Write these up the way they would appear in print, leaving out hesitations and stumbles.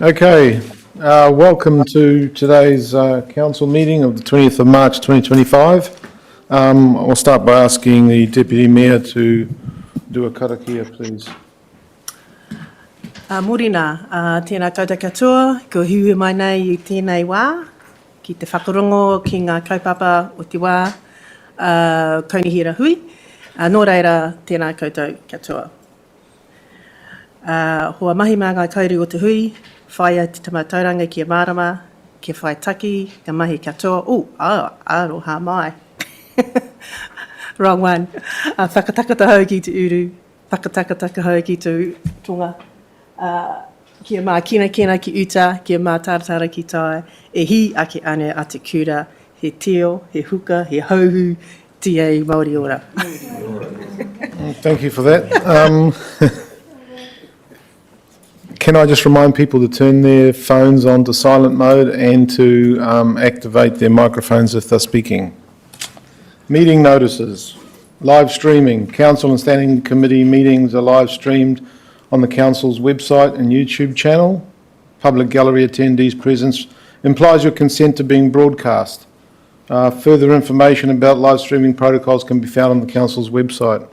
Okay, welcome to today's council meeting of the 20th of March 2025. I'll start by asking the Deputy Mayor to do a karakia, please. Morena, tēnā koutou katoa, ko hiu mai nei I tēnei wā, ki te whakarongo ki ngā kaupapa o te wā, kaunihira hui. Nō reira, tēnā koutou katoa. Hoa mahi mā ngā kauri o te hui, whaia te tamatauranga ki a mārama, ki whai taki, ka mahi katoa. Aroha mai. Wrong one. Whakatakata hau ki te uru, whakatakataka hau ki te tonga. Kia mā kina ki uta, kia mā taratara ki tai, e hi ake ane a te kura, he teo, he huka, he hauhu, tia I Māori ora. Thank you for that. Can I just remind people to turn their phones on to silent mode and to activate their microphones if they're speaking. Meeting notices, live streaming. Council and Standing Committee meetings are live streamed on the Council's website and YouTube channel. Public gallery attendees' presence implies your consent to being broadcast. Further information about live streaming protocols can be found on the Council's website.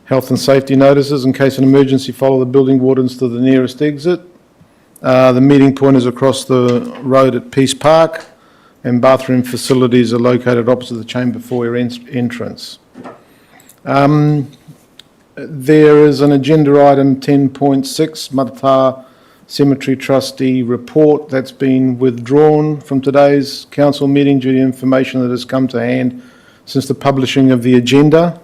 Health and safety notices. In case of an emergency, follow the building wardens to the nearest exit. The meeting point is across the road at Peace Park, and bathroom facilities are located opposite the chamber foyer entrance. There is an agenda item 10.6, Matata Cemetery Trustee report, that's been withdrawn from today's council meeting due to information that has come to hand since the publishing of the agenda.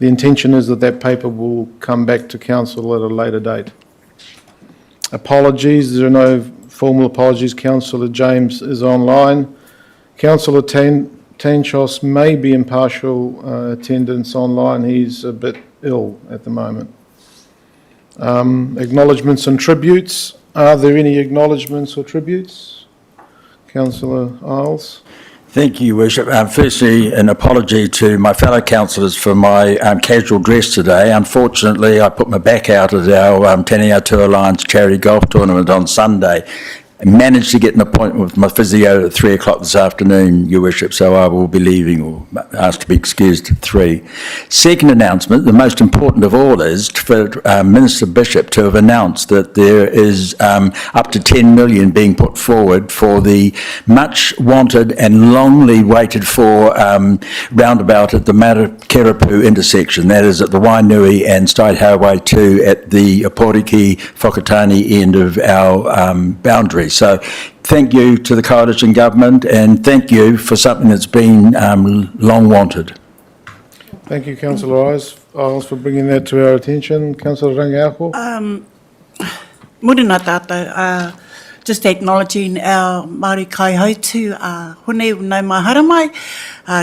The intention is that paper will come back to council at a later date. Apologies, there are no formal apologies. Councillor James is online. Councillor Tanchos may be in partial attendance online. He's a bit ill at the moment. Acknowledgements and tributes. Are there any acknowledgements or tributes? Councillor Isles. Thank you, Worship. Firstly, an apology to my fellow councillors for my casual dress today. Unfortunately, I put my back out at our Taniatua Alliance charity golf tournament on Sunday. I managed to get an appointment with my physio at 3 o'clock this afternoon, Your Worship, so I will be leaving or asked to be excused at 3. Second announcement, the most important of all, is for Minister Bishop to have announced that there is up to 10 million being put forward for the much wanted and longly waited for roundabout at the Matakerapu intersection. That is at the Wainui and State Highway 2 at the Poriki Whakatane end of our boundary. So thank you to the Coalition Government and thank you for something that's been long wanted. Thank you, Councillor Isles, for bringing that to our attention. Councillor Rangiako. Morena tātou, just acknowledging our Māori kaihautu, hone nau mai haramai,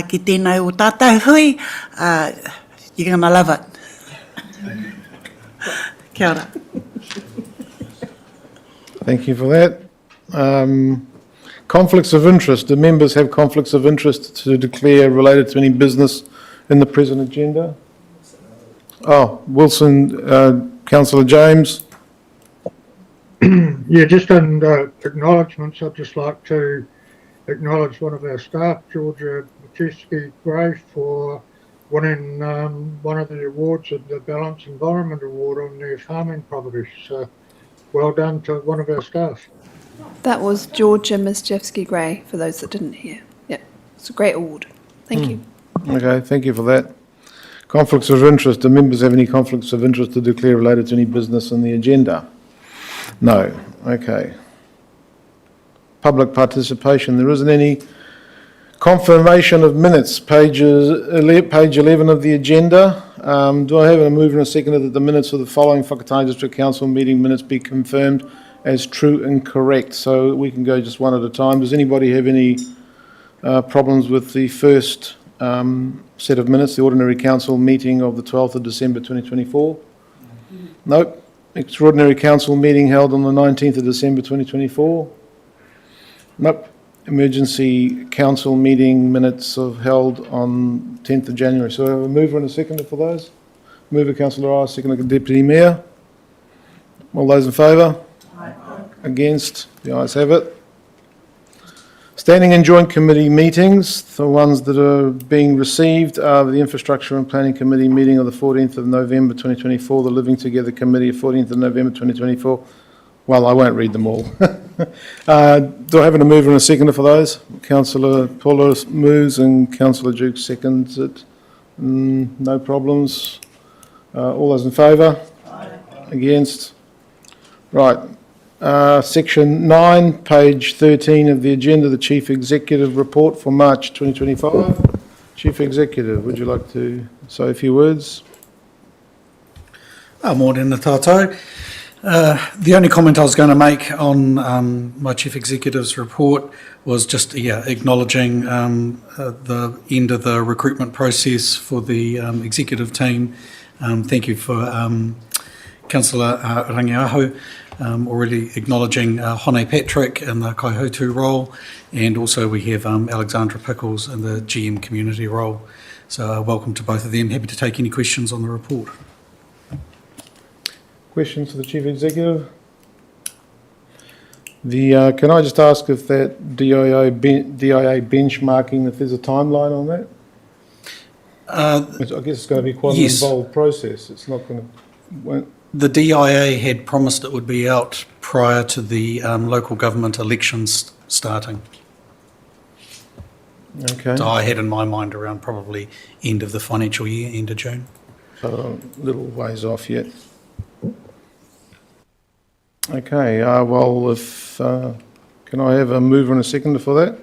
ki tēnei o tātou hui, you're going to love it. Kia ora. Thank you for that. Conflicts of interest. Do members have conflicts of interest to declare related to any business in the present agenda? Oh, Wilson, Councillor James. Yeah, just on acknowledgements, I'd just like to acknowledge one of our staff, Georgia Gray, for winning one of the awards of the Balanced Environment Award on their farming properties. So well done to one of our staff. That was Georgia Gray, for those that didn't hear. Yeah, it's a great award. Thank you. Okay, thank you for that. Conflicts of interest. Do members have any conflicts of interest to declare related to any business on the agenda? No. Okay. Public participation. There isn't any. Confirmation of minutes. Page 11 of the agenda. Do I have a mover and a seconder that the minutes of the following Whakatane District Council meeting minutes be confirmed as true and correct? So we can go just one at a time. Does anybody have any problems with the first set of minutes, the ordinary council meeting of the 12th of December 2024? Nope. Extraordinary council meeting held on the 19th of December 2024? Nope. Emergency council meeting minutes held on 10th of January. So I have a mover and a seconder for those. Mover, Councillor Isles, seconder, Deputy Mayor. All those in favour? Aye. Against? The ayes have it. Standing and joint committee meetings, the ones that are being received are the Infrastructure and Planning Committee meeting of the 14th of November 2024, the Living Together Committee of 14th of November 2024. Well, I won't read them all. Do I have a mover and a seconder for those? Councillor Paulos moves and Councillor Duke seconds it. No problems. All those in favour? Against? Right. Section 9, page 13 of the agenda, the Chief Executive Report for March 2025. Chief Executive, would you like to say a few words? Morning, tātou. The only comment I was going to make on my Chief Executive's report was just acknowledging the end of the recruitment process for the executive team. Thank you for Councillor Rangiaho already acknowledging Hone Patrick in the Kaihotu role, and also we have Alexandra Pickles in the GM community role. So welcome to both of them. Happy to take any questions on the report. Questions for the Chief Executive? Can I just ask if that DIA benchmarking, if there's a timeline on that? I guess it's going to be quite yes. an involved process. It's not going to... The DIA had promised it would be out prior to the local government elections starting. Okay. So I had in my mind around probably end of the financial year, end of June. So a little ways off yet. Okay, well, if can I have a mover and a seconder for that?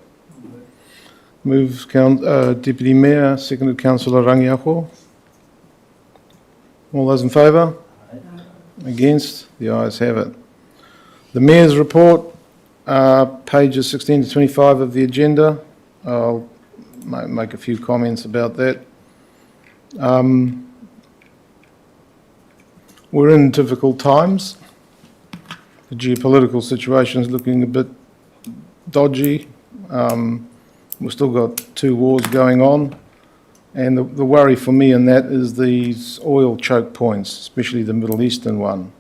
Moves Deputy Mayor, seconded Councillor Rangiaho. All those in favour? Against? The ayes have it. The Mayor's report, pages 16 to 25 of the agenda. I'll make a few comments about that. We're in difficult times. The geopolitical situation is looking a bit dodgy. We've still got 2 wars going on. And the worry for me in that is these oil choke points, especially the Middle Eastern one.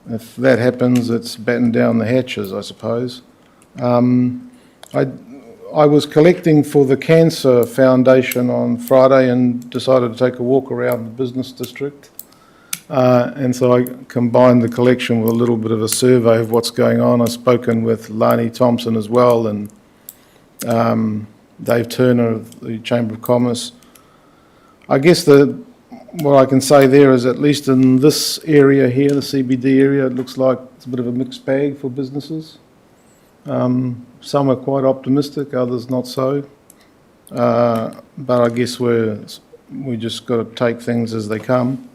If that happens, it's batten down the hatches, I suppose. I was collecting for the Cancer Foundation on Friday and decided to take a walk around the business district. And so I combined the collection with a little bit of a survey of what's going on. I've spoken with Lani Thompson as well and Dave Turner of the Chamber of Commerce. I guess what I can say there is, at least in this area here, the CBD area, it looks like it's a bit of a mixed bag for businesses. Some are quite optimistic, others not so. But I guess we just got to take things as they come.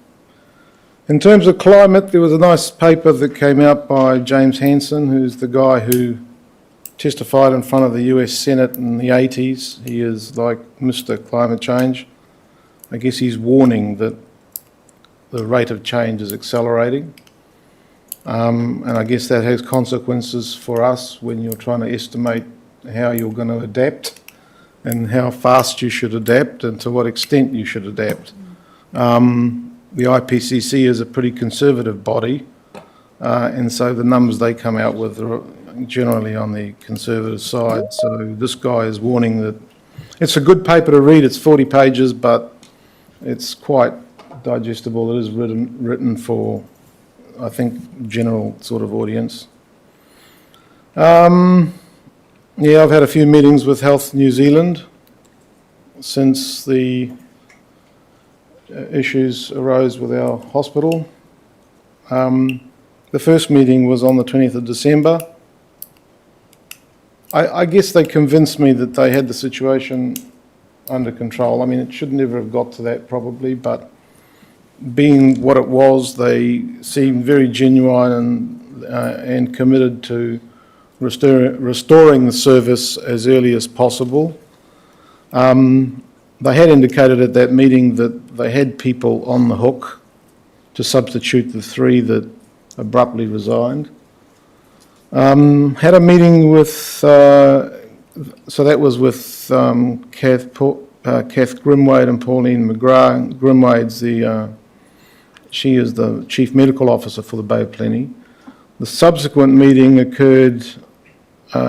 In terms of climate, there was a nice paper that came out by James Hansen, who's the guy who testified in front of the US Senate in the 80s. He is like Mr. Climate Change. I guess he's warning that the rate of change is accelerating. And I guess that has consequences for us when you're trying to estimate how you're going to adapt and how fast you should adapt and to what extent you should adapt. The IPCC is a pretty conservative body, and so the numbers they come out with are generally on the conservative side. So this guy is warning that it's a good paper to read. It's 40 pages, but it's quite digestible. It is written for, I think, general sort of audience. Yeah, I've had a few meetings with Health New Zealand since the issues arose with our hospital. The first meeting was on the 20th of December. I guess they convinced me that they had the situation under control. I mean, it should never have got to that probably, but being what it was, they seemed very genuine and committed to restoring the service as early as possible. They had indicated at that meeting that they had people on the hook to substitute the 3 that abruptly resigned. Had a meeting with, so that was with Kath Grimwade and Pauline McGrath. Grimwade's she is the Chief Medical Officer for the Bay of Plenty. The subsequent meeting occurred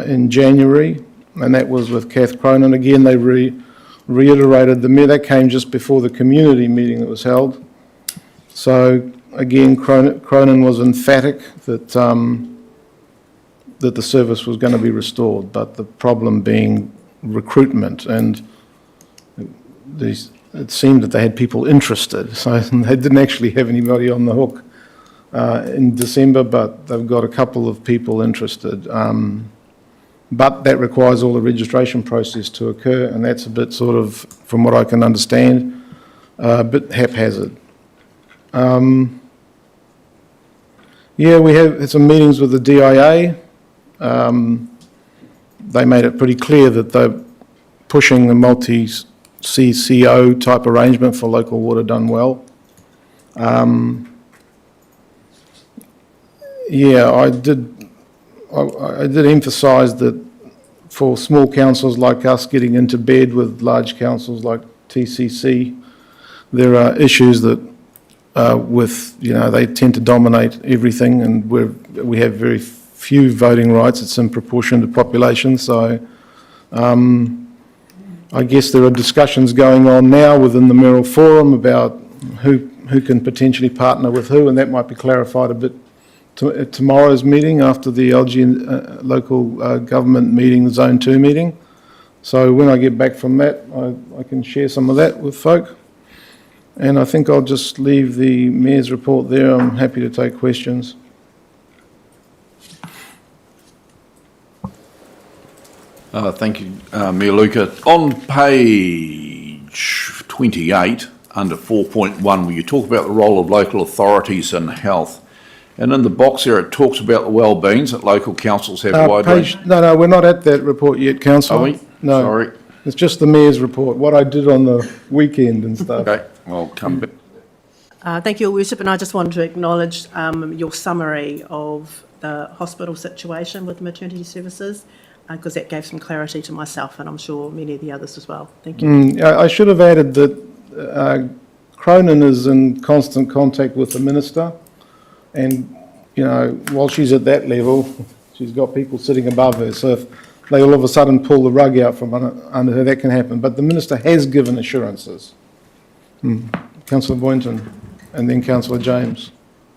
in January, and that was with Kath Cronin. Again, they reiterated that came just before the community meeting that was held. So again, Cronin was emphatic that that the service was going to be restored, but the problem being recruitment, and it seemed that they had people interested, so they didn't actually have anybody on the hook in December, but they've got a couple of people interested. But that requires all the registration process to occur, and that's a bit sort of, from what I can understand, a bit haphazard. Yeah, we had some meetings with the DIA. They made it pretty clear that they're pushing the multi-CCO type arrangement for local water done well. Yeah, I did emphasise that for small councils like us getting into bed with large councils like TCC, there are issues that they tend to dominate everything, and we have very few voting rights. It's in proportion to population. So I guess there are discussions going on now within the Merrill Forum about who can potentially partner with who, and that might be clarified a bit at tomorrow's meeting after the LG local government meeting, the Zone 2 meeting. So when I get back from that, I can share some of that with folk. And I think I'll just leave the Mayor's report there. I'm happy to take questions. Thank you, Mayor Luca. On page 28, under 4.1, where you talk about the role of local authorities and health, and in the box there it talks about the well-beings that local councils have wide range. No, we're not at that report yet, Councillor. Are we? No. Sorry. It's just the Mayor's report, what I did on the weekend and stuff. Okay, I'll come back. Thank you, Your Worship, and I just wanted to acknowledge your summary of the hospital situation with maternity services, because that gave some clarity to myself, and I'm sure many of the others as well. Thank you. I should have added that Cronin is in constant contact with the Minister, and, while she's at that level, she's got people sitting above her, so if they all of a sudden pull the rug out from under her, that can happen. But the Minister has given assurances. Councillor Boynton, and then Councillor James.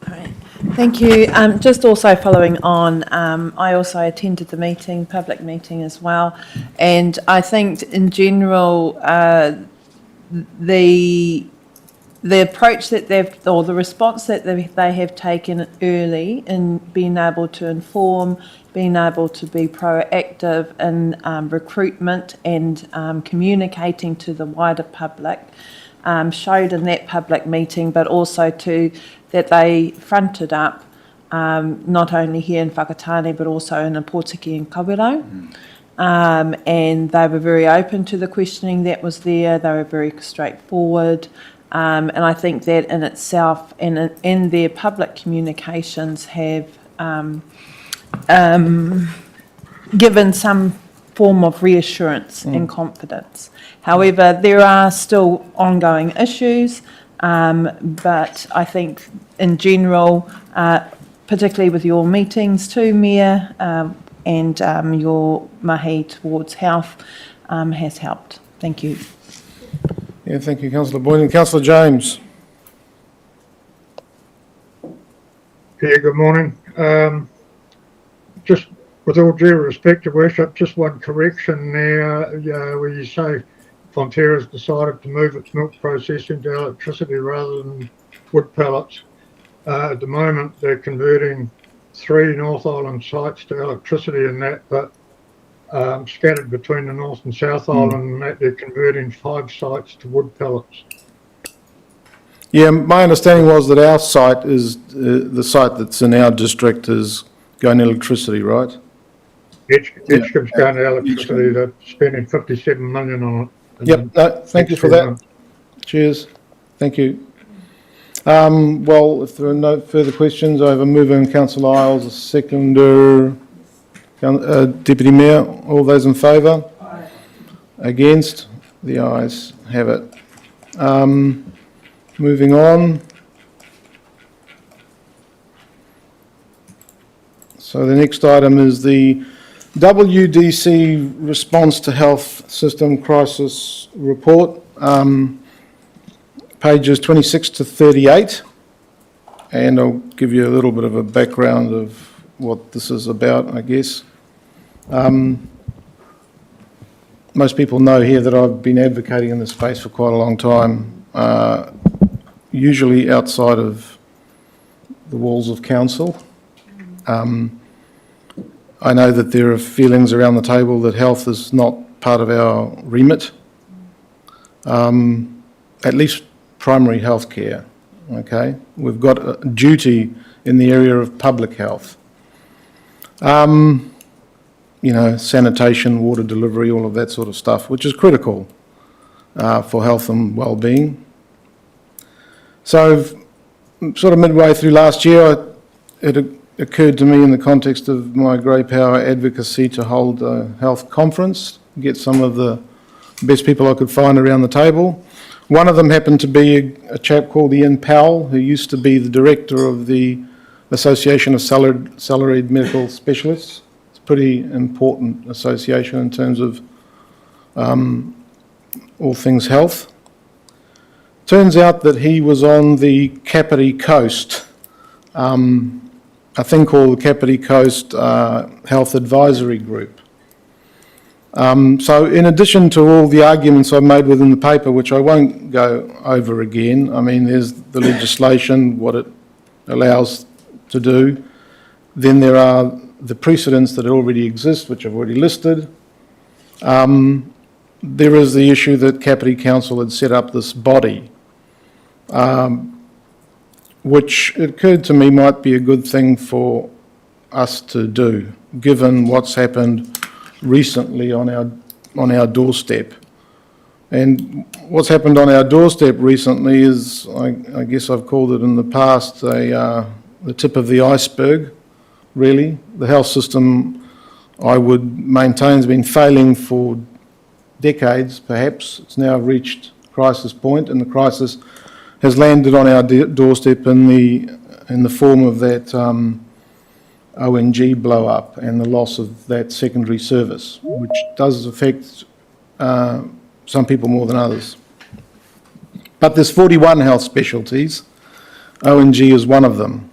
All right. Thank you. Just also following on, I also attended the meeting, public meeting as well, and I think in general, the approach that the response that they have taken early in being able to inform, being able to be proactive in recruitment and communicating to the wider public showed in that public meeting, but also that they fronted up not only here in Whakatane but also in Opotiki and Kawerau. And they were very open to the questioning that was there. They were very straightforward. And I think that in itself and in their public communications have given some form of reassurance and confidence. However, there are still ongoing issues, but I think in general, particularly with your meetings too, Mayor, and your mahi towards health has helped. Thank you. Yeah, thank you, Councillor Boynton. Councillor James. Yeah, good morning. Just with all due respect, Your Worship, just one correction there, where you say Fonterra's decided to move its milk processing to electricity rather than wood pellets. At the moment, they're converting 3 North Island sites to electricity and that, but scattered between the North and South Island, and that they're converting 5 sites to wood pellets. Yeah, my understanding was that our site is, the site that's in our district is going to electricity, right? Edgecombe's going to electricity. They're spending 57 million on it. Yep, no, thank you for that. Cheers. Thank you. Well, if there are no further questions, I have a mover in Councillor Isles, a seconder, Deputy Mayor. All those in favour? Aye. Against? The ayes have it. Moving on. So the next item is the WDC Response to Health System Crisis Report, pages 26 to 38. And I'll give you a little bit of a background of what this is about, I guess. Most people know here that I've been advocating in this space for quite a long time, usually outside of the walls of council. I know that there are feelings around the table that health is not part of our remit, at least primary health care, okay? We've got a duty in the area of public health. You know, sanitation, water delivery, all of that sort of stuff, which is critical for health and well-being. So, sort of midway through last year, it occurred to me in the context of my grey power advocacy to hold a health conference, get some of the best people I could find around the table. One of them happened to be a chap called Ian Powell, who used to be the director of the Association of Salaried Medical Specialists. It's a pretty important association in terms of all things health. Turns out that he was on the Kapiti Coast, a thing called the Kapiti Coast Health Advisory Group. So in addition to all the arguments I've made within the paper, which I won't go over again, I mean, there's the legislation, what it allows to do. Then there are the precedents that already exist, which I've already listed. There is the issue that Kapiti Council had set up this body, which it occurred to me might be a good thing for us to do, given what's happened recently on our doorstep. And what's happened on our doorstep recently is, I guess I've called it in the past, the tip of the iceberg, really. The health system, I would maintain, has been failing for decades, perhaps. It's now reached crisis point, and the crisis has landed on our doorstep in the form of that ONG blow up and the loss of that secondary service, which does affect some people more than others. But there's 41 health specialties. ONG is one of them.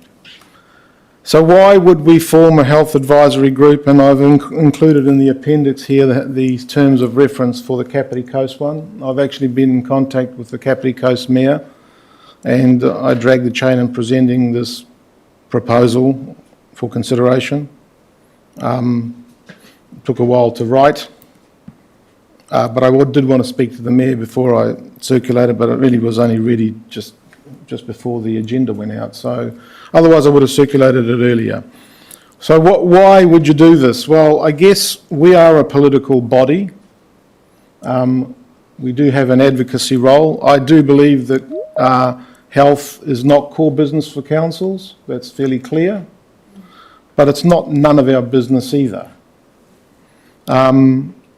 So why would we form a health advisory group? And I've included in the appendix here the terms of reference for the Kapiti Coast one. I've actually been in contact with the Kapiti Coast Mayor, and I dragged the chain in presenting this proposal for consideration. It took a while to write, but I did want to speak to the Mayor before I circulated, but it really was only ready just before the agenda went out. So otherwise I would have circulated it earlier. So why would you do this? Well, I guess we are a political body. We do have an advocacy role. I do believe that health is not core business for councils. That's fairly clear. But it's not none of our business either.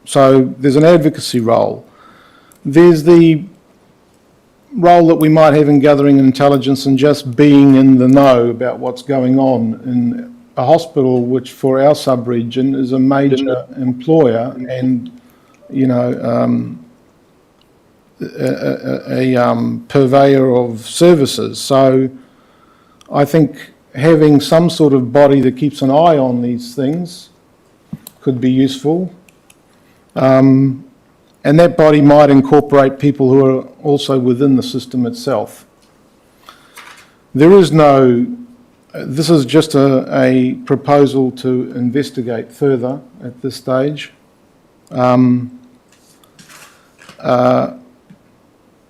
So there's an advocacy role. There's the role that we might have in gathering intelligence and just being in the know about what's going on in a hospital, which for our sub-region is a major employer and, you know, a purveyor of services. So I think having some sort of body that keeps an eye on these things could be useful. And that body might incorporate people who are also within the system itself. There is no, this is just a proposal to investigate further at this stage. And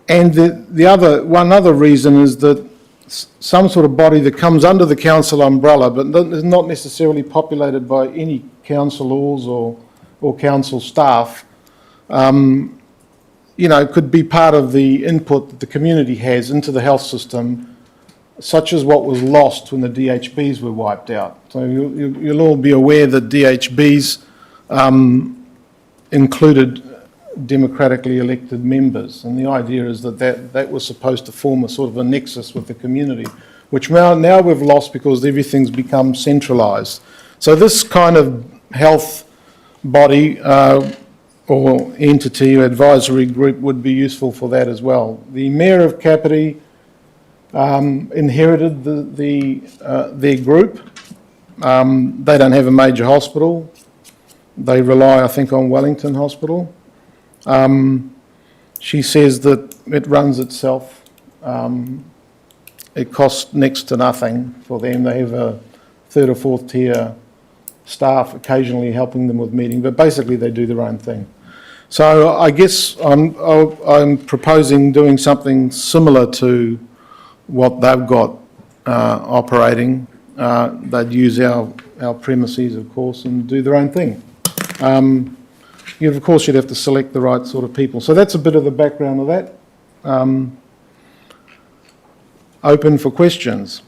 one other reason is that some sort of body that comes under the council umbrella but is not necessarily populated by any councillors or council staff, you know, could be part of the input that the community has into the health system, such as what was lost when the DHBs were wiped out. So you'll all be aware that DHBs included democratically elected members, and the idea is that was supposed to form a sort of a nexus with the community, which now we've lost because everything's become centralised. So this kind of health body or entity or advisory group would be useful for that as well. The Mayor of Kapiti inherited their group. They don't have a major hospital. They rely, I think, on Wellington Hospital. She says that it runs itself. It costs next to nothing for them. They have a third or fourth tier staff occasionally helping them with meetings, but basically they do their own thing. So I guess I'm proposing doing something similar to what they've got operating. They'd use our premises, of course, and do their own thing. You, of course, you'd have to select the right sort of people. So that's a bit of the background of that. Open for questions.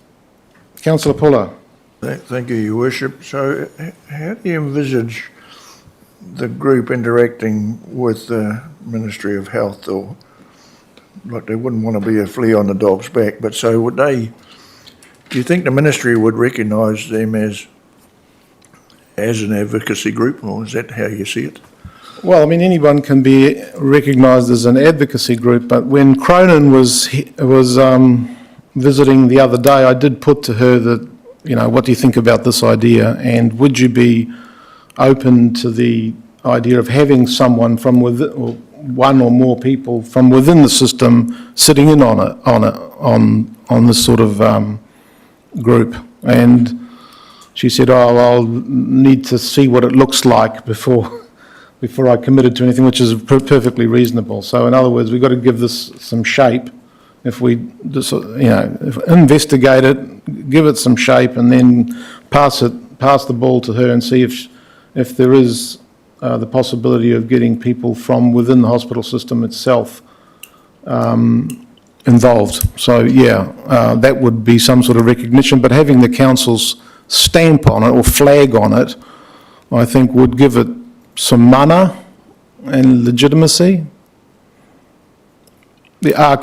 Councillor Puller. Thank you, Your Worship. So how do you envisage the group interacting with the Ministry of Health? Or, like, they wouldn't want to be a flea on the dog's back, but so would they, do you think the Ministry would recognise them as an advocacy group, or is that how you see it? Well, I mean, anyone can be recognised as an advocacy group, but when Cronin was visiting the other day, I did put to her that, you know, what do you think about this idea, and would you be open to the idea of having someone from within, or one or more people from within the system sitting in on this sort of group? And she said, "Oh, I'll need to see what it looks like before I committed to anything," which is perfectly reasonable. So in other words, we've got to give this some shape. If we just, investigate it, give it some shape, and then pass the ball to her and see if there is the possibility of getting people from within the hospital system itself involved. So yeah, that would be some sort of recognition, but having the council's stamp on it or flag on it, I think would give it some mana and legitimacy.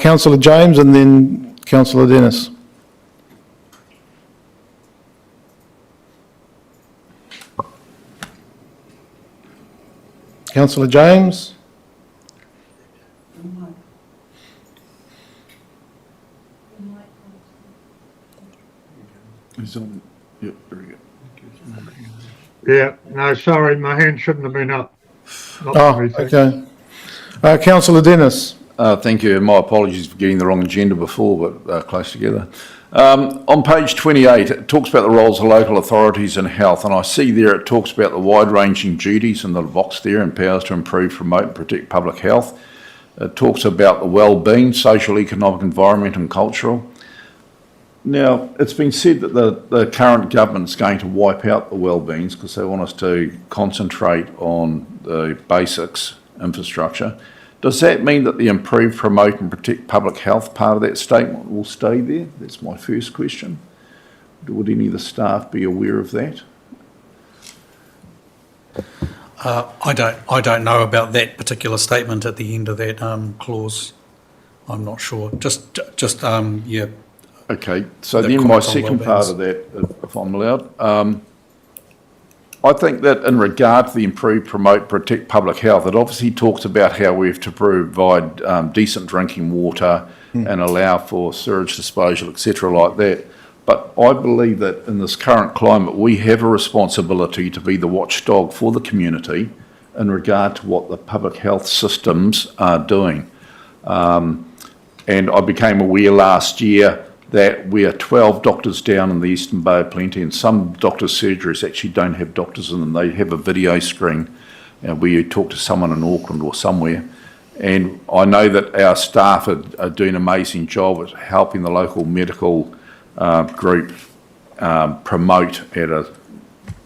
Councillor James and then Councillor Dennis. Councillor James. He's on. Yep, very good. Yeah, no, sorry, my hand shouldn't have been up. Not Oh, for me, thanks. okay. Councillor Dennis. Thank you, and my apologies for getting the wrong agenda before, but close together. On page 28, it talks about the roles of local authorities in health, and I see there it talks about the wide-ranging duties in the box there and powers to improve, promote and protect public health. It talks about the well-being, social, economic, environment and cultural. Now, it's been said that the current government's going to wipe out the well-beings because they want us to concentrate on the basics, infrastructure. Does that mean that the improve, promote and protect public health part of that statement will stay there? That's my first question. Would any of the staff be aware of that? I don't know about that particular statement at the end of that clause. I'm not sure. Yeah. Okay, so The then my comments on second part well-beings. of that, if I'm allowed, I think that in regard to the improve, promote, protect public health, it obviously talks about how we have to provide decent drinking water and allow for sewage disposal, etc., like that. But I believe that in this current climate, we have a responsibility to be the watchdog for the community in regard to what the public health systems are doing. And I became aware last year that we are 12 doctors down in the Eastern Bay of Plenty, and some doctors' surgeries actually don't have doctors in them. They have a video screen where you talk to someone in Auckland or somewhere. And I know that our staff are doing an amazing job at helping the local medical group promote at a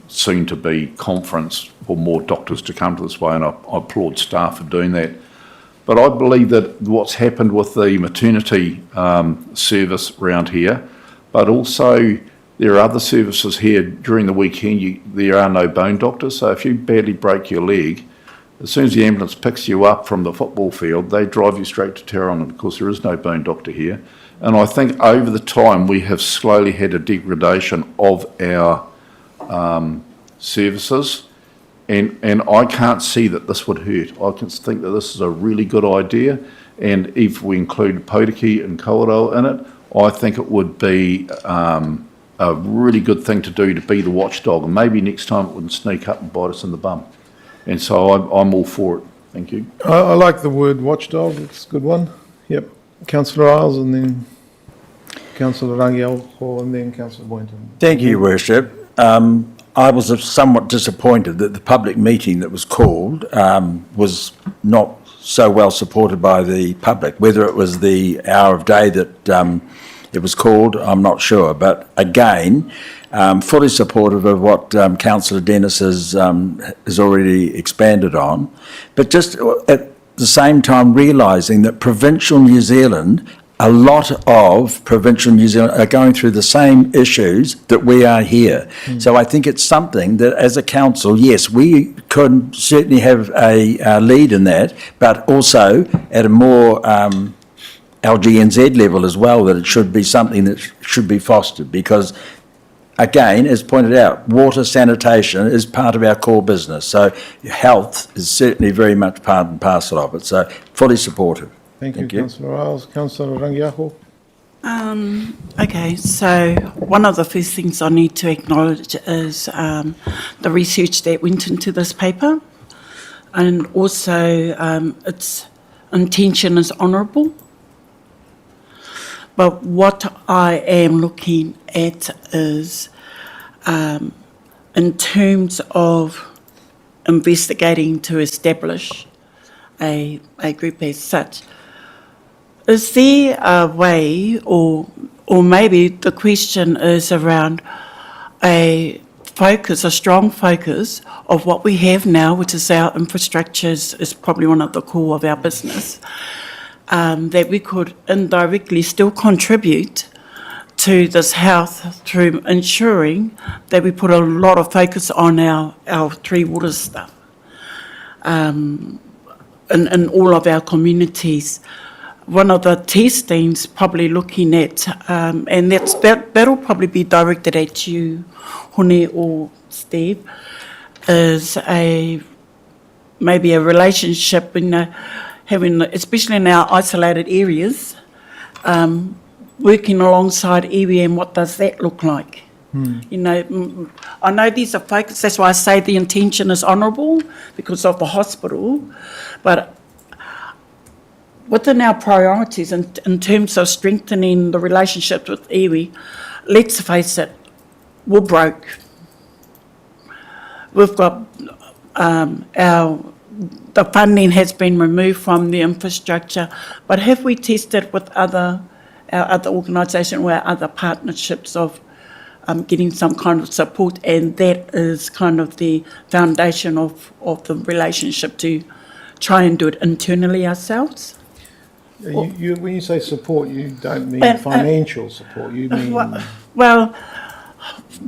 soon-to-be conference for more doctors to come to this way, and I applaud staff for doing that. But I believe that what's happened with the maternity service around here, but also there are other services here during the weekend, there are no bone doctors, so if you badly break your leg, as soon as the ambulance picks you up from the football field, they drive you straight to Tauranga because there is no bone doctor here. And I think over the time we have slowly had a degradation of our services. And I can't see that this would hurt. I can think that this is a really good idea. And if we include Potiki and Kawerau in it, I think it would be a really good thing to do to be the watchdog. And maybe next time it wouldn't sneak up and bite us in the bum. And so I'm all for it. Thank you. I like the word watchdog, it's a good one. Yep. Councillor Isles and then Councillor Rangiaho and then Councillor Boynton. Thank you, Your Worship. I was somewhat disappointed that the public meeting that was called was not so well supported by the public. Whether it was the hour of day that it was called, I'm not sure. But again, fully supportive of what Councillor Dennis has already expanded on. But just at the same time realising that provincial New Zealand, a lot of provincial New Zealand are going through the same issues that we are here. So I think it's something that as a council, yes, we could certainly have a lead in that, but also at a more LGNZ level as well, that it should be something that should be fostered because, again, as pointed out, water sanitation is part of our core business. So health is certainly very much part and parcel of it. So fully supportive. Thank you, Councillor Isles. Councillor Rangiaho. Okay, so one of the first things I need to acknowledge is the research that went into this paper, and also its intention is honourable. But what I am looking at is, in terms of investigating to establish a group as such, is there a way, or maybe the question is around a strong focus of what we have now, which is our infrastructures, is probably one of the core of our business, that we could indirectly still contribute to this health through ensuring that we put a lot of focus on our three water stuff in all of our communities. One of the testings probably looking at, and that'll probably be directed at you, Hone or Steve, is maybe a relationship, having, especially in our isolated areas, working alongside iwi, and what does that look like? I know these are focused, that's why I say the intention is honourable because of the hospital, but within our priorities in terms of strengthening the relationship with iwi, let's face it, we're broke. We've got the funding has been removed from the infrastructure, but have we tested with our other organisation or our other partnerships of getting some kind of support, and that is kind of the foundation of the relationship to try and do it internally ourselves? When you say support, you don't mean financial support, you mean... Well,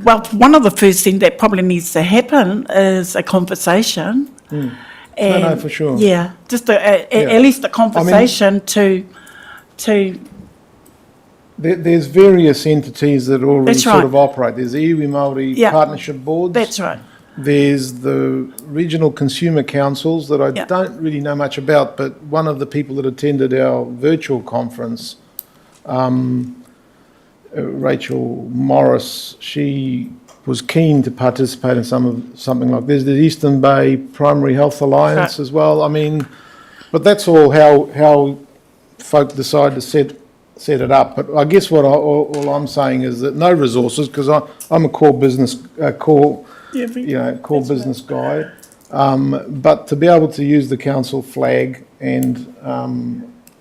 one of the first things that probably needs to happen is a conversation. No, for sure. Yeah, just at least a conversation to... There's various entities that already That's sort right. of operate. There's iwi Māori partnership boards. That's right. There's the regional consumer councils that I don't really know much about, but one of the people that attended our virtual conference, Rachel Morris, she was keen to participate in something like this. There's Eastern Bay Primary Health Alliance as well. I mean, but that's all how folk decide to set it up. But I guess all I'm saying is that no resources, because I'm a core business business guy, but to be able to use the council flag and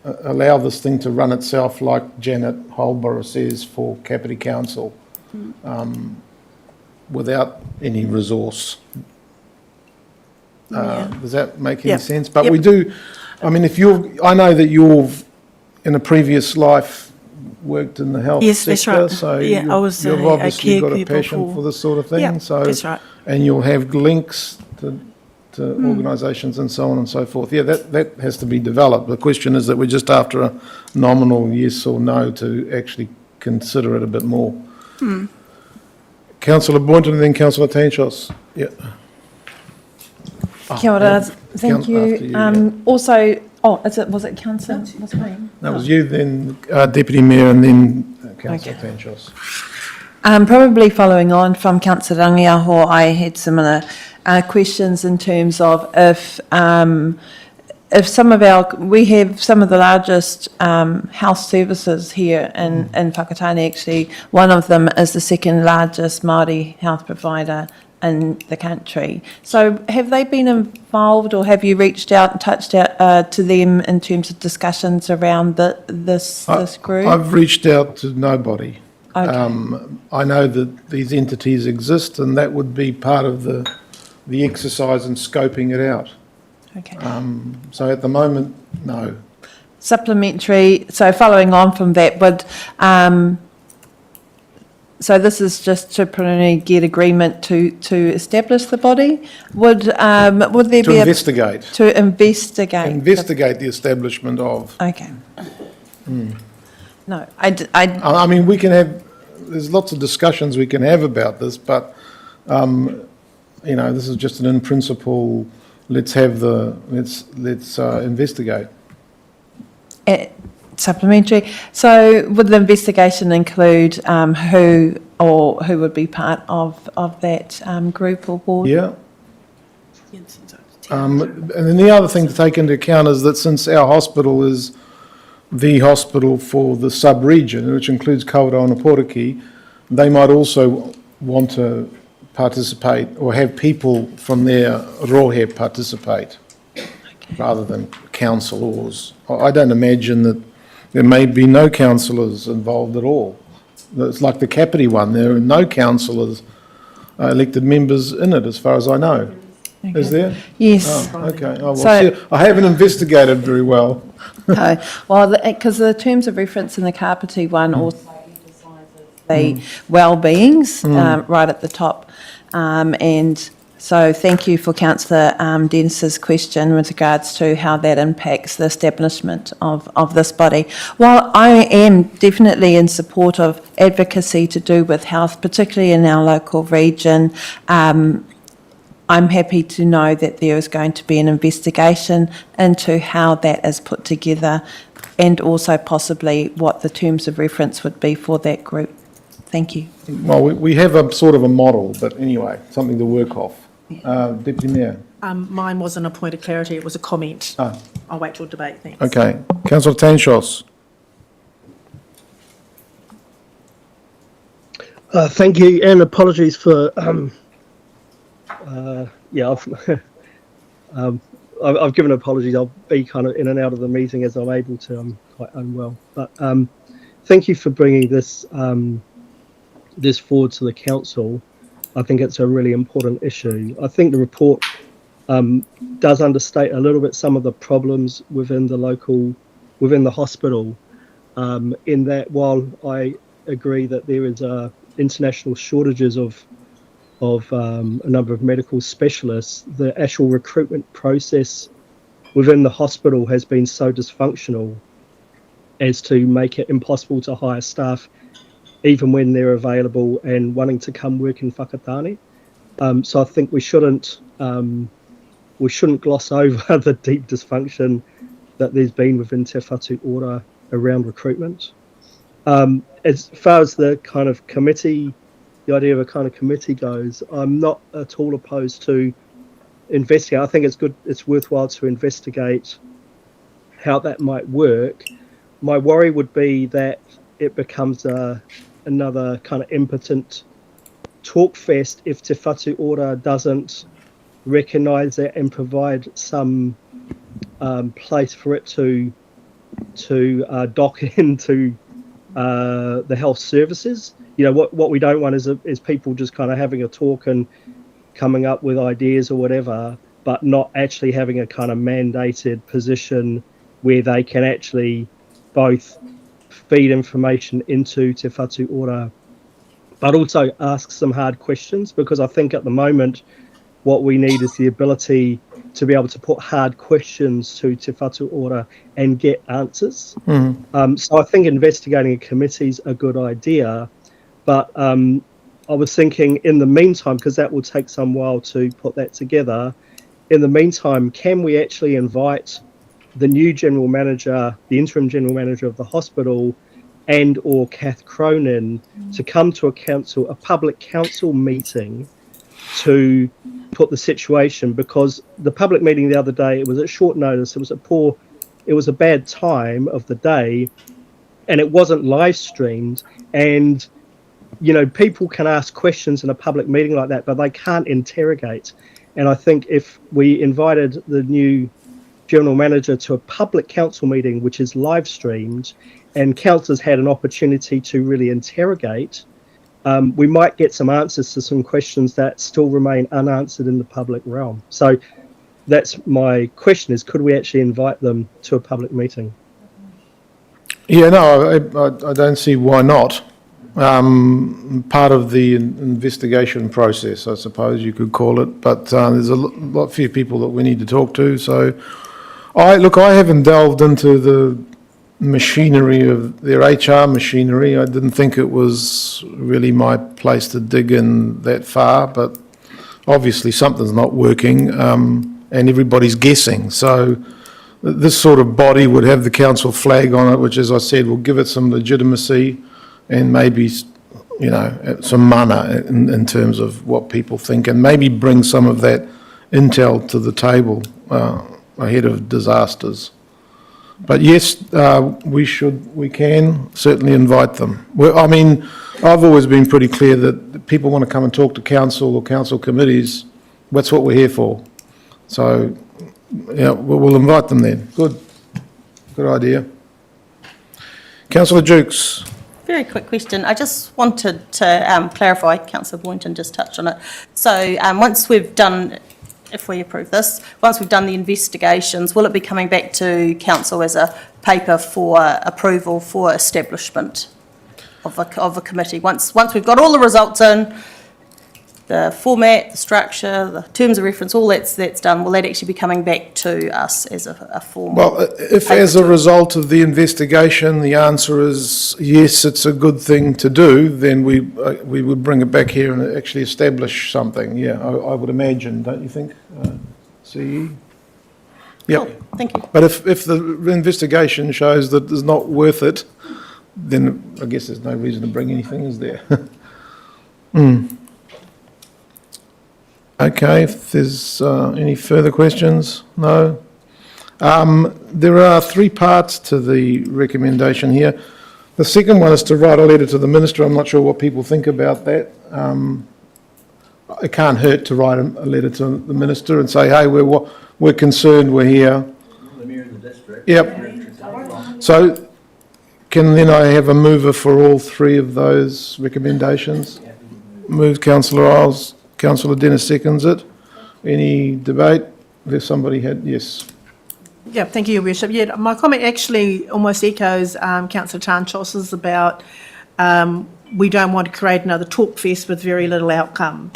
allow this thing to run itself, like Janet Holborough says for Kapiti Council, without any resource. Does that make any sense? But we do. I mean, I know that you've in a previous life worked in the health sector, that's right. so I was you've a obviously got a caregiver passion for this sort of thing. So that's right. and you'll have links to organisations and so on and so forth. Yeah, that has to be developed. The question is that we're just after a nominal yes or no to actually consider it a bit more. Councillor Boynton and then Councillor Tanchos. Yeah. Kia ora, thank After you. you, yeah. Also, was it Councillor? Was it me? That was you, then Deputy Mayor, and then Councillor Okay. Tanchos. Probably following on from Councillor Rangiaho, I had similar questions in terms of if we have some of the largest health services here in Whakatane. Actually, one of them is the second largest Māori health provider in the country. So have they been involved, or have you reached out and touched out to them in terms of discussions around this group? I've reached out to nobody. Okay. I know that these entities exist, and that would be part of the exercise in scoping it out. Okay. So at the moment, no. Supplementary, so following on from that, so this is just to preliminary get agreement to establish the body? Would there To be investigate. to investigate? Investigate the establishment of. Okay. No, I mean, we can have, there's lots of discussions we can have about this, but, this is just an in principle, let's investigate. supplementary. So would the investigation include who would be part of that group or board? Yeah. And then the other thing to take into account is that since our hospital is the hospital for the sub-region, which includes Kawerau and Poriki, they might also want to participate or have people from their rohe participate rather than councillors. I don't imagine that there may be no councillors involved at all. It's like the Kapiti one, there are no councillors, elected members in it as far as I know. Okay. Is there? Yes. Oh, okay. Oh, well, So- see, I haven't investigated very well. No. Well, because the terms of reference in the Kapiti one also emphasises the well-beings right at the top. And so thank you for Councillor Dennis's question with regards to how that impacts the establishment of this body. While I am definitely in support of advocacy to do with health, particularly in our local region, I'm happy to know that there is going to be an investigation into how that is put together and also possibly what the terms of reference would be for that group. Thank you. Well, we have a sort of a model, but anyway, something to work off. Deputy Mayor. Mine wasn't a point of clarity, it was a comment. Ah. I'll wait till debate, thanks. Okay. Councillor Tanchos. Thank you, and apologies for I've given apologies. I'll be kind of in and out of the meeting as I'm able to. I'm quite unwell, but thank you for bringing this this forward to the council. I think it's a really important issue. I think the report does understate a little bit some of the problems within the hospital. In that, while I agree that there is international shortages of a number of medical specialists, the actual recruitment process within the hospital has been so dysfunctional as to make it impossible to hire staff even when they're available and wanting to come work in Whakatane. So I think we shouldn't gloss over the deep dysfunction that there's been within Te Whatu Ora around recruitment. As far as the kind of committee, the idea of a kind of committee goes, I'm not at all opposed to investigate. I think it's worthwhile to investigate how that might work. My worry would be that it becomes another kind of impotent talk fest if Te Whatu Ora doesn't recognise that and provide some place for it to dock into the health services. You know, what we don't want is people just kind of having a talk and coming up with ideas or whatever, but not actually having a kind of mandated position where they can actually both feed information into Te Whatu Ora, but also ask some hard questions, because I think at the moment what we need is the ability to be able to put hard questions to Te Whatu Ora and get answers. So I think investigating a committee is a good idea, but I was thinking in the meantime, because that will take some while to put that together, in the meantime, can we actually invite the new general manager, the interim general manager of the hospital, and or Kath Cronin to come to a public council meeting to put the situation, because the public meeting the other day, it was at short notice, it was a bad time of the day, and it wasn't live streamed, and people can ask questions in a public meeting like that, but they can't interrogate. And I think if we invited the new general manager to a public council meeting, which is live streamed, and councillors had an opportunity to really interrogate, we might get some answers to some questions that still remain unanswered in the public realm. So that's my question, is could we actually invite them to a public meeting? Yeah, no, I don't see why not. Part of the investigation process, I suppose you could call it, but there's a few people that we need to talk to. So, I haven't delved into the machinery of their HR machinery. I didn't think it was really my place to dig in that far, but obviously something's not working, and everybody's guessing. So, this sort of body would have the council flag on it, which, as I said, will give it some legitimacy and maybe, some mana in terms of what people think, and maybe bring some of that intel to the table ahead of disasters. But yes, we can certainly invite them. I've always been pretty clear that people want to come and talk to council or council committees. That's what we're here for. So, we'll invite them then. Good idea. Councillor Jukes. Very quick question. I just wanted to clarify, Councillor Boynton just touched on it. So once we've done, if we approve this, once we've done the investigations, will it be coming back to council as a paper for approval for establishment of a committee? Once we've got all the results in, the format, the structure, the terms of reference, all that's done, will that actually be coming back to us as a formal? Well, if as a result of the investigation the answer is yes, it's a good thing to do, then we would bring it back here and actually establish something. Yeah, I would imagine, don't you think, CE? Yep. Cool. Thank you. But if the investigation shows that it's not worth it, then I guess there's no reason to bring anything, is there? Okay, if there's any further questions? No? There are 3 parts to the recommendation here. The second one is to write a letter to the Minister. I'm not sure what people think about that. It can't hurt to write a letter to the Minister and say, hey, we're concerned, we're here. Yep. So can then I have a mover for all 3 of those recommendations? Move, Councillor Isles. Councillor Dennis seconds it. Any debate? If somebody had, yes. Yeah, thank you, Your Worship. Yeah, my comment actually almost echoes Councillor Tanchos's about we don't want to create another talk fest with very little outcome.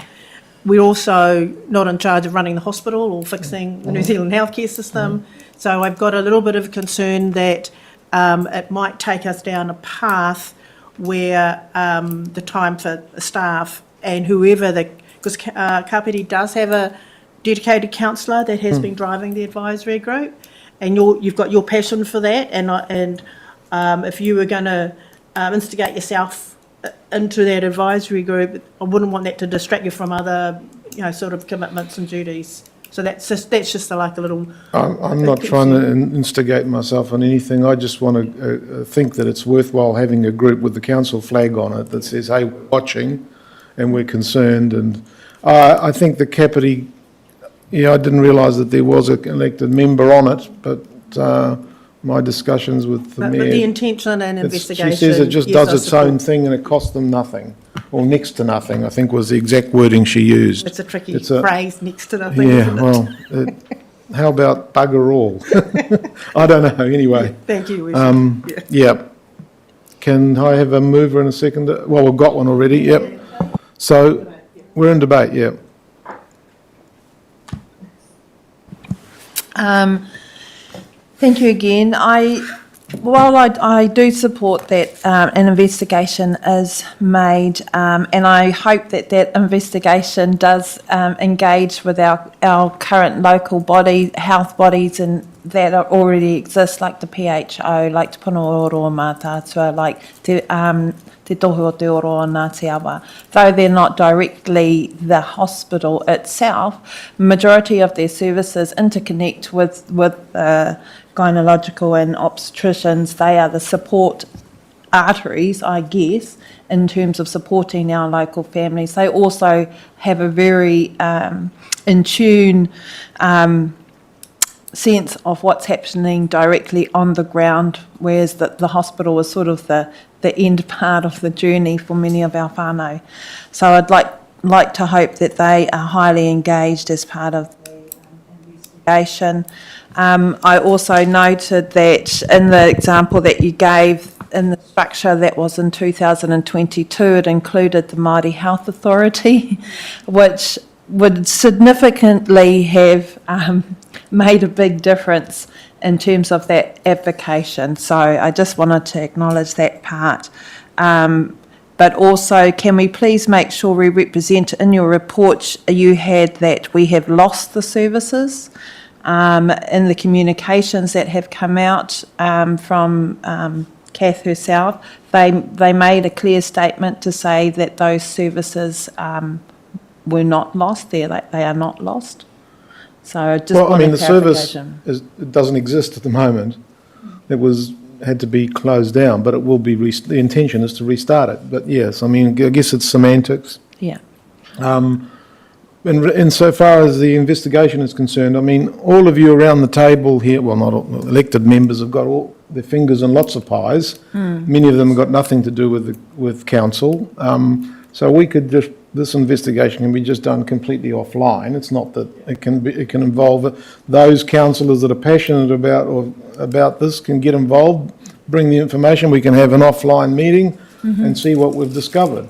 We're also not in charge of running the hospital or fixing the New Zealand healthcare system. So I've got a little bit of concern that it might take us down a path where the time for staff and whoever because Kapiti does have a dedicated counsellor that has been driving the advisory group, and you've got your passion for that, and if you were going to instigate yourself into that advisory group, I wouldn't want that to distract you from other, sort of commitments and duties. So that's just like a little. I'm not trying to instigate myself on anything. I just want to think that it's worthwhile having a group with the council flag on it that says, "Hey, we're watching, and we're concerned." And I think the Kapiti, I didn't realise that there was an elected member on it, but my discussions with the mayor. But the intention and investigation. She says it just does its own thing and it costs them nothing, or next to nothing, I think was the exact wording she used. It's a tricky phrase, next to nothing. Yeah, isn't it? well, how about bugger all? I don't know, anyway. Thank you. Yeah. Can I have a mover and a seconder? Well, we've got one already, yep. So, we're in debate, yeah. Thank you again. I While I do support that an investigation is made, and I hope that that investigation does engage with our current local health bodies and that already exist, like the PHO, like Te Punaoro Mātātua, like Te Tohu o Te Oro o Ngāti Awa. Though they're not directly the hospital itself, majority of their services interconnect with gynecological and obstetricians. They are the support arteries, I guess, in terms of supporting our local families. They also have a very in tune sense of what's happening directly on the ground, whereas the hospital is sort of the end part of the journey for many of our whānau. So I'd like to hope that they are highly engaged as part of the investigation. I also noted that in the example that you gave in the structure that was in 2022, it included the Māori Health Authority, which would significantly have made a big difference in terms of that advocation. So I just wanted to acknowledge that part. But also, can we please make sure we represent in your report you had that we have lost the services in the communications that have come out from Kath herself. They made a clear statement to say that those services were not lost. They are not lost. So I just the service it doesn't exist at the moment. It had to be closed down, but it will be. The intention is to restart it. But yes, I guess it's semantics. Yeah. Insofar as the investigation is concerned, all of you around the table here, well, not all, elected members have got all their fingers in lots of pies. Many of them have got nothing to do with council. So we could this investigation can be just done completely offline. It's not that it can involve those councillors that are passionate about this can get involved, bring the information. We can have an offline meeting and see what we've discovered.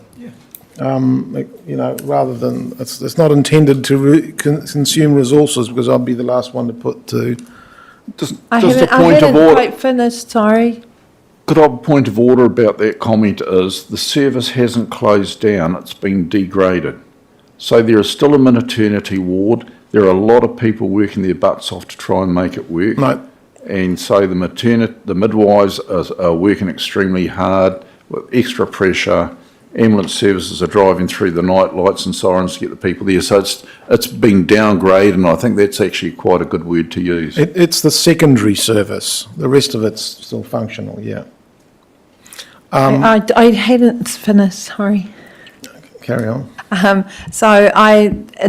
Rather than it's not intended to consume resources, because I'd be the last one to put to. Just a point of order. Quite finished. Sorry. Could I have a point of order about that comment is the service hasn't closed down, it's been degraded. So there is still a maternity ward. There are a lot of people working their butts off to try and make it work. Right. And so the midwives are working extremely hard with extra pressure. Ambulance services are driving through the night lights and sirens to get the people there. So it's been downgraded, and I think that's actually quite a good word to use. It's the secondary service. The rest of it's still functional, yeah. I hadn't finished, sorry. Carry on. So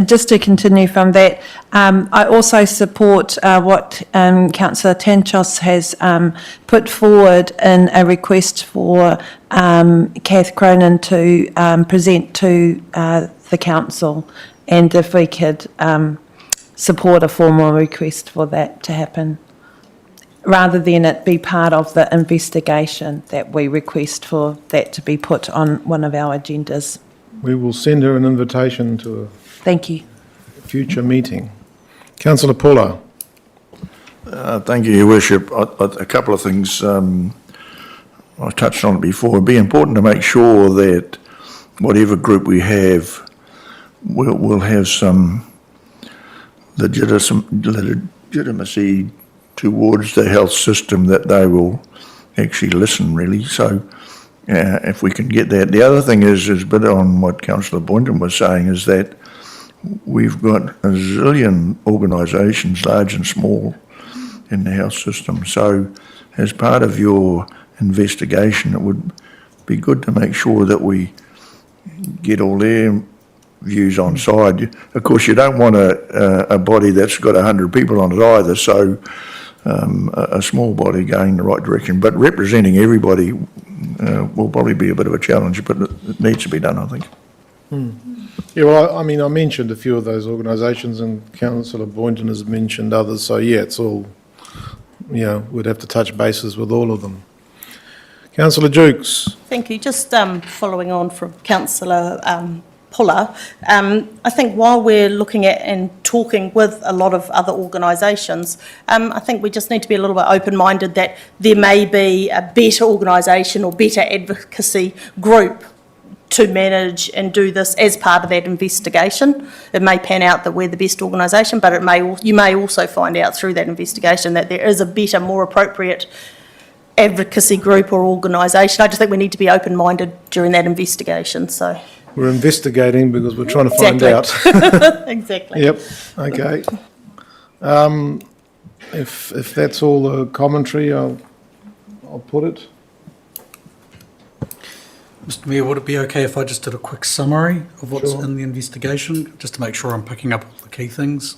just to continue from that, I also support what Councillor Tanchos has put forward in a request for Kath Cronin to present to the council, and if we could support a formal request for that to happen, rather than it be part of the investigation, that we request for that to be put on one of our agendas. We will send her an invitation to Thank you. a future meeting. Councillor Puller. Thank you, Your Worship. A couple of things. I touched on it before. It'd be important to make sure that whatever group we have will have some legitimacy towards the health system, that they will actually listen, really. So if we can get that. The other thing is a bit on what Councillor Boynton was saying, is that we've got a zillion organisations, large and small, in the health system. So as part of your investigation, it would be good to make sure that we get all their views on side. Of course, you don't want a body that's got 100 people on it either, so a small body going in the right direction. But representing everybody will probably be a bit of a challenge, but it needs to be done, I think. Yeah, well, I mentioned a few of those organisations, and Councillor Boynton has mentioned others, so yeah, it's all, we'd have to touch bases with all of them. Councillor Jukes. Thank you. Just following on from Councillor puller. I think while we're looking at and talking with a lot of other organisations, I think we just need to be a little bit open-minded that there may be a better organisation or better advocacy group to manage and do this as part of that investigation. It may pan out that we're the best organisation, but you may also find out through that investigation that there is a better, more appropriate advocacy group or organisation. I just think we need to be open-minded during that investigation, so. We're investigating because we're trying to find Exactly. out. Exactly. Yep, okay. If that's all the commentary, I'll put it. Mr. Mayor, would it be okay if I just did a quick summary of what's Sure. in the investigation, just to make sure I'm picking up all the key things?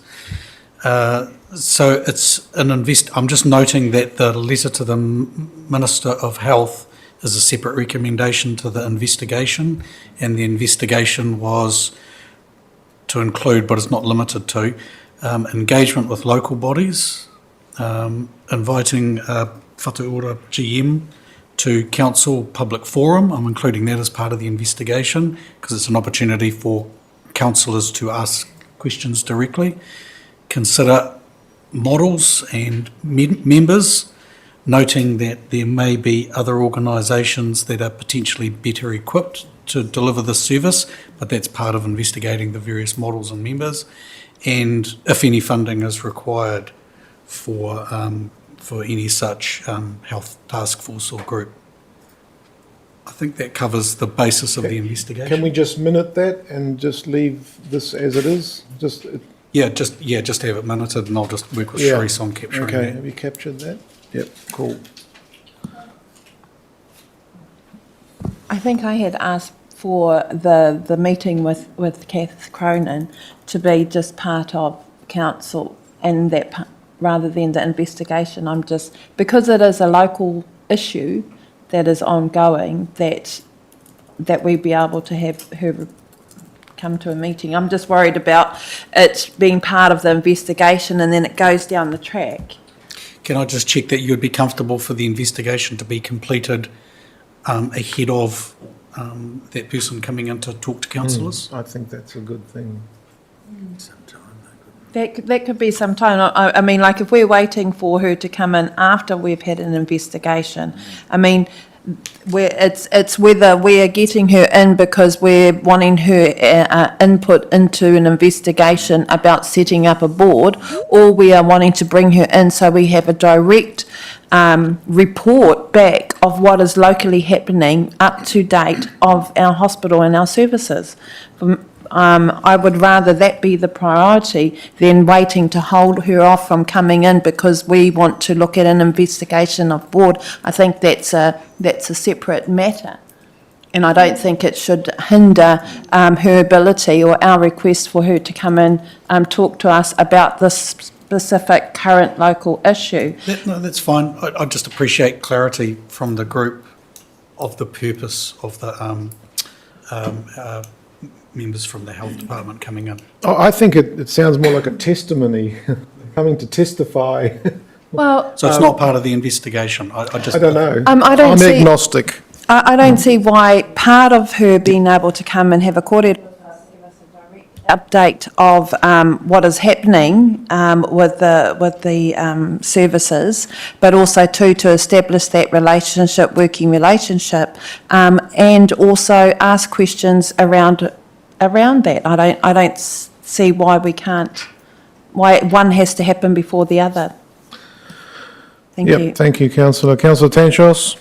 So it's I'm just noting that the letter to the Minister of Health is a separate recommendation to the investigation, and the investigation was to include, but it's not limited to, engagement with local bodies, inviting Whatu Ora GM to council public forum. I'm including that as part of the investigation because it's an opportunity for councillors to ask questions directly. Consider models and members, noting that there may be other organisations that are potentially better equipped to deliver this service, but that's part of investigating the various models and members, and if any funding is required for any such health task force or group. I think that covers the basis of the investigation. Can we just minute that and just leave this as it is? Just Just have it minuted, and I'll just work with Yeah. Sharice on capturing Okay, that. have you captured that? Yep, cool. I think I had asked for the meeting with Kath Cronin to be just part of council and that rather than the investigation. I'm just, because it is a local issue that is ongoing, that we be able to have her come to a meeting. I'm just worried about it being part of the investigation and then it goes down the track. Can I just check that you'd be comfortable for the investigation to be completed ahead of that person coming in to talk to councillors? I think that's a good thing. That could be some time. I mean, like if we're waiting for her to come in after we've had an investigation, I mean, it's whether we are getting her in because we're wanting her input into an investigation about setting up a board, or we are wanting to bring her in so we have a direct report back of what is locally happening up to date of our hospital and our services. I would rather that be the priority than waiting to hold her off from coming in because we want to look at an investigation of board. I think that's a separate matter. And I don't think it should hinder her ability or our request for her to come in talk to us about this specific current local issue. No, that's fine. I just appreciate clarity from the group of the purpose of the members from the health department coming in. Oh, I think it sounds more like a testimony, coming to testify. Well, So it's not part of the investigation. I I don't know. I don't I'm see- agnostic. I don't see why part of her being able to come and have a court with us, give us a direct update of what is happening with the services, but also to establish that working relationship, and also ask questions around that. I don't see why why one has to happen before the other. Thank you. Yep, thank you, councillor. Councillor Tanshos?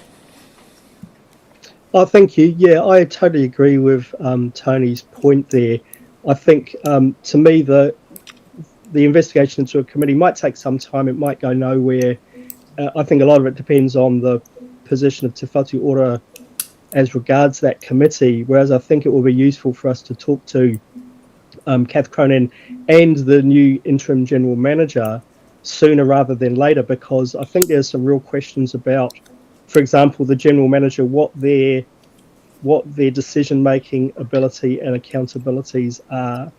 Oh, thank you. Yeah, I totally agree with Tony's point there. I think, to me, the investigation into a committee might take some time. It might go nowhere. I think a lot of it depends on the position of Te Whatu Ora as regards that committee, whereas I think it will be useful for us to talk to Kath Cronin and the new interim general manager sooner rather than later, because I think there's some real questions about, for example, the general manager, what their decision-making ability and accountabilities are,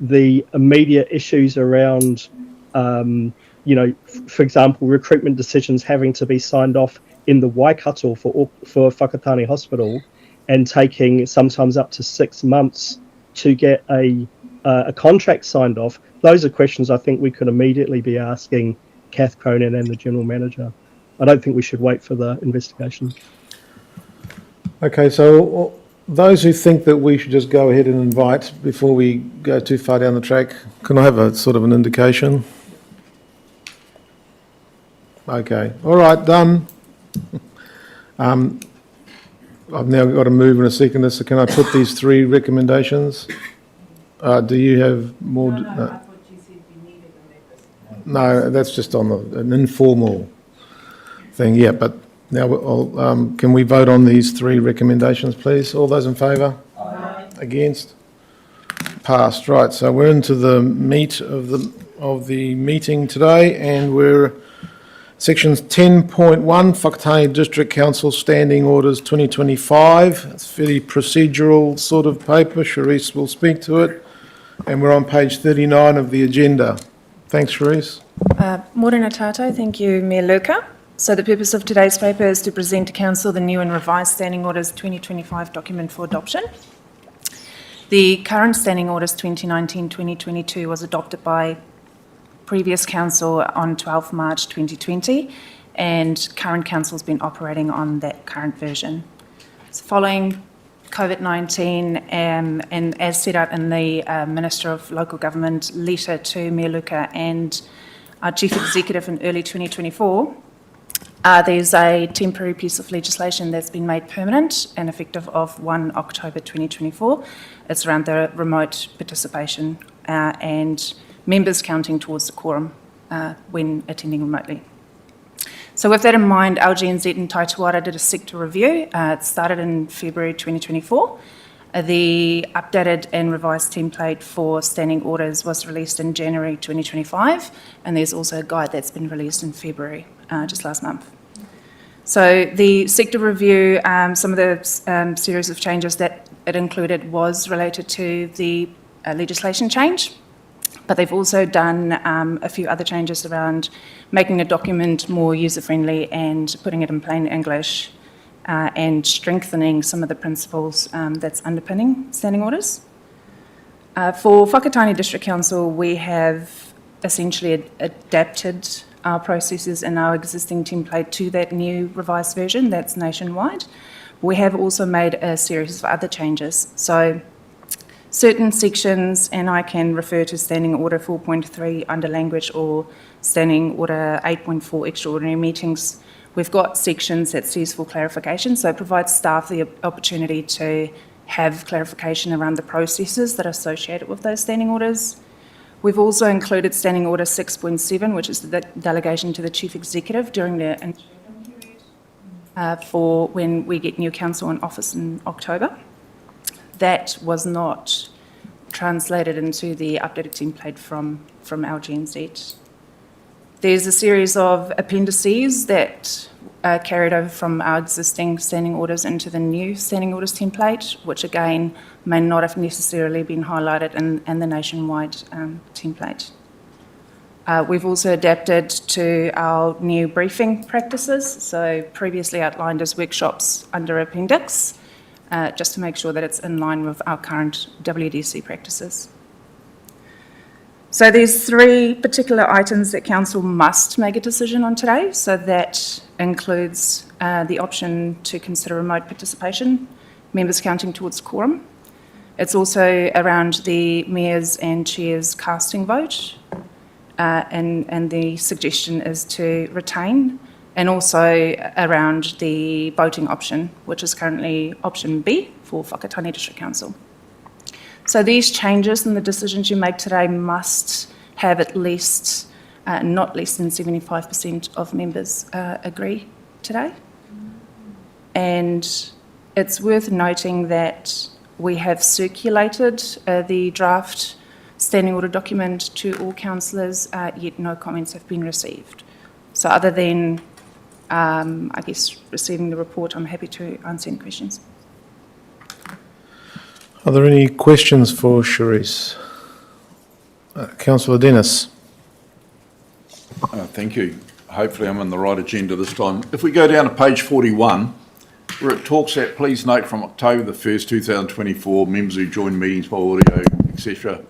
the immediate issues around, for example, recruitment decisions having to be signed off in the Waikato for Whakatane Hospital, and taking sometimes up to 6 months to get a contract signed off. Those are questions I think we could immediately be asking Kath Cronin and the General Manager. I don't think we should wait for the investigation. Okay, so those who think that we should just go ahead and invite before we go too far down the track, can I have a sort of an indication? Okay, all right, done. I've now got to move in a second, so can I put these 3 recommendations? Do you have more? I thought you said you needed them. No, that's just on an informal thing, yeah, but now can we vote on these 3 recommendations, please? All those in favour? Aye. Against? Passed, right, so we're into the meat of the meeting today, and we're sections 10.1, Whakatane District Council Standing Orders 2025. It's fairly procedural sort of paper. Charisse will speak to it. And we're on page 39 of the agenda. Thanks, Charisse. Morena tātou, thank you, Mayor Luca. So the purpose of today's paper is to present to Council the new and revised Standing Orders 2025 document for adoption. The current Standing Orders 2019-2022 was adopted by previous Council on 12 March 2020, and current Council has been operating on that current version. So following COVID-19 and as set out in the Minister of Local Government letter to Mayor Luca and our Chief Executive in early 2024, there's a temporary piece of legislation that's been made permanent and effective of 1 October 2024. It's around the remote participation and members counting towards the quorum when attending remotely. So with that in mind, LGNZ and Taituara did a sector review. It started in February 2024. The updated and revised template for standing orders was released in January 2025, and there's also a guide that's been released in February, just last month. So the sector review, some of the series of changes that it included was related to the legislation change, but they've also done a few other changes around making the document more user-friendly and putting it in plain English and strengthening some of the principles that's underpinning standing orders. For Whakatane District Council, we have essentially adapted our processes and our existing template to that new revised version that's nationwide. We have also made a series of other changes. So certain sections, and I can refer to Standing Order 4.3 under language or Standing Order 8.4 extraordinary meetings, we've got sections that says for clarification, so it provides staff the opportunity to have clarification around the processes that are associated with those standing orders. We've also included Standing Order 6.7, which is the delegation to the Chief Executive during the interim period for when we get new council in office in October. That was not translated into the updated template from LGNZ. There's a series of appendices that are carried over from our existing standing orders into the new standing orders template, which again may not have necessarily been highlighted in the nationwide template. We've also adapted to our new briefing practices, so previously outlined as workshops under appendix, just to make sure that it's in line with our current WDC practices. So there's 3 particular items that Council must make a decision on today. So that includes the option to consider remote participation, members counting towards quorum. It's also around the Mayor's and Chair's casting vote, and the suggestion is to retain, and also around the voting option, which is currently option B for Whakatane District Council. So these changes and the decisions you make today must have at least, not less than 75% of members agree today. And it's worth noting that we have circulated the draft standing order document to all councillors, yet no comments have been received. So other than, I guess, receiving the report, I'm happy to answer any questions. Are there any questions for Charisse? Councillor Dennis. Thank you. Hopefully I'm on the right agenda this time. If we go down to page 41, where it talks at, please note from October the 1st, 2024, members who join meetings by audio, etc.,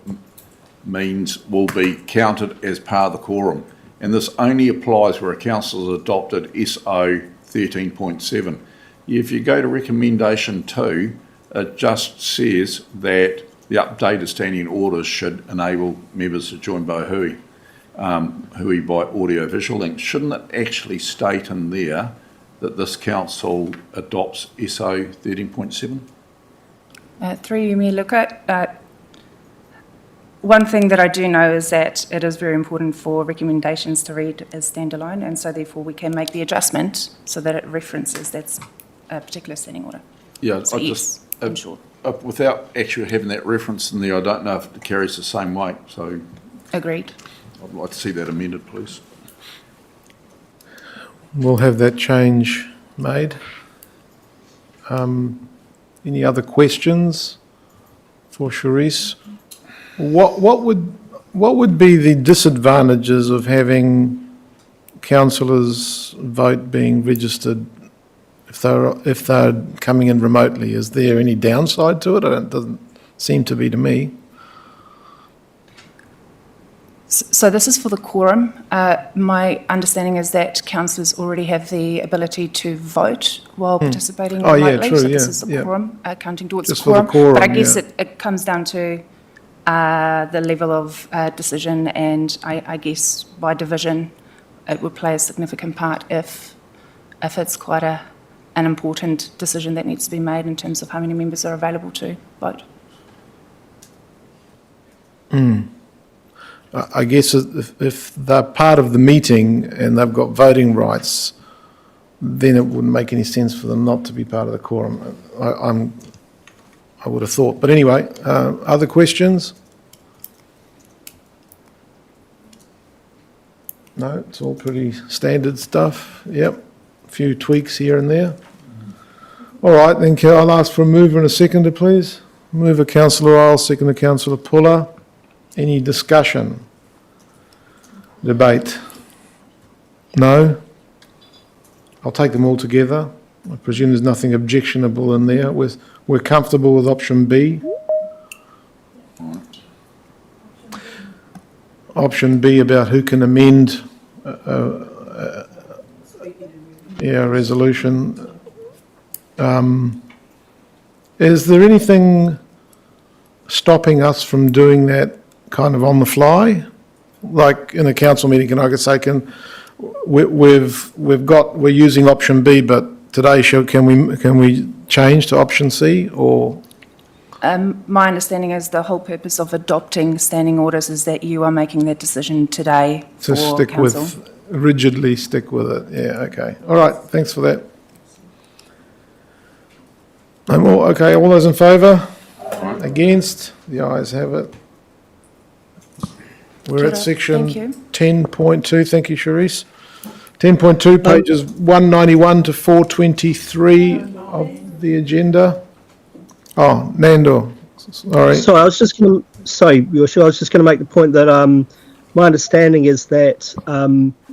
means will be counted as part of the quorum. And this only applies where a council has adopted SO 13.7. If you go to recommendation 2, it just says that the updated standing orders should enable members to join by hui by audio-visual link. Shouldn't it actually state in there that this council adopts SO 13.7? Through you, Mayor Luca. One thing that I do know is that it is very important for recommendations to read as standalone, and so therefore we can make the adjustment so that it references that's a particular standing order. Yeah, So I yes, just, in short. without actually having that reference in there, I don't know if it carries the same weight, so Agreed. I'd like to see that amended, please. We'll have that change made. Any other questions for Charisse? What would be the disadvantages of having councillors' vote being registered if they're coming in remotely? Is there any downside to it? It doesn't seem to be to me. So this is for the quorum. My understanding is that councillors already have the ability to vote while participating Oh, yeah, remotely. true, So this yeah, is the yeah. quorum, counting towards Just the for the quorum. But I quorum, guess yeah. it comes down to the level of decision, and I guess by division it would play a significant part if it's quite an important decision that needs to be made in terms of how many members are available to vote. I guess if they're part of the meeting and they've got voting rights, then it wouldn't make any sense for them not to be part of the quorum. I would have thought. But anyway, other questions? No, it's all pretty standard stuff. Yep, a few tweaks here and there. All right, then I'll ask for a mover and a seconder, please. Mover Councillor Isles, seconder Councillor Puller. Any discussion? Debate? No? I'll take them all together. I presume there's nothing objectionable in there. We're comfortable with option B. Option B about who can amend a resolution. Is there anything stopping us from doing that kind of on the fly? Like in a council meeting, can I say, we're using option B, but today can we change to option C, or? My understanding is the whole purpose of adopting standing orders is that you are making that decision today To for stick council. rigidly stick with it, yeah, okay. All right, thanks for that. No more, okay, all those in favour? Against? The ayes have it. We're at Thank section you. 10.2, thank you, Charisse. 10.2, pages 191 to 423 of the agenda. Oh, Nando, sorry. Sorry, I was just going to say, Your Worship, I was just going to make the point that my understanding is that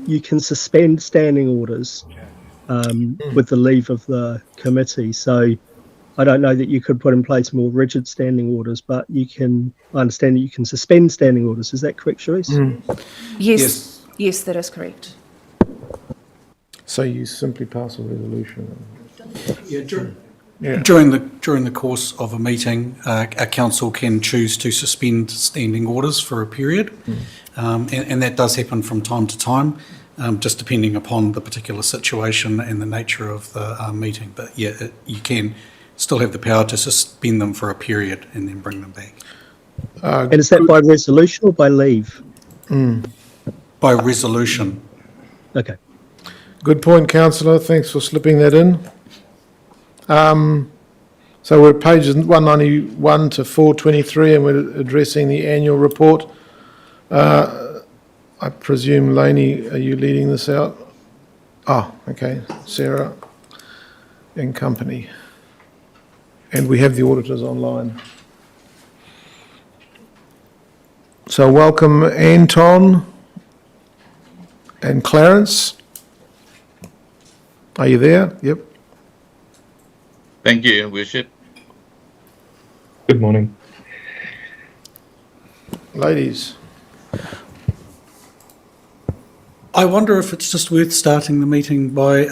you can suspend standing orders with the leave of the committee. So I don't know that you could put in place more rigid standing orders, but I understand that you can suspend standing orders. Is that correct, Charisse? Yes, that is correct. So you simply pass a resolution. During the course of a meeting, a council can choose to suspend standing orders for a period, and that does happen from time to time, just depending upon the particular situation and the nature of the meeting. But yeah, you can still have the power to suspend them for a period and then bring them back. And is that by resolution or by leave? By resolution. Okay. Good point, councillor, thanks for slipping that in. So we're at pages 191 to 423 and we're addressing the annual report. I presume, Lainey, are you leading this out? Oh, okay, Sarah and company. And we have the auditors online. So welcome Anton and Clarence. Are you there? Yep. Thank you, Your Worship. Good morning. Ladies, I wonder if it's just worth starting the meeting by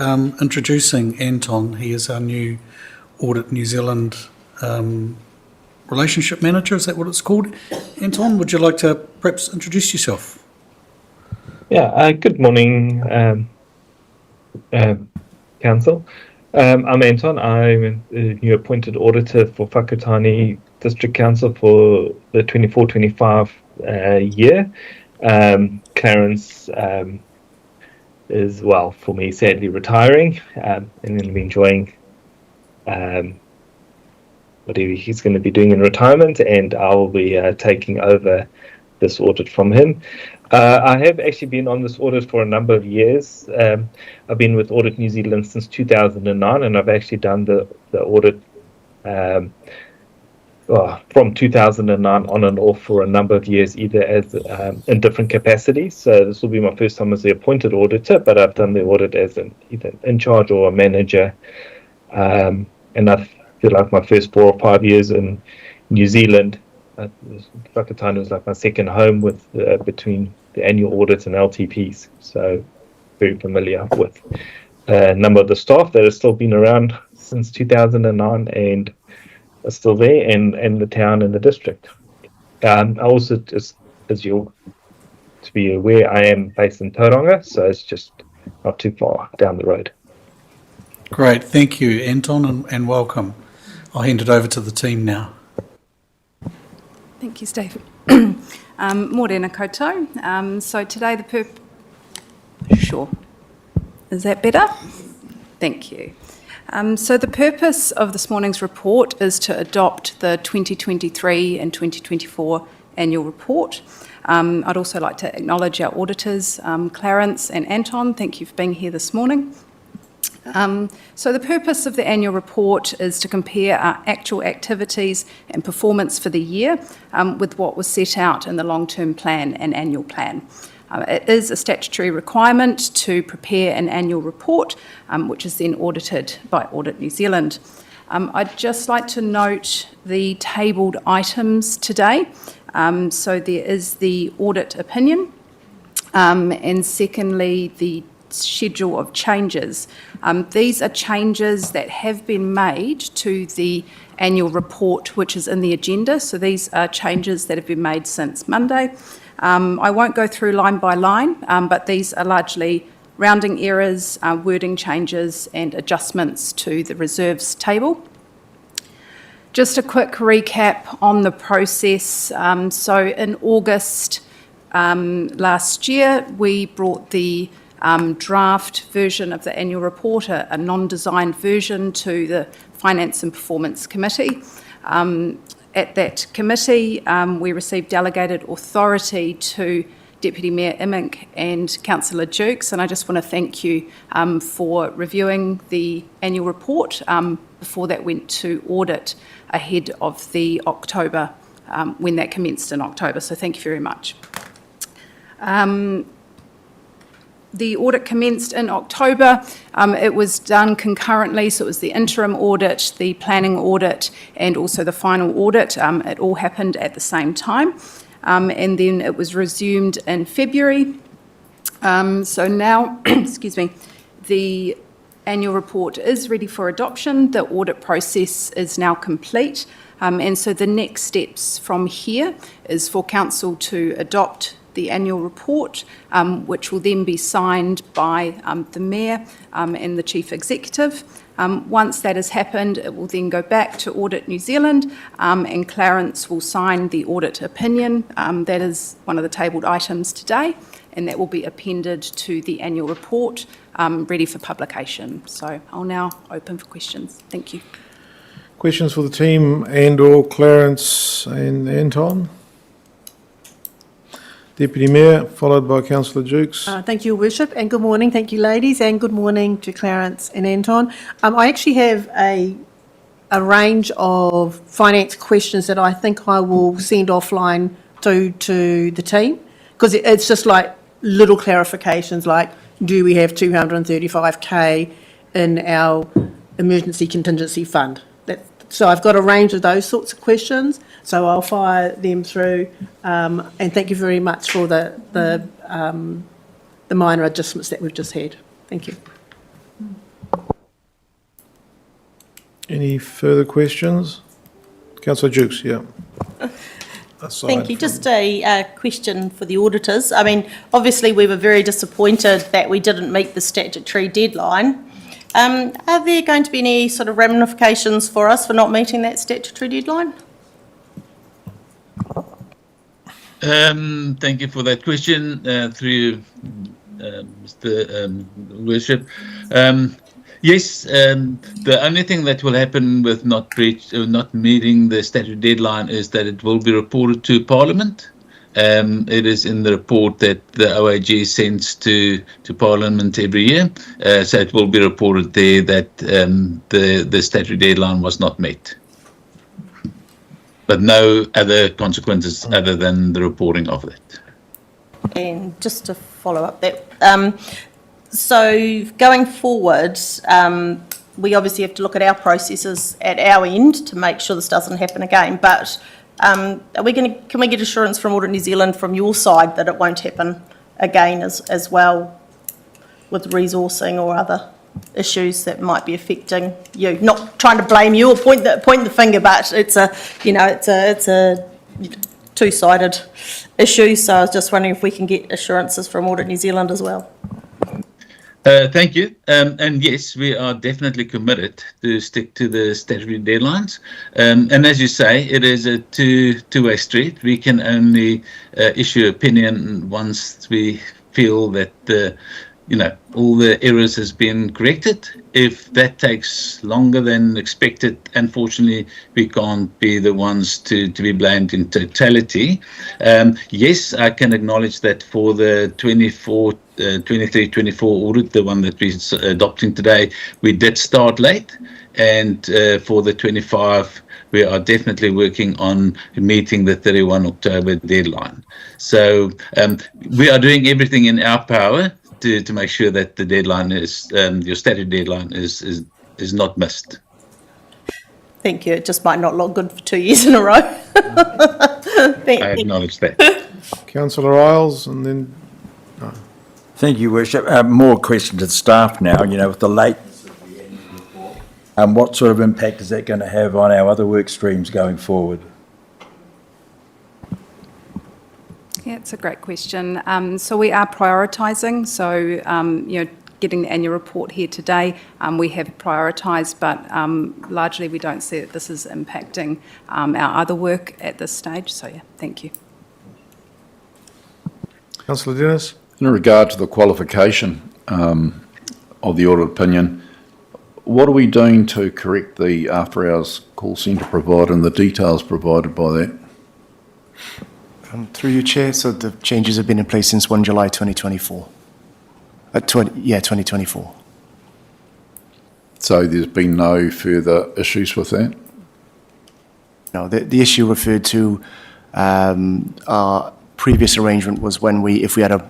introducing Anton. He is our new Audit New Zealand Relationship Manager, is that what it's called? Anton, would you like to perhaps introduce yourself? Yeah, good morning, Council. I'm Anton. I'm a new appointed auditor for Whakatane District Council for the 24-25 year. Clarence is, well, for me, sadly retiring, and then be enjoying whatever he's going to be doing in retirement, and I will be taking over this audit from him. I have actually been on this audit for a number of years. I've been with Audit New Zealand since 2009, and I've actually done the audit from 2009 on and off for a number of years, either as in different capacities. So this will be my first time as the appointed auditor, but I've done the audit as either in charge or a manager. And I feel like my first 4 or 5 years in New Zealand, Whakatane was like my second home with between the annual audits and LTPs. So very familiar with a number of the staff that have still been around since 2009 and are still there, and the town and the district. I also, just as you're to be aware, I am based in Tauranga, so it's just not too far down the road. Great, thank you, Anton, and welcome. I'll hand it over to the team now. Thank you, Steve. Morena koutou. So today Sure. Is that better? Thank you. So the purpose of this morning's report is to adopt the 2023 and 2024 annual report. I'd also like to acknowledge our auditors, Clarence and Anton. Thank you for being here this morning. So the purpose of the annual report is to compare our actual activities and performance for the year with what was set out in the long-term plan and annual plan. It is a statutory requirement to prepare an annual report, which is then audited by Audit New Zealand. I'd just like to note the tabled items today. So there is the audit opinion, and secondly, the schedule of changes. These are changes that have been made to the annual report, which is in the agenda. So these are changes that have been made since Monday. I won't go through line by line, but these are largely rounding errors, wording changes and adjustments to the reserves table. Just a quick recap on the process. So in August last year, we brought the draft version of the annual report, a non-designed version, to the Finance and Performance Committee. At that committee, we received delegated authority to Deputy Mayor Imink and Councillor Jukes, and I just want to thank you for reviewing the annual report before that went to audit ahead of the October, when that commenced in October, so thank you very much. The audit commenced in October. It was done concurrently, so it was the interim audit, the planning audit, and also the final audit. It all happened at the same time, and then it was resumed in February. So now, excuse me, the annual report is ready for adoption. The audit process is now complete, and so the next steps from here is for Council to adopt the annual report, which will then be signed by the Mayor and the Chief Executive. Once that has happened, it will then go back to Audit New Zealand, and Clarence will sign the audit opinion. That is one of the tabled items today, and that will be appended to the annual report, ready for publication. So I'll now open for questions. Thank you. questions for the team and/or Clarence and Anton? Deputy Mayor, followed by Councillor Jukes. Thank you, Your Worship, and good morning. Thank you, ladies, and good morning to Clarence and Anton. I actually have a range of finance questions that I think I will send offline to the team, because it's just like little clarifications, like do we have 235K in emergency contingency fund. So I've got a range of those sorts of questions, so I'll fire them through. And thank you very much for the minor adjustments that we've just had. Thank you. Any further questions? Councillor Dukes, yeah. Thank you. Just a question for the auditors. I mean, obviously, we were very disappointed that we didn't meet the statutory deadline. Are there going to be any sort of ramifications for us for not meeting that statutory deadline? Thank you for that question, through Mr. Worship. Yes, the only thing that will happen with not meeting the statutory deadline is that it will be reported to Parliament. It is in the report that the OAG sends to Parliament every year, so it will be reported there that the statutory deadline was not met. But no other consequences other than the reporting of it. And just to follow up that, so going forward, we obviously have to look at our processes at our end to make sure this doesn't happen again. But can we get assurance from Audit New Zealand from your side that it won't happen again as well, with resourcing or other issues that might be affecting you? Not trying to blame you or point the finger, but it's a two-sided issue. So I was just wondering if we can get assurances from Audit New Zealand as well. Thank you. And yes, we are definitely committed to stick to the statutory deadlines. And as you say, it is a two-way street. We can only issue opinion once we feel that all the errors has been corrected. If that takes longer than expected, unfortunately, we can't be the ones to be blamed in totality. Yes, I can acknowledge that for the 23-24 audit, the one that we're adopting today, we did start late. And for the 25, we are definitely working on meeting the 31 October deadline. So we are doing everything in our power to make sure that the deadline is, your statutory deadline is not missed. Thank you. It just might not look good for 2 years in a row. I acknowledge that. Councillor Isles, and then... Thank you, Worship. More question to the staff now, with the lateness of the annual report. What sort of impact is that going to have on our other work streams going forward? Yeah, it's a great question. So we are prioritising. So, getting the annual report here today, we have prioritised, but largely we don't see that this is impacting our other work at this stage. So, yeah, thank you. Councillor Dennis? In regard to the qualification of the audit opinion, what are we doing to correct the after-hours call centre provider and the details provided by that? Through you, Chair, so the changes have been in place since 1 July 2024. 2024. So there's been no further issues with that? No, the issue referred to our previous arrangement was when if we had a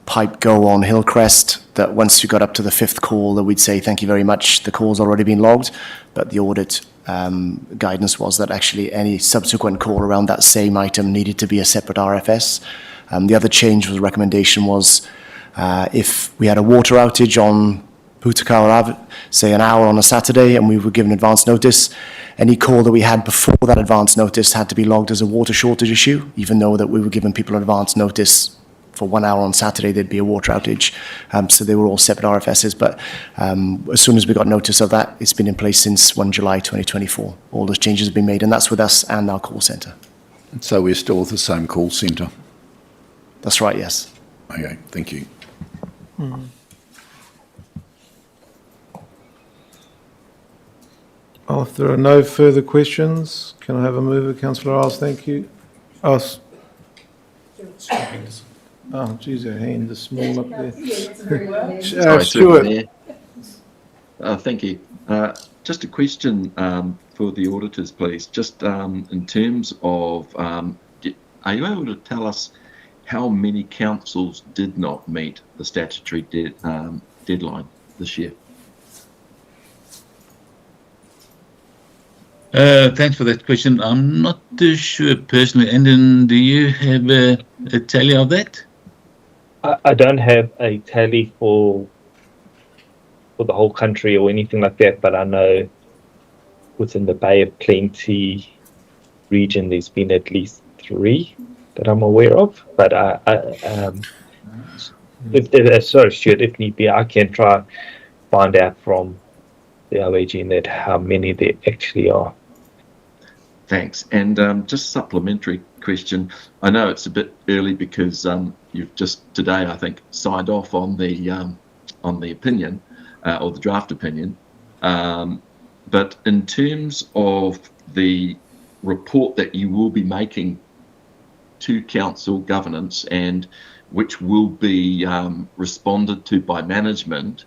pipe go on Hillcrest, that once you got up to the 5th call, that we'd say, thank you very much, the call's already been logged, but the audit guidance was that actually any subsequent call around that same item needed to be a separate RFS. The other change was recommendation was if we had a water outage on Putakawa Ave, say an hour on a Saturday, and we were given advance notice, any call that we had before that advance notice had to be logged as a water shortage issue, even though that we were giving people advance notice for 1 hour on Saturday, there'd be a water outage. So they were all separate RFSs, but as soon as we got notice of that, it's been in place since 1 July 2024. All those changes have been made, and that's with us and our call centre. So we're still with the same call centre? That's right, yes. Okay, thank you. Well, if there are no further questions, can I have a mover, Councillor Isles? Thank you. Geez, her hand is small up there. Stuart. Thank you. Just a question for the auditors, please. Just in terms of, are you able to tell us how many councils did not meet the statutory deadline this year? Thanks for that question. I'm not too sure personally. Andon, do you have a tally of that? I don't have a tally for the whole country or anything like that, but I know within the Bay of Plenty region, there's been at least 3 that I'm aware of. But sorry, Stuart, if need be, I can try find out from the OAG in that how many there actually are. Thanks. And just supplementary question. I know it's a bit early because you've just today, I think, signed off on the opinion or the draft opinion. But in terms of the report that you will be making to council governance and which will be responded to by management,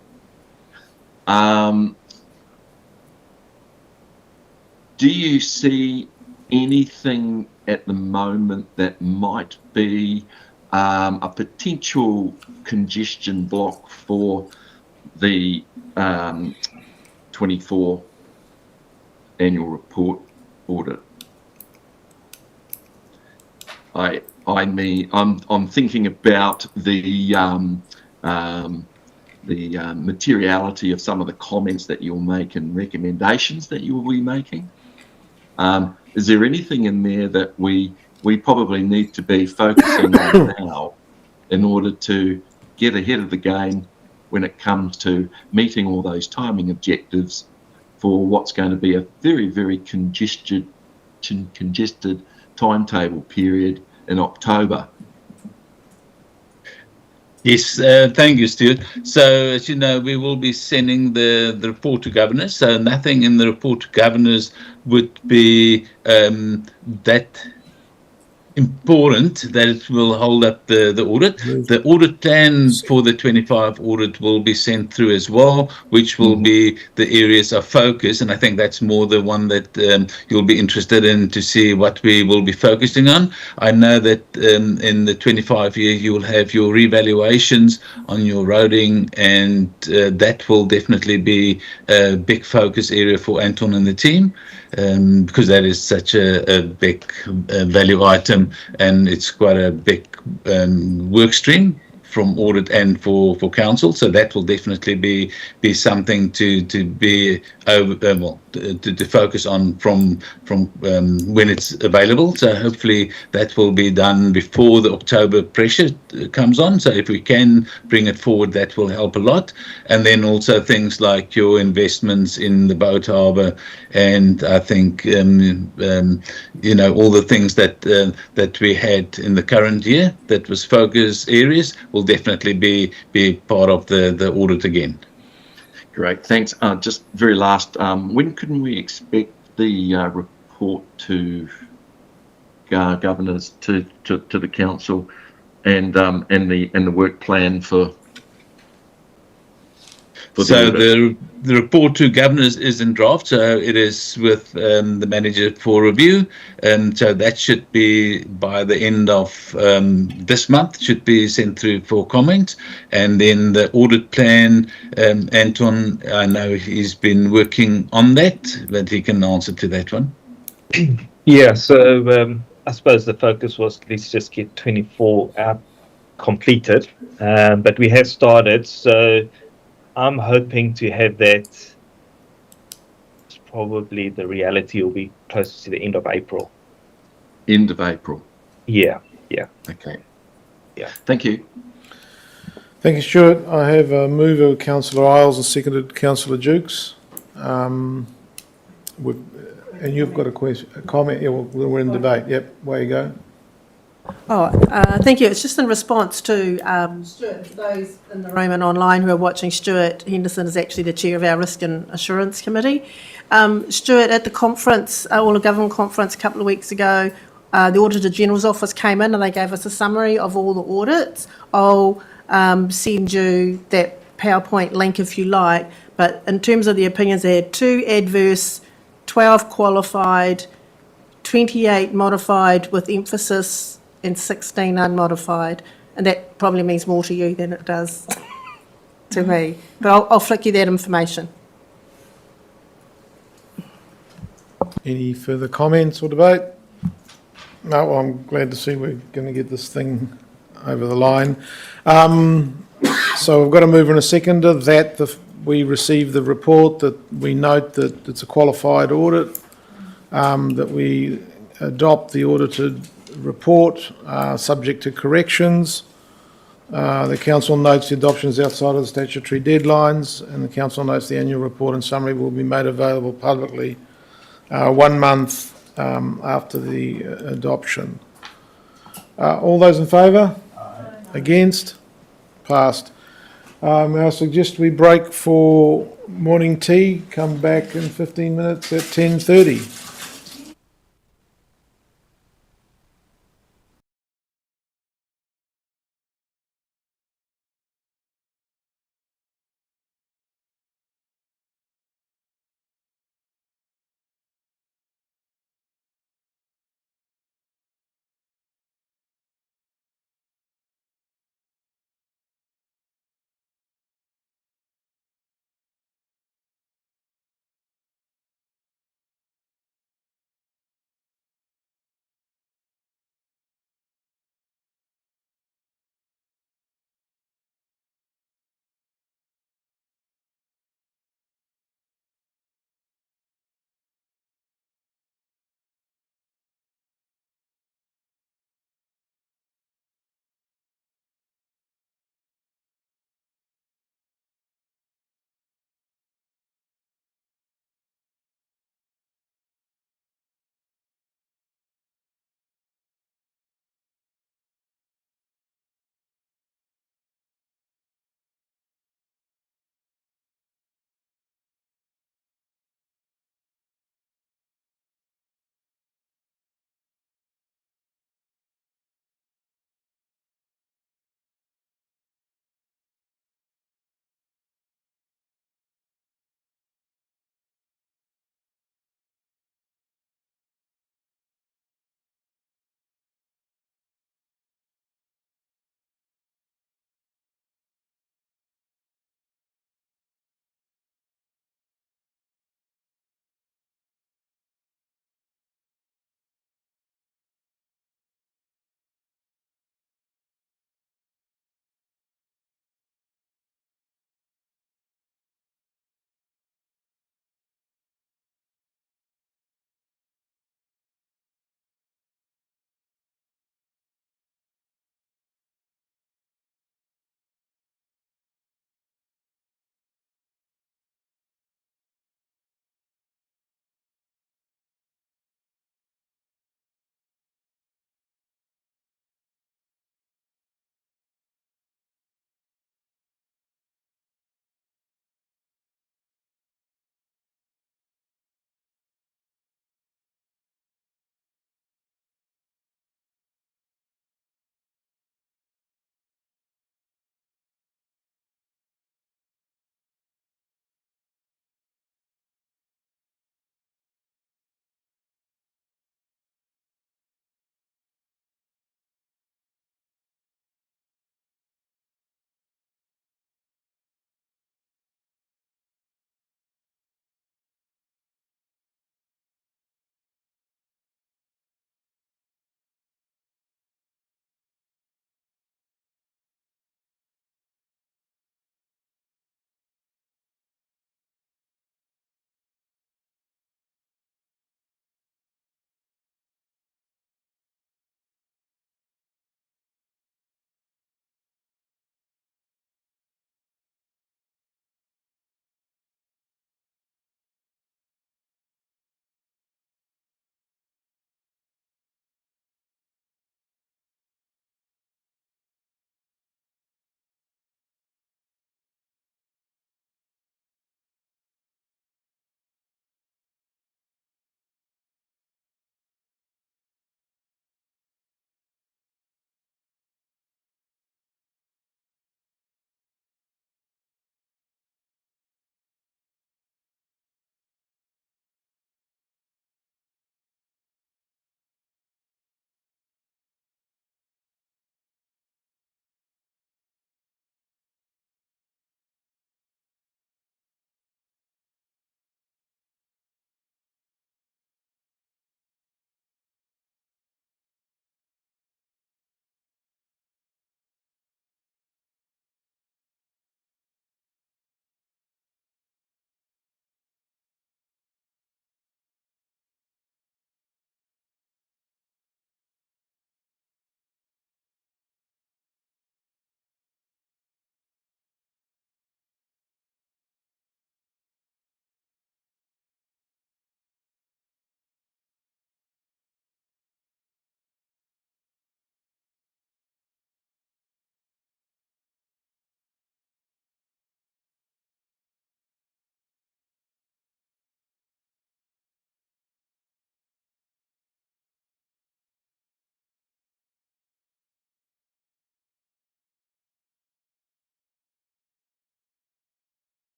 do you see anything at the moment that might be a potential congestion block for the 24 annual report audit? I mean, I'm thinking about the materiality of some of the comments that you'll make and recommendations that you will be making. Is there anything in there that we probably need to be focusing on now in order to get ahead of the game when it comes to meeting all those timing objectives for what's going to be a very, very congested timetable period in October? Yes, thank you, Stuart. So, as you know, we will be sending the report to governors. So nothing in the report to governors would be that important that it will hold up the audit. The audit plan for the 25 audit will be sent through as well, which will be the areas of focus. And I think that's more the one that you'll be interested in to see what we will be focusing on. I know that in the 25 year, you will have your revaluations on your roading, and that will definitely be a big focus area for Anton and the team. Because that is such a big value item, and it's quite a big work stream from audit and for council. So that will definitely be something to be to focus on from when it's available. So hopefully that will be done before the October pressure comes on. So if we can bring it forward, that will help a lot. And then also things like your investments in the boat harbour, and I think all the things that we had in the current year that was focus areas will definitely be part of the audit again. Great, thanks. Just very last, when can we expect the report to governors to the council, and the work plan for so the report to governors is in draft, so it is with the manager for review, and so that should be by the end of this month, should be sent through for comment. And then the audit plan, Anton, I know he's been working on that, but he can answer to that one. Yeah, so I suppose the focus was let's just get 24 out completed, but we have started, so I'm hoping to have that. Probably the reality will be close to the end of April. End of April. Yeah. Okay. Yeah. Thank you. Thank you, Stuart. I have a move of Councillor Isles and seconded Councillor Jukes. And you've got a comment. Yeah, we're in debate. Yep, way you go. Thank you. It's just in response to Stuart. For those in the room and online who are watching, Stuart Henderson is actually the chair of our Risk and Assurance Committee. Stuart, at the conference, All of Government conference a couple of weeks ago, the Auditor General's office came in and they gave us a summary of all the audits. I'll send you that PowerPoint link if you like. But in terms of the opinions, they had 2 adverse, 12 qualified, 28 modified with emphasis, and 16 unmodified, and that probably means more to you than it does to me. But I'll flick you that information. Any further comments or debate? No, well, I'm glad to see we're going to get this thing over the line. So we've got to move in a seconder that we receive the report, that we note that it's a qualified audit, that we adopt the audited report, subject to corrections. The council notes the adoption is outside of the statutory deadlines, and the council notes the annual report and summary will be made available publicly 1 month after the adoption. All those in favour? Against? Passed. I suggest we break for morning tea, come back in 15 minutes at 10:30.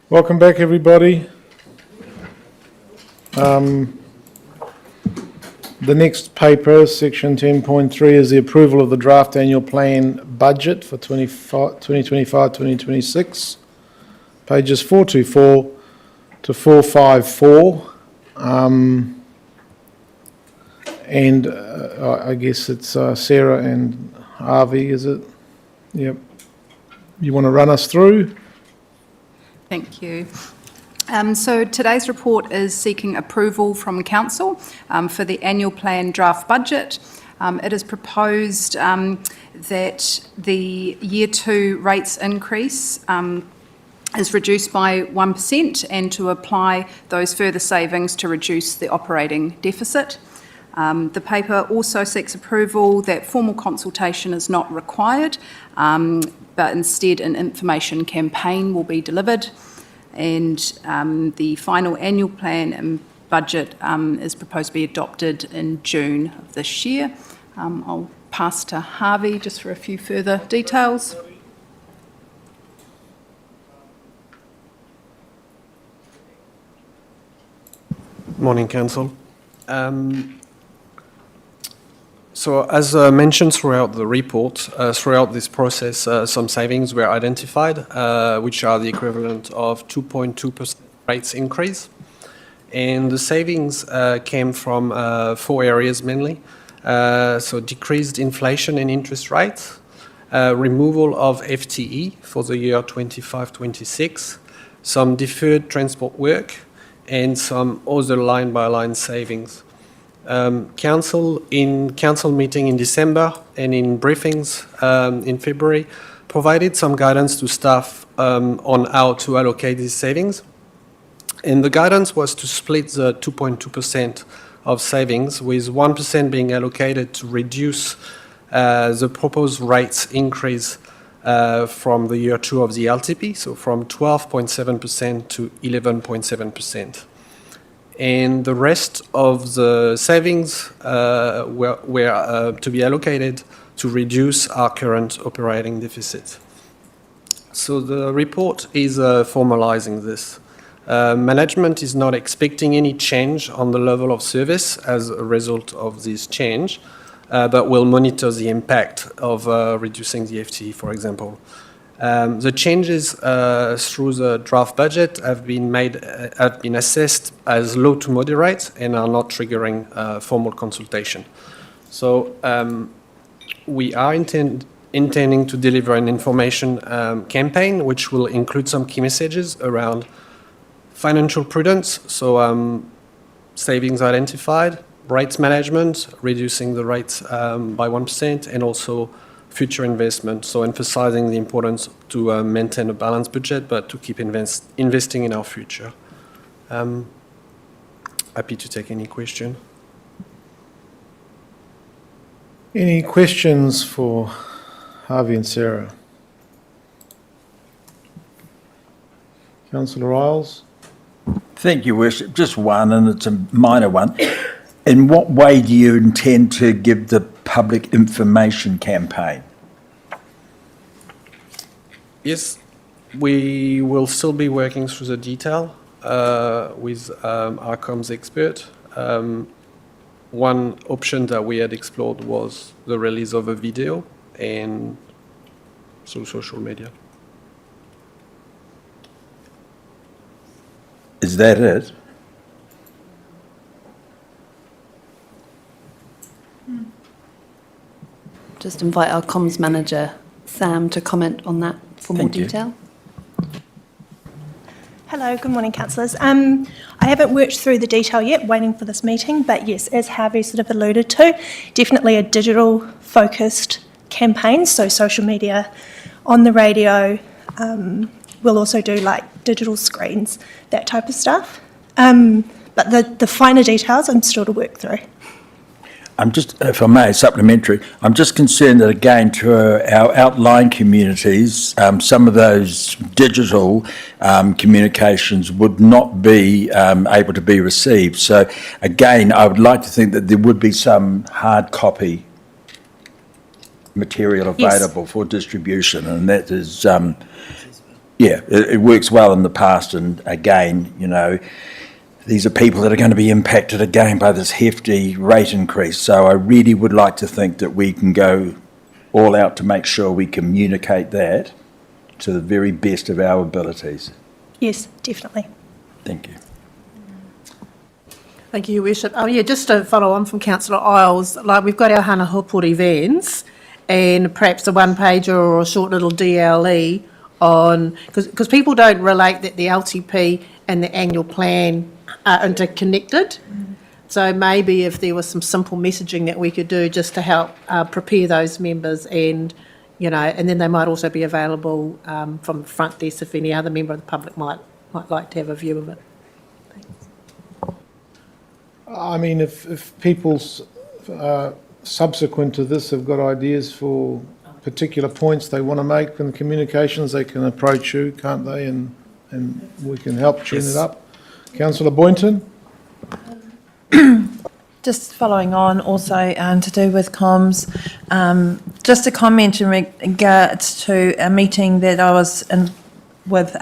Welcome back, everybody. The next paper, section 10.3, is the approval of the draft annual plan budget for 2025-2026, pages 424 to 454. And I guess it's Sarah and Harvey, is it? Yep. You want to run us through? Thank you. So today's report is seeking approval from Council for the annual plan draft budget. It is proposed that the Year 2 rates increase is reduced by 1% and to apply those further savings to reduce the operating deficit. The paper also seeks approval that formal consultation is not required, but instead an information campaign will be delivered. And the final annual plan and budget is proposed to be adopted in June of this year. I'll pass to Harvey just for a few further details. Morning, Council. So as mentioned throughout the report, throughout this process, some savings were identified, which are the equivalent of 2.2% rates increase. And the savings came from 4 areas mainly. So decreased inflation and interest rates, removal of FTE for the year 25-26, some deferred transport work, and some other line-by-line savings. Council meeting in December and in briefings in February provided some guidance to staff on how to allocate these savings. And the guidance was to split the 2.2% of savings, with 1% being allocated to reduce the proposed rates increase from the year 2 of the LTP, so from 12.7% to 11.7%. And the rest of the savings were to be allocated to reduce our current operating deficit. So the report is formalizing this. Management is not expecting any change on the level of service as a result of this change, but will monitor the impact of reducing the FTE, for example. The changes through the draft budget have been assessed as low to moderate and are not triggering formal consultation. So we are intending to deliver an information campaign which will include some key messages around financial prudence, so savings identified, rates management, reducing the rates by 1%, and also future investment, so emphasizing the importance to maintain a balanced budget, but to keep investing in our future. Happy to take any question. Any questions for Harvey and Sarah? Councillor Riles? Thank you, Worship. Just one, and it's a minor one. In what way do you intend to give the public information campaign? Yes, we will still be working through the detail with our comms expert. One option that we had explored was the release of a video and through social media. Is that it? Just invite our comms manager, Sam, to comment on that for more Thank you. detail. Hello, good morning, councillors. I haven't worked through the detail yet, waiting for this meeting, but yes, as Harvey sort of alluded to, definitely a digital-focused campaign, so social media, on the radio. We'll also do like digital screens, that type of stuff. But the finer details I'm still to work through. I'm just, if I may, supplementary. I'm just concerned that, again, to our outlying communities, some of those digital communications would not be able to be received. So, again, I would like to think that there would be some hard copy material available for distribution, and that is yeah, it works well in the past, and again, you know, these are people that are going to be impacted again by this hefty rate increase. So I really would like to think that we can go all out to make sure we communicate that to the very best of our abilities. Yes, definitely. Thank you. Thank you, Your Worship. Oh, yeah, just to follow on from Councillor Isles, like we've got our Hana Hopuri vans and perhaps a one-pager or a short little DLE on, because people don't relate that the LTP and the annual plan are interconnected. So maybe if there was some simple messaging that we could do just to help prepare those members and, you know, and then they might also be available from the front desk if any other member of the public might like to have a view of it. I mean, if people subsequent to this have got ideas for particular points they want to make in the communications, they can approach you, can't they? And we can help tune it up. Councillor Boynton? Just following on also to do with comms, just a comment in regards to a meeting that I was in with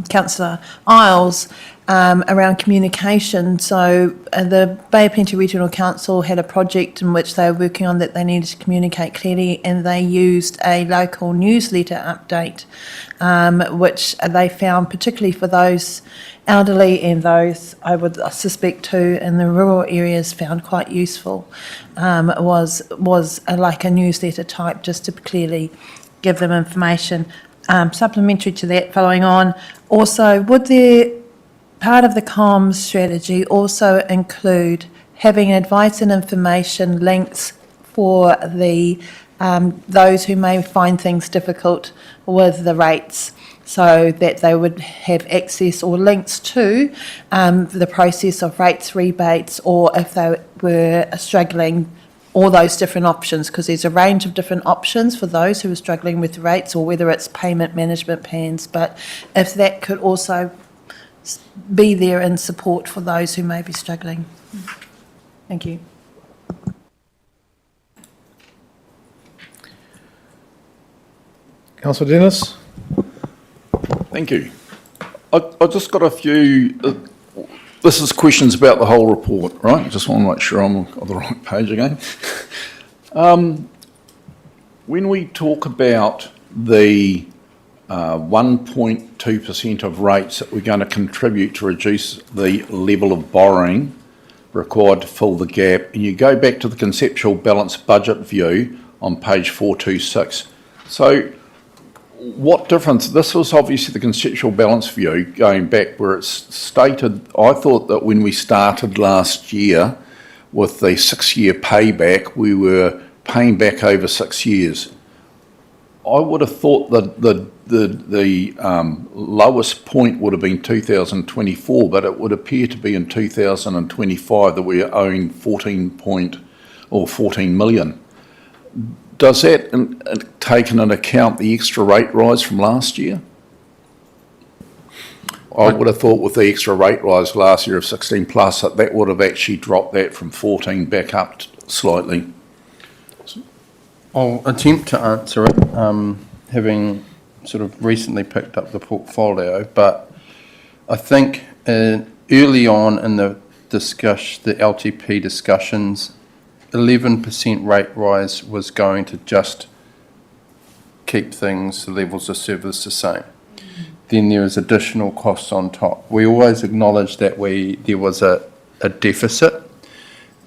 Councillor Isles around communication. So the Bay of Plenty Regional Council had a project in which they were working on that they needed to communicate clearly, and they used a local newsletter update, which they found, particularly for those elderly and those I would suspect too in the rural areas, found quite useful, was like a newsletter type, just to clearly give them information. Supplementary to that, following on, also, would there, part of the comms strategy also include having advice and information links for the those who may find things difficult with the rates, so that they would have access or links to the process of rates rebates, or if they were struggling, all those different options, because there's a range of different options for those who are struggling with rates, or whether it's payment management plans, but if that could also be there in support for those who may be struggling. Thank you. Councillor Dennis? Thank you. I just got a few, this is questions about the whole report, right? I just want to make sure I'm on the right page again. When we talk about the 1.2% of rates that we're going to contribute to reduce the level of borrowing required to fill the gap, and you go back to the conceptual balanced budget view on page 426. So what difference, this was obviously the conceptual balance view going back where it's stated, I thought that when we started last year with the 6-year payback, we were paying back over 6 years. I would have thought that the lowest point would have been 2024, but it would appear to be in 2025 that we are owing 14 million. Does that take into account the extra rate rise from last year? I would have thought with the extra rate rise last year of 16 plus, that would have actually dropped that from 14 back up slightly. I'll attempt to answer it, having sort of recently picked up the portfolio, but I think early on in the LTP discussions, 11% rate rise was going to just keep things, the levels of service the same. Then there is additional costs on top. We always acknowledged that there was a deficit,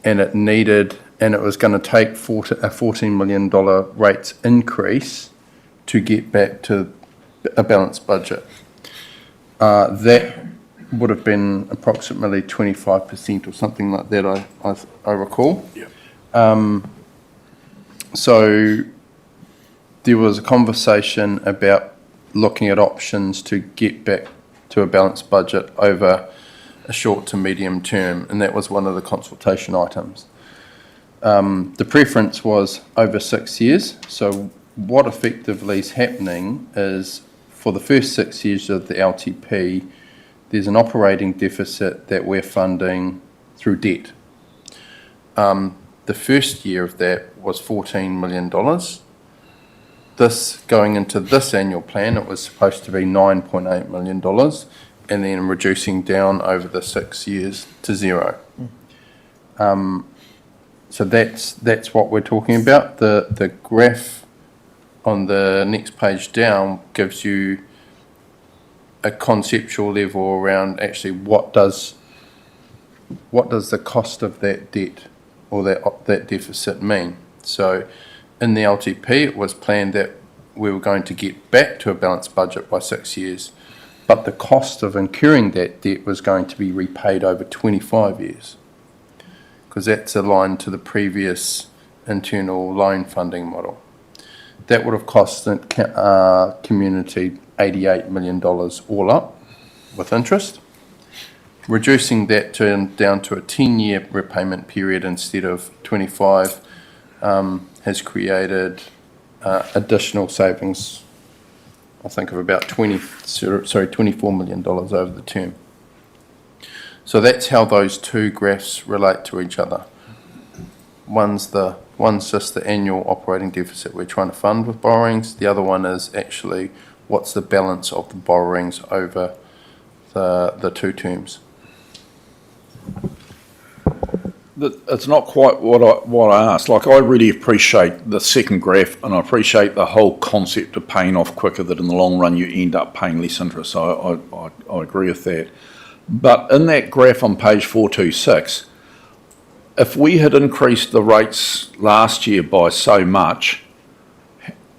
and it was going to take a $14 million rates increase to get back to a balanced budget. That would have been approximately 25% or something like that, I recall. Yeah. So there was a conversation about looking at options to get back to a balanced budget over a short to medium term, and that was one of the consultation items. The preference was over 6 years. So what effectively is happening is, for the first 6 years of the LTP, there's an operating deficit that we're funding through debt. The first year of that was $14 million. this going into this annual plan, it was supposed to be $9.8 million, and then reducing down over the 6 years to zero. So that's what we're talking about. The graph on the next page down gives you a conceptual level around actually what does the cost of that debt or that deficit mean. So in the LTP, it was planned that we were going to get back to a balanced budget by 6 years, but the cost of incurring that debt was going to be repaid over 25 years, because that's aligned to the previous internal loan funding model. That would have cost the community $88 million all up with interest. Reducing that down to a 10-year repayment period instead of 25 has created additional savings, I think, of about $24 million over the term. So that's how those two graphs relate to each other. One's just the annual operating deficit we're trying to fund with borrowings. The other one is actually what's the balance of the borrowings over the two terms. It's not quite what I asked. Like, I really appreciate the second graph, and I appreciate the whole concept of paying off quicker, that in the long run you end up paying less interest. So I agree with that. But in that graph on page 426, if we had increased the rates last year by so much,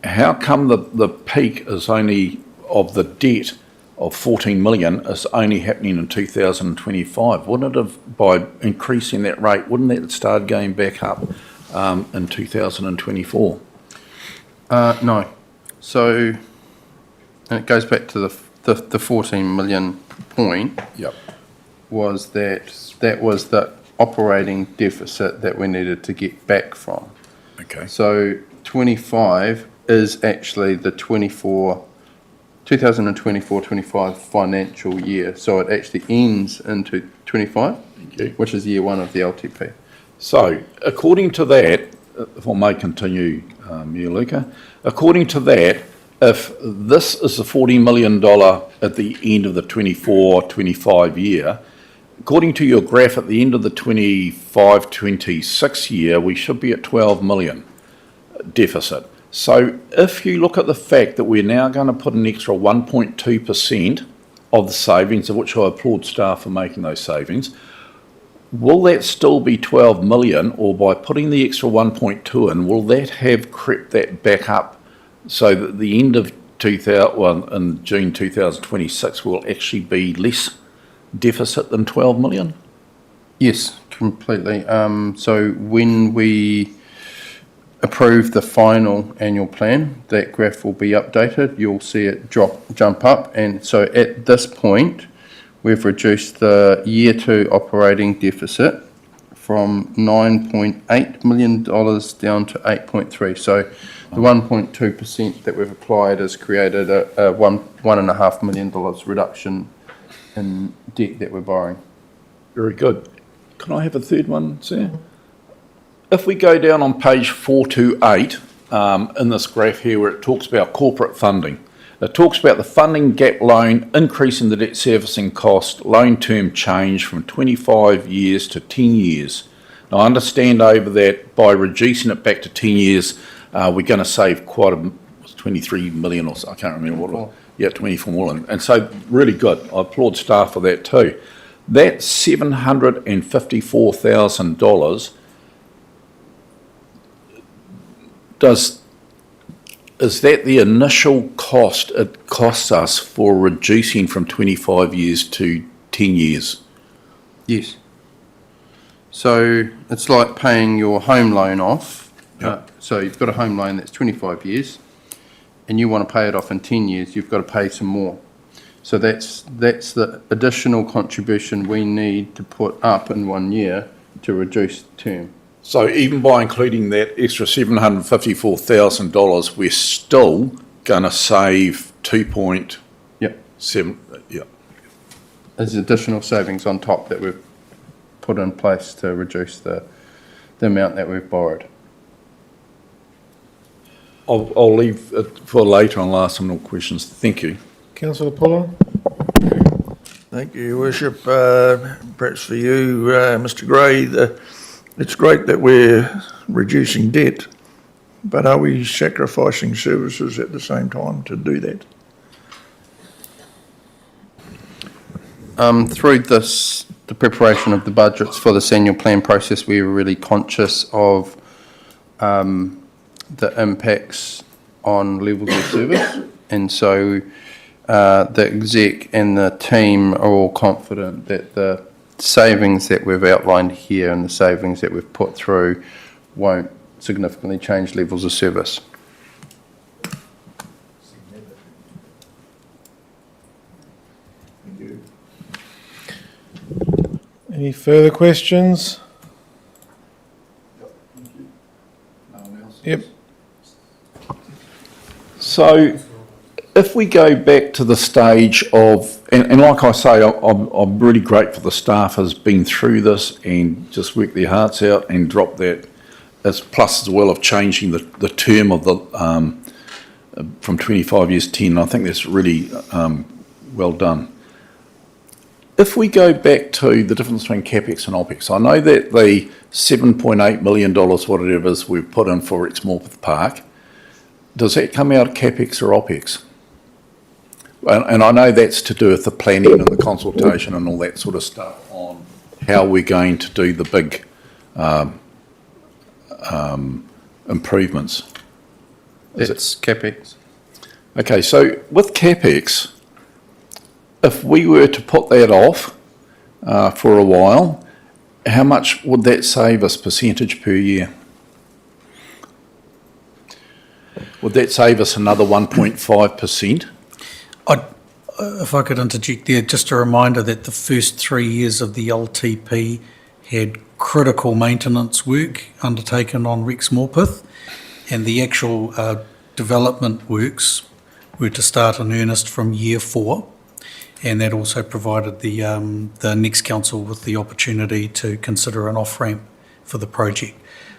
how come the peak is only of the debt of 14 million is only happening in 2025? Wouldn't it have, by increasing that rate, wouldn't that start going back up in 2024? No. So, and it goes back to the 14 million point. Yep. Was that was the operating deficit that we needed to get back from. Okay. So 25 is actually the 2024-25 financial year. So it actually ends into 25, which is year one of the LTP. So according to that, if I may continue, Mayor Luca, according to that, if this is the $40 million at the end of the 24-25 year, according to your graph at the end of the 25-26 year, we should be at 12 million deficit. So if you look at the fact that we're now going to put an extra 1.2% of the savings, of which I applaud staff for making those savings, will that still be 12 million, or by putting the extra 1.2 in, will that have crept that back up so that the end of in June 2026 will actually be less deficit than 12 million? Yes, completely. So when we approve the final annual plan, that graph will be updated. You'll see it jump up. And so at this point, we've reduced the year two operating deficit from $9.8 million down to 8.3. So the 1.2% that we've applied has created a $1.5 million reduction in debt that we're borrowing. Very good. Can I have a third one, sir? If we go down on page 428 in this graph here, where it talks about corporate funding, it talks about the funding gap loan, increasing the debt servicing cost, loan term change from 25 years to 10 years. Now, I understand over that by reducing it back to 10 years, we're going to save quite a 23 million or so, I can't remember what it was. Yeah, 24 million. And so really good. I applaud staff for that too. That $754,000, is that the initial cost it costs us for reducing from 25 years to 10 years? Yes. So it's like paying your home loan off. Yep. So you've got a home loan that's 25 years and you want to pay it off in 10 years, you've got to pay some more. So that's the additional contribution we need to put up in 1 year to reduce the term. So even by including that extra $754,000, we're still going to save 2.7. Yeah. There's additional savings on top that we've put in place to reduce the amount that we've borrowed. I'll leave it for later and I'll ask some more questions. Thank you. Councillor Puller? Thank you, Your Worship. Perhaps for you, Mr Gray, it's great that we're reducing debt, but are we sacrificing services at the same time to do that? Through the preparation of the budgets for this annual plan process, we were really conscious of the impacts on levels of service, and so the exec and the team are all confident that the savings that we've outlined here and the savings that we've put through won't significantly change levels of service. Any further questions? Yep. So if we go back to the stage of, and like I say, I'm really grateful the staff has been through this and just worked their hearts out and dropped that, as plus as well of changing the term of the, from 25 years to 10. I think that's really well done. If we go back to the difference between CapEx and OpEx, I know that the $7.8 million, whatever it is, we've put in for Exmorpeth Park, does that come out of CapEx or OpEx? And I know that's to do with the planning and the consultation and all that sort of stuff on how we're going to do the big improvements. It's CapEx. Okay, so with CapEx, if we were to put that off for a while, how much would that save us percentage per year? Would that save us another 1.5%? If I could interject there, just a reminder that the first 3 years of the LTP had critical maintenance work undertaken on Rex Morpeth, and the actual development works were to start in earnest from year 4. And that also provided the next council with the opportunity to consider an off-ramp for the project.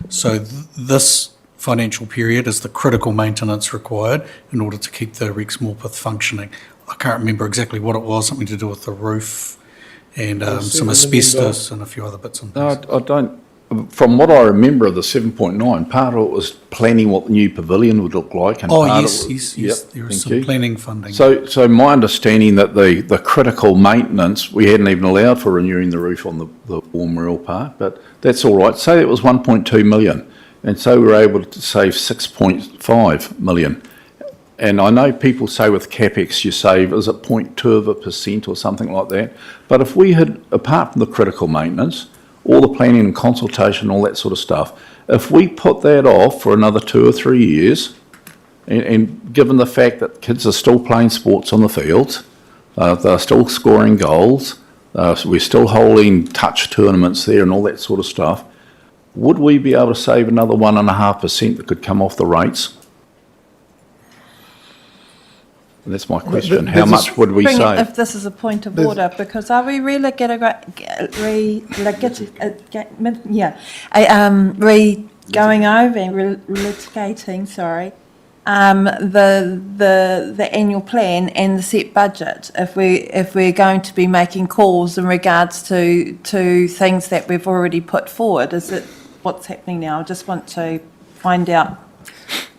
So this financial period is the critical maintenance required in order to keep the Rex Morpeth functioning. I can't remember exactly what it was, something to do with the roof and some asbestos and a few other bits and pieces. No, I don't. From what I remember of the 7.9, part of it was planning what the new pavilion would look like. And yes, yes, yes, there was some planning funding. So my understanding that the critical maintenance, we hadn't even allowed for renewing the roof on the War Memorial Park, but that's all right. Say it was 1.2 million, and so we were able to save 6.5 million. And I know people say with CapEx you save, is it 0.2% or something like that? But if we had, apart from the critical maintenance, all the planning and consultation, all that sort of stuff, if we put that off for another 2 or 3 years, and given the fact that kids are still playing sports on the fields, they're still scoring goals, we're still holding touch tournaments there and all that sort of stuff, would we be able to save another 1.5% that could come off the rates? And that's my question. How much would we save? If this is a point of order, because are we going over and litigating, the annual plan and the set budget, if we're going to be making calls in regards to things that we've already put forward? Is it what's happening now? I just want to find out.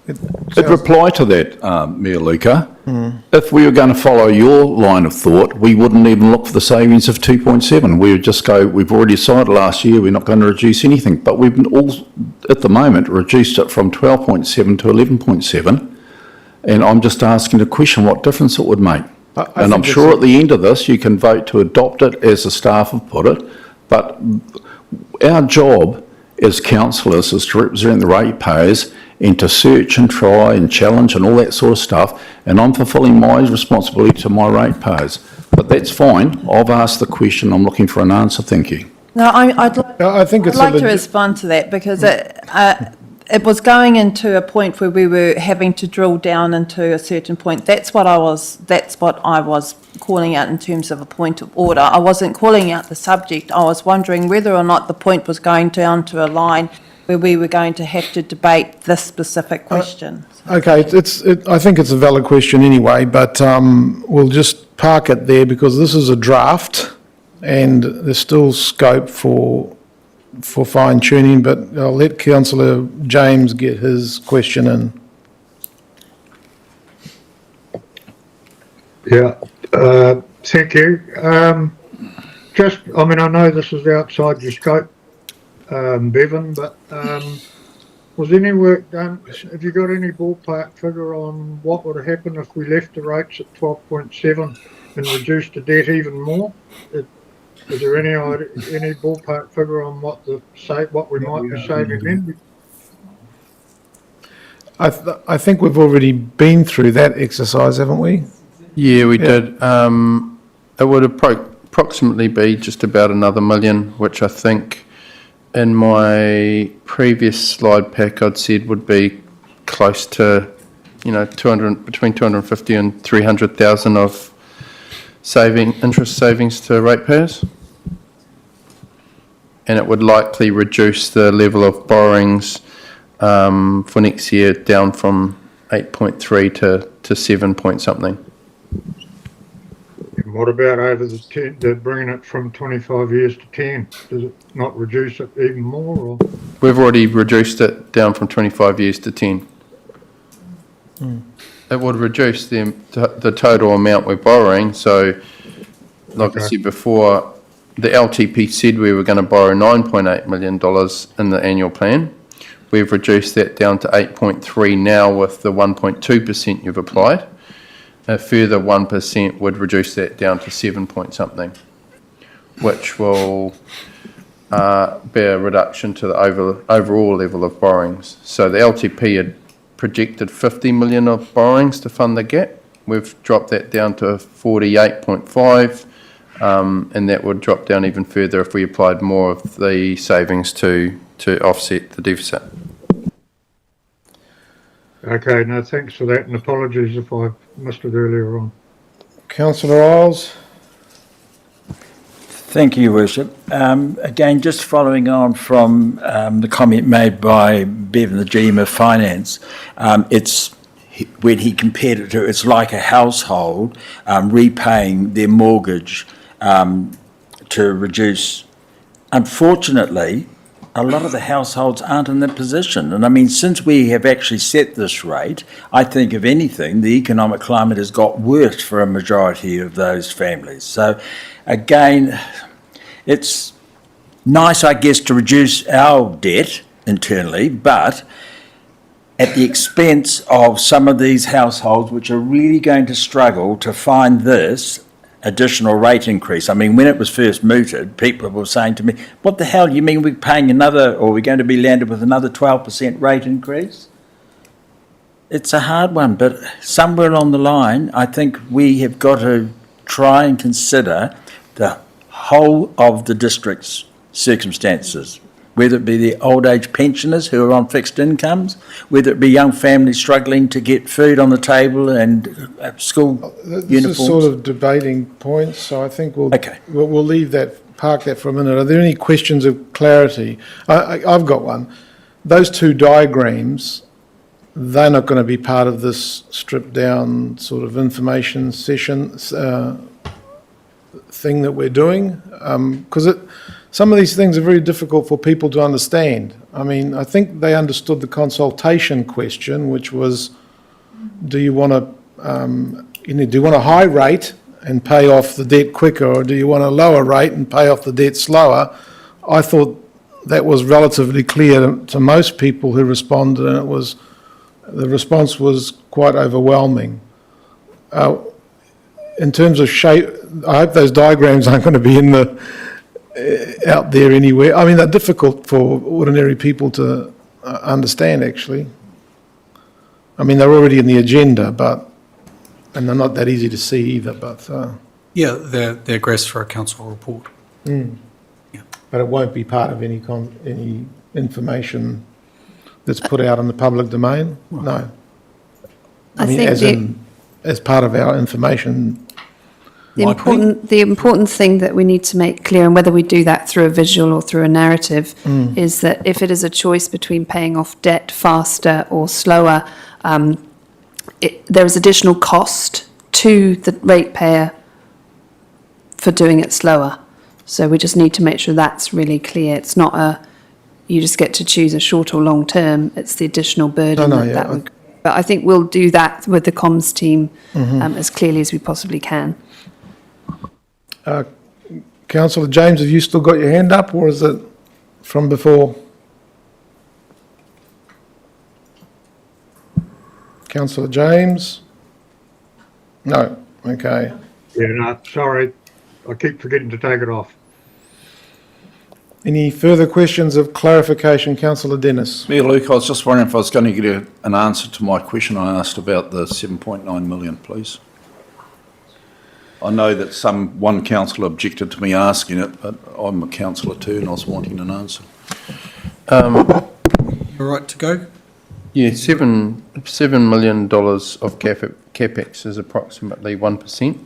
It reply to that, Mayor Luca. If we were going to follow your line of thought, we wouldn't even look for the savings of 2.7. We would just go, we've already decided last year we're not going to reduce anything. But we've all, at the moment, reduced it from 12.7 to 11.7. And I'm just asking the question what difference it would make. And I'm sure at the end of this you can vote to adopt it as the staff have put it. But our job as councillors is to represent the ratepayers and to search and try and challenge and all that sort of stuff, and I'm fulfilling my responsibility to my ratepayers. But that's fine. I've asked the question. I'm looking for an answer. Thank you. No, I'd like to respond to that, because it was going into a point where we were having to drill down into a certain point. That's what I was calling out in terms of a point of order. I wasn't calling out the subject. I was wondering whether or not the point was going down to a line where we were going to have to debate this specific question. Okay, I think it's a valid question anyway, but we'll just park it there because this is a draft and there's still scope for fine tuning, but I'll let Councillor James get his question in. Yeah, thank you. I know this is outside your scope, Bevan, but was any work done? Have you got any ballpark figure on what would happen if we left the rates at 12.7 and reduced the debt even more? Is there any ballpark figure on what we might be saving then? I think we've already been through that exercise, haven't we? Yeah, we did. It would approximately be just about another $1 million, which I think in my previous slide pack I'd said would be close to, between 250 and 300,000 of interest savings to ratepayers. And it would likely reduce the level of borrowings for next year down from 8.3 to 7 point something. And what about over the 10, they're bringing it from 25 years to 10? Does it not reduce it even more? Or? We've already reduced it down from 25 years to 10. It would reduce the total amount we're borrowing. So, like I said before, the LTP said we were going to borrow $9.8 million in the annual plan. We've reduced that down to 8.3 now with the 1.2% you've applied. A further 1% would reduce that down to 7 point something, which will be a reduction to the overall level of borrowings. So the LTP had projected 50 million of borrowings to fund the gap. We've dropped that down to 48.5, and that would drop down even further if we applied more of the savings to offset the deficit. Okay, no, thanks for that, and apologies if I missed it earlier on. Councillor Isles. Thank you, Your Worship. Again, just following on from the comment made by Bevan, the GM of Finance, when he compared it to, it's like a household repaying their mortgage to reduce. Unfortunately, a lot of the households aren't in that position. And I mean, since we have actually set this rate, I think if anything, the economic climate has got worse for a majority of those families. So again, it's nice, I guess, to reduce our debt internally, but at the expense of some of these households which are really going to struggle to find this additional rate increase. I mean, when it was first mooted, people were saying to me, what the hell, you mean we're paying another, or we're going to be landed with another 12% rate increase? It's a hard one, but somewhere along the line, I think we have got to try and consider the whole of the district's circumstances, whether it be the old age pensioners who are on fixed incomes, whether it be young families struggling to get food on the table and school This uniforms. is sort of debating points, so I think we'll leave that, park that for a minute. Are there any questions of clarity? I've got one. Those two diagrams, they're not going to be part of this stripped down sort of information session thing that we're doing, because some of these things are very difficult for people to understand. I mean, I think they understood the consultation question, which was, do you want a high rate and pay off the debt quicker, or do you want a lower rate and pay off the debt slower? I thought that was relatively clear to most people who responded, and the response was quite overwhelming. In terms of shape, I hope those diagrams aren't going to be out there anywhere. I mean, they're difficult for ordinary people to understand, actually. I mean, they're already in the agenda, and they're not that easy to see either, but... Yeah, they're grassed for a council report. Yeah. But it won't be part of any information that's put out in the public domain? No. I mean, as part of our information The important thing that we need to make clear, and whether we do that through a visual or through a narrative, is that if it is a choice between paying off debt faster or slower, there is additional cost to the ratepayer for doing it slower. So we just need to make sure that's really clear. It's not you just get to choose a short or long term. It's the additional burden that would. But I think we'll do that with the comms team as clearly as we possibly can. Councillor James, have you still got your hand up, or is it from before? Councillor James? No. Okay. Yeah, no, sorry. I keep forgetting to take it off. Any further questions of clarification? Councillor Dennis? Mayor Luke, I was just wondering if I was going to get an answer to my question I asked about the 7.9 million, please. I know that one councillor objected to me asking it, but I'm a councillor too and I was wanting an answer. You're right to go? Yeah, $7 million of capex is approximately 1%.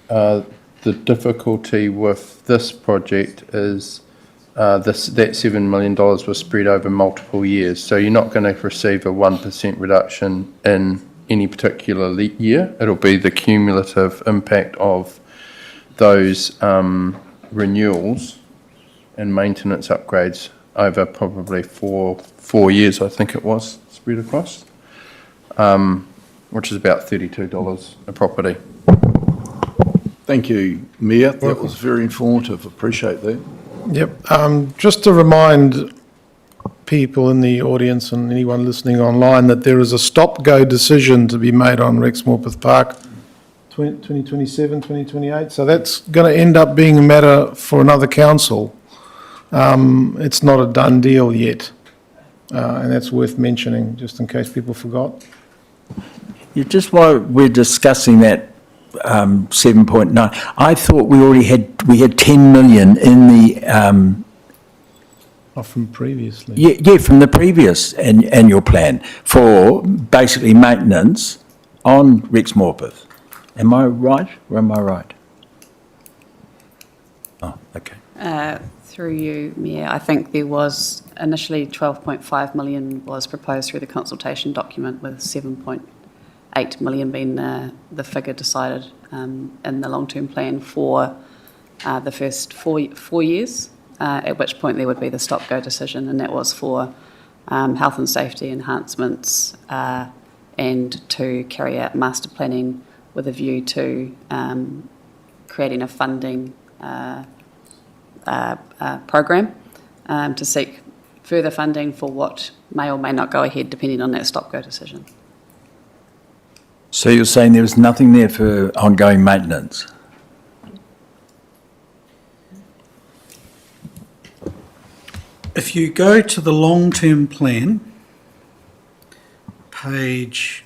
The difficulty with this project is that $7 million was spread over multiple years, so you're not going to receive a 1% reduction in any particular year. It'll be the cumulative impact of those renewals and maintenance upgrades over probably four years, I think it was, spread across, which is about $32 a property. Thank you, Mayor. That was very informative. Appreciate that. Yep. Just to remind people in the audience and anyone listening online that there is a stop-go decision to be made on Rex Morpeth Park 2027, 2028. So that's going to end up being a matter for another council. It's not a done deal yet. And that's worth mentioning, just in case people forgot. Just while we're discussing that 7.9, I thought we had 10 million in the From previously. yeah, from the previous annual plan for basically maintenance on Rex Morpeth. Am I right or am I right? Oh, okay. Through you, Mayor, I think there was initially 12.5 million was proposed through the consultation document, with 7.8 million being the figure decided in the long-term plan for the first four years, at which point there would be the stop-go decision, and that was for health and safety enhancements and to carry out master planning with a view to creating a funding program to seek further funding for what may or may not go ahead depending on that stop-go decision. So you're saying there was nothing there for ongoing maintenance? If you go to the long-term plan, page,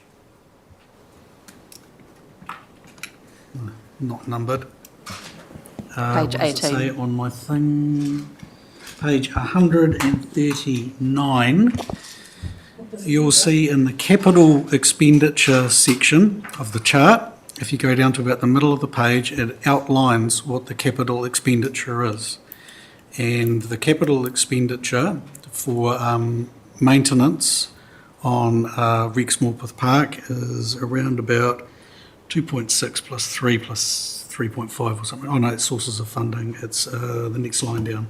not numbered. Page 18. What does it say on my thing? Page 139. You'll see in the capital expenditure section of the chart, if you go down to about the middle of the page, it outlines what the capital expenditure is. And the capital expenditure for maintenance on Rex Morpeth Park is around about 2.6 plus 3 plus 3.5 or something. Oh no, it's sources of funding. It's the next line down.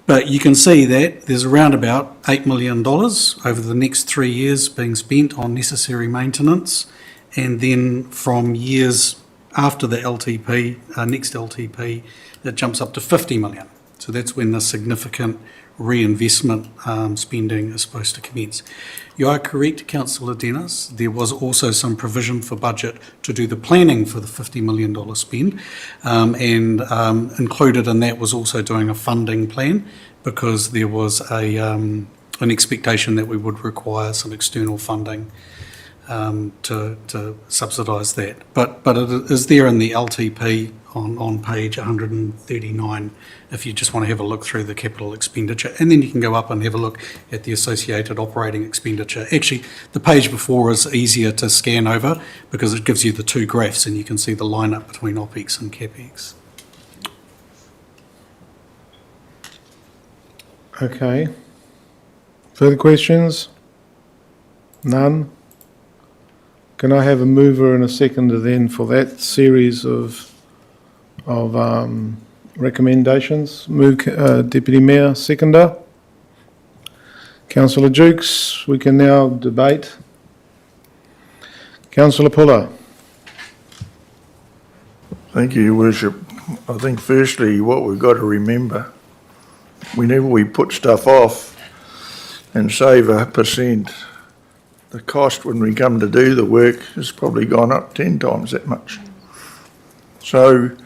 But you can see that there's around about $8 million over the next 3 years being spent on necessary maintenance. And then from years after the LTP, next LTP, it jumps up to 50 million. So that's when the significant reinvestment spending is supposed to commence. You are correct, Councillor Dennis. There was also some provision for budget to do the planning for the $50 million spend, and included in that was also doing a funding plan, because there was an expectation that we would require some external funding to subsidise that. But it is there in the LTP on page 139 if you just want to have a look through the capital expenditure. And then you can go up and have a look at the associated operating expenditure. Actually, the page before is easier to scan over because it gives you the two graphs and you can see the line up between OPEX and CAPEX. Okay. Further questions? None? Can I have a mover and a seconder then for that series of recommendations? Move, Deputy Mayor, seconder. Councillor Jukes, we can now debate. Councillor Puller. Thank you, Your Worship. I think firstly what we've got to remember, whenever we put stuff off and save 1%, the cost when we come to do the work has probably gone up 10 times that much. So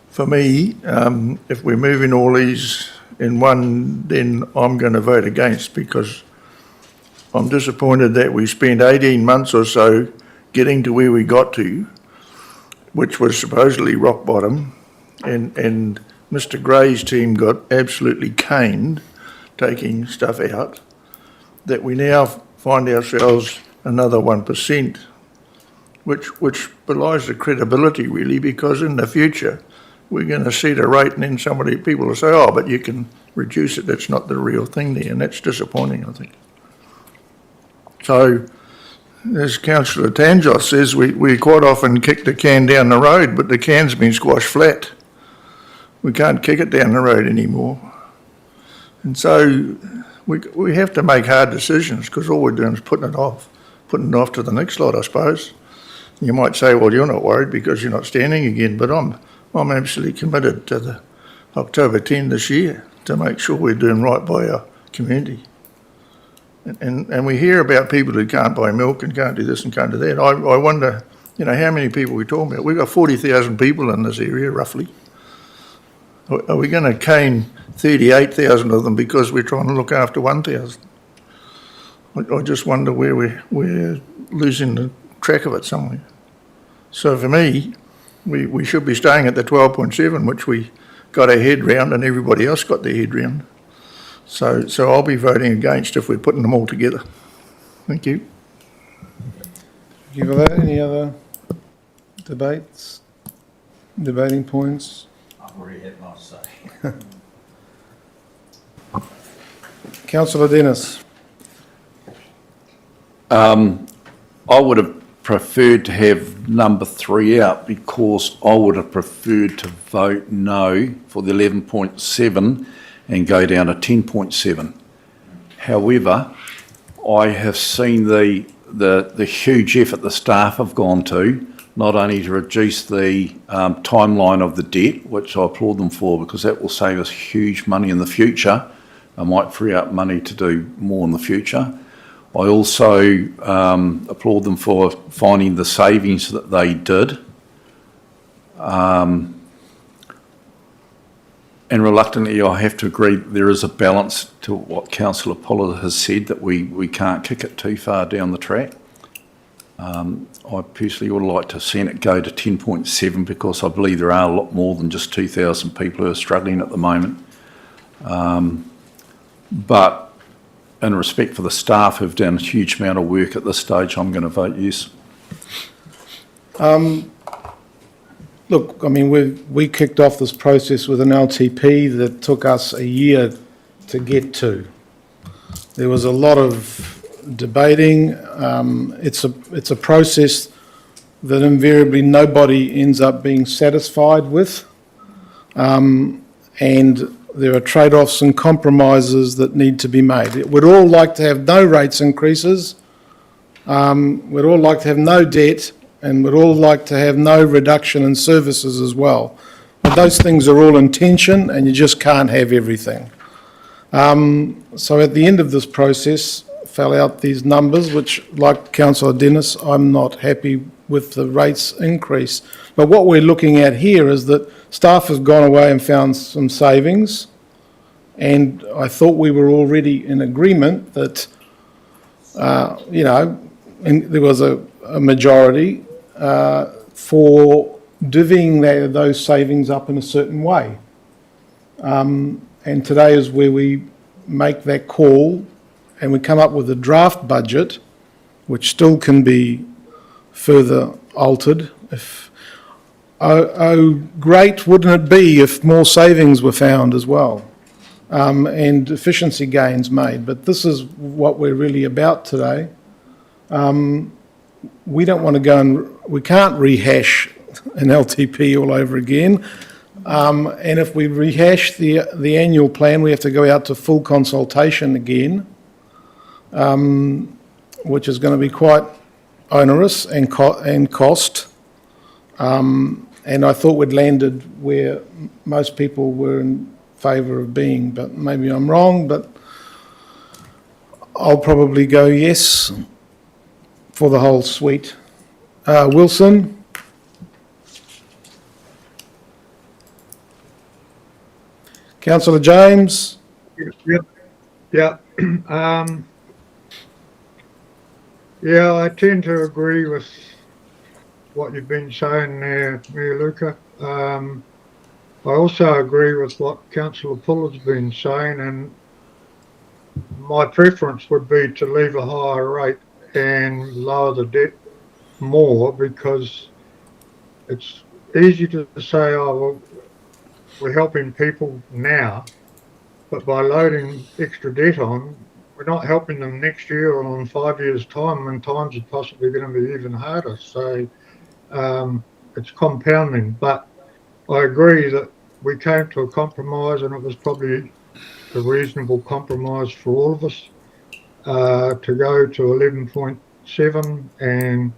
for me, if we're moving all these in one, then I'm going to vote against because I'm disappointed that we spent 18 months or so getting to where we got to, which was supposedly rock bottom, and Mr. Gray's team got absolutely caned taking stuff out, that we now find ourselves another 1%, which belies the credibility really, because in the future we're going to set a rate and then people will say, oh, but you can reduce it, that's not the real thing there, and that's disappointing, I think. So, as Councillor Tangos says, we quite often kick the can down the road, but the can's been squashed flat. We can't kick it down the road anymore. And so we have to make hard decisions because all we're doing is putting it off to the next lot, I suppose. You might say, well, you're not worried because you're not standing again, but I'm absolutely committed to the October 10 this year to make sure we're doing right by our community. And we hear about people who can't buy milk and can't do this and can't do that. I wonder, how many people we're talking about. We've got 40,000 people in this area, roughly. Are we going to cane 38,000 of them because we're trying to look after 1,000? I just wonder where we're losing the track of it somewhere. So for me, we should be staying at the 12.7, which we got our head round and everybody else got their head round. So I'll be voting against if we're putting them all together. Thank you. Thank you for that. Any other debating points? I've already had my say. Councillor Dennis. I would have preferred to have number 3 out because I would have preferred to vote no for the 11.7 and go down to 10.7. However, I have seen the huge effort the staff have gone to, not only to reduce the timeline of the debt, which I applaud them for because that will save us huge money in the future and might free up money to do more in the future. I also applaud them for finding the savings that they did. And reluctantly, I have to agree there is a balance to what Councillor Puller has said, that we can't kick it too far down the track. I personally would like to see it go to 10.7 because I believe there are a lot more than just 2,000 people who are struggling at the moment. But in respect for the staff who've done a huge amount of work at this stage, I'm going to vote yes. Look, I mean, we kicked off this process with an LTP that took us a year to get to. There was a lot of debating. It's a process that invariably nobody ends up being satisfied with. And there are trade-offs and compromises that need to be made. We'd all like to have no rates increases. We'd all like to have no debt, and we'd all like to have no reduction in services as well. But those things are all in tension, and you just can't have everything. So at the end of this process, fell out these numbers, which, like Councillor Dennis, I'm not happy with the rates increase. But what we're looking at here is that staff has gone away and found some savings, and I thought we were already in agreement that, and there was a majority for divvying those savings up in a certain way. And today is where we make that call and we come up with a draft budget, which still can be further altered. Great wouldn't it be if more savings were found as well, and efficiency gains made. But this is what we're really about today. We don't want to go and we can't rehash an LTP all over again. And if we rehash the annual plan, we have to go out to full consultation again, which is going to be quite onerous and cost. And I thought we'd landed where most people were in favour of being, but maybe I'm wrong, but I'll probably go yes for the whole suite. Wilson? Councillor James? Yeah. Yeah, I tend to agree with what you've been saying there, Mayor Luca. I also agree with what Councillor Fuller's been saying, and my preference would be to leave a higher rate and lower the debt more, because it's easy to say, oh, well, we're helping people now, but by loading extra debt on, we're not helping them next year or in 5 years' time when times are possibly going to be even harder. So it's compounding. But I agree that we came to a compromise, and it was probably a reasonable compromise for all of us to go to 11.7, and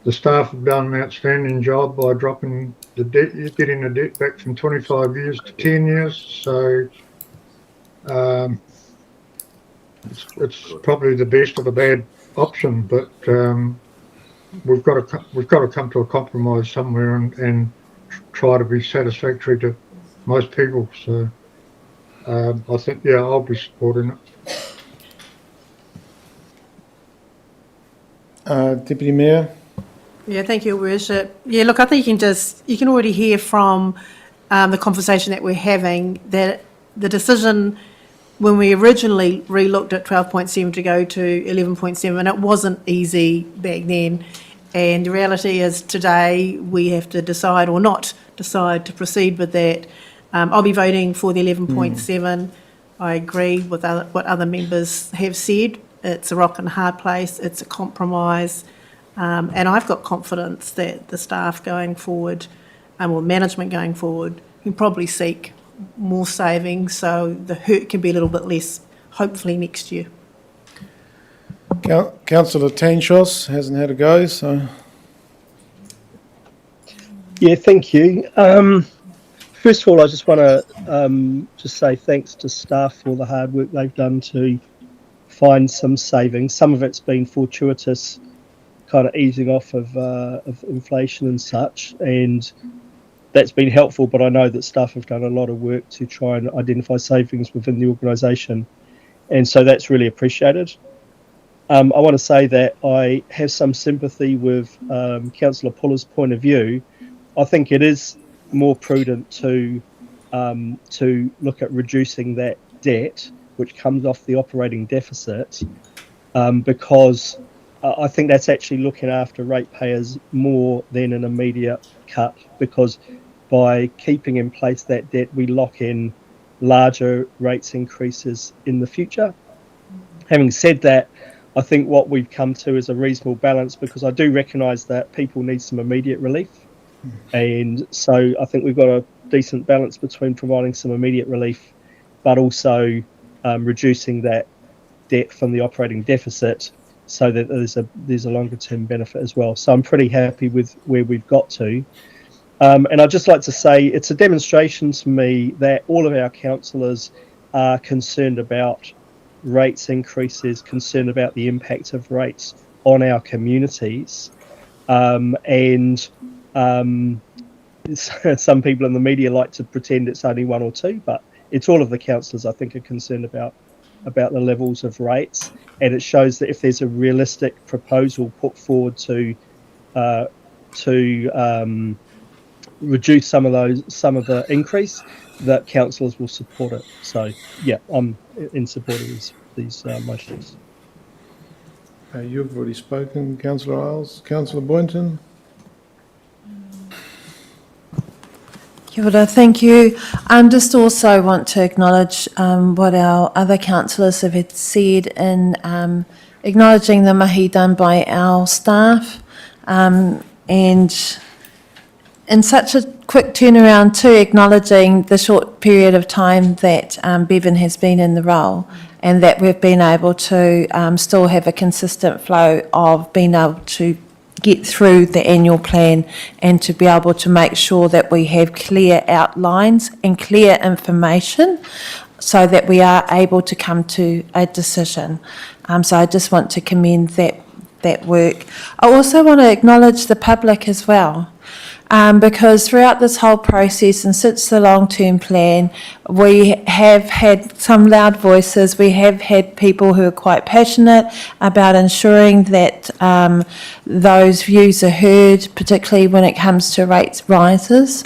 the staff have done an outstanding job by dropping the debt, getting the debt back from 25 years to 10 years. So it's probably the best of the bad option, but we've got to come to a compromise somewhere and try to be satisfactory to most people. So I think, yeah, I'll be supporting it. Deputy Mayor? Yeah, thank you, Worship. Yeah, look, I think you can already hear from the conversation that we're having that the decision when we originally re-looked at 12.7 to go to 11.7, it wasn't easy back then. And the reality is today we have to decide or not decide to proceed with that. I'll be voting for the 11.7. I agree with what other members have said. It's a rock and a hard place. It's a compromise. And I've got confidence that the staff going forward, or management going forward, can probably seek more savings so the hurt can be a little bit less, hopefully next year. Councillor Tanshos hasn't had a go, so... Yeah, thank you. First of all, I just want to just say thanks to staff for the hard work they've done to find some savings. Some of it's been fortuitous, kind of easing off of inflation and such, and that's been helpful, but I know that staff have done a lot of work to try and identify savings within the organisation, and so that's really appreciated. I want to say that I have some sympathy with Councillor Puller's point of view. I think it is more prudent to look at reducing that debt, which comes off the operating deficit, because I think that's actually looking after ratepayers more than an immediate cut, because by keeping in place that debt, we lock in larger rates increases in the future. Having said that, I think what we've come to is a reasonable balance, because I do recognise that people need some immediate relief. And so I think we've got a decent balance between providing some immediate relief, but also reducing that debt from the operating deficit so that there's a longer term benefit as well. So I'm pretty happy with where we've got to. And I'd just like to say it's a demonstration to me that all of our councillors are concerned about rates increases, concerned about the impact of rates on our communities. And some people in the media like to pretend it's only one or two, but it's all of the councillors I think are concerned about the levels of rates. And it shows that if there's a realistic proposal put forward to reduce some of the increase, that councillors will support it. So yeah, I'm in support of these motions. You've already spoken, Councillor Isles. Councillor Boynton? Kia ora, thank you. Just also want to acknowledge what our other councillors have had said in acknowledging the mahi done by our staff, and in such a quick turnaround too, acknowledging the short period of time that Bevan has been in the role, and that we've been able to still have a consistent flow of being able to get through the annual plan and to be able to make sure that we have clear outlines and clear information so that we are able to come to a decision. So I just want to commend that work. I also want to acknowledge the public as well. Because throughout this whole process and since the long-term plan, we have had some loud voices. We have had people who are quite passionate about ensuring that those views are heard, particularly when it comes to rates rises.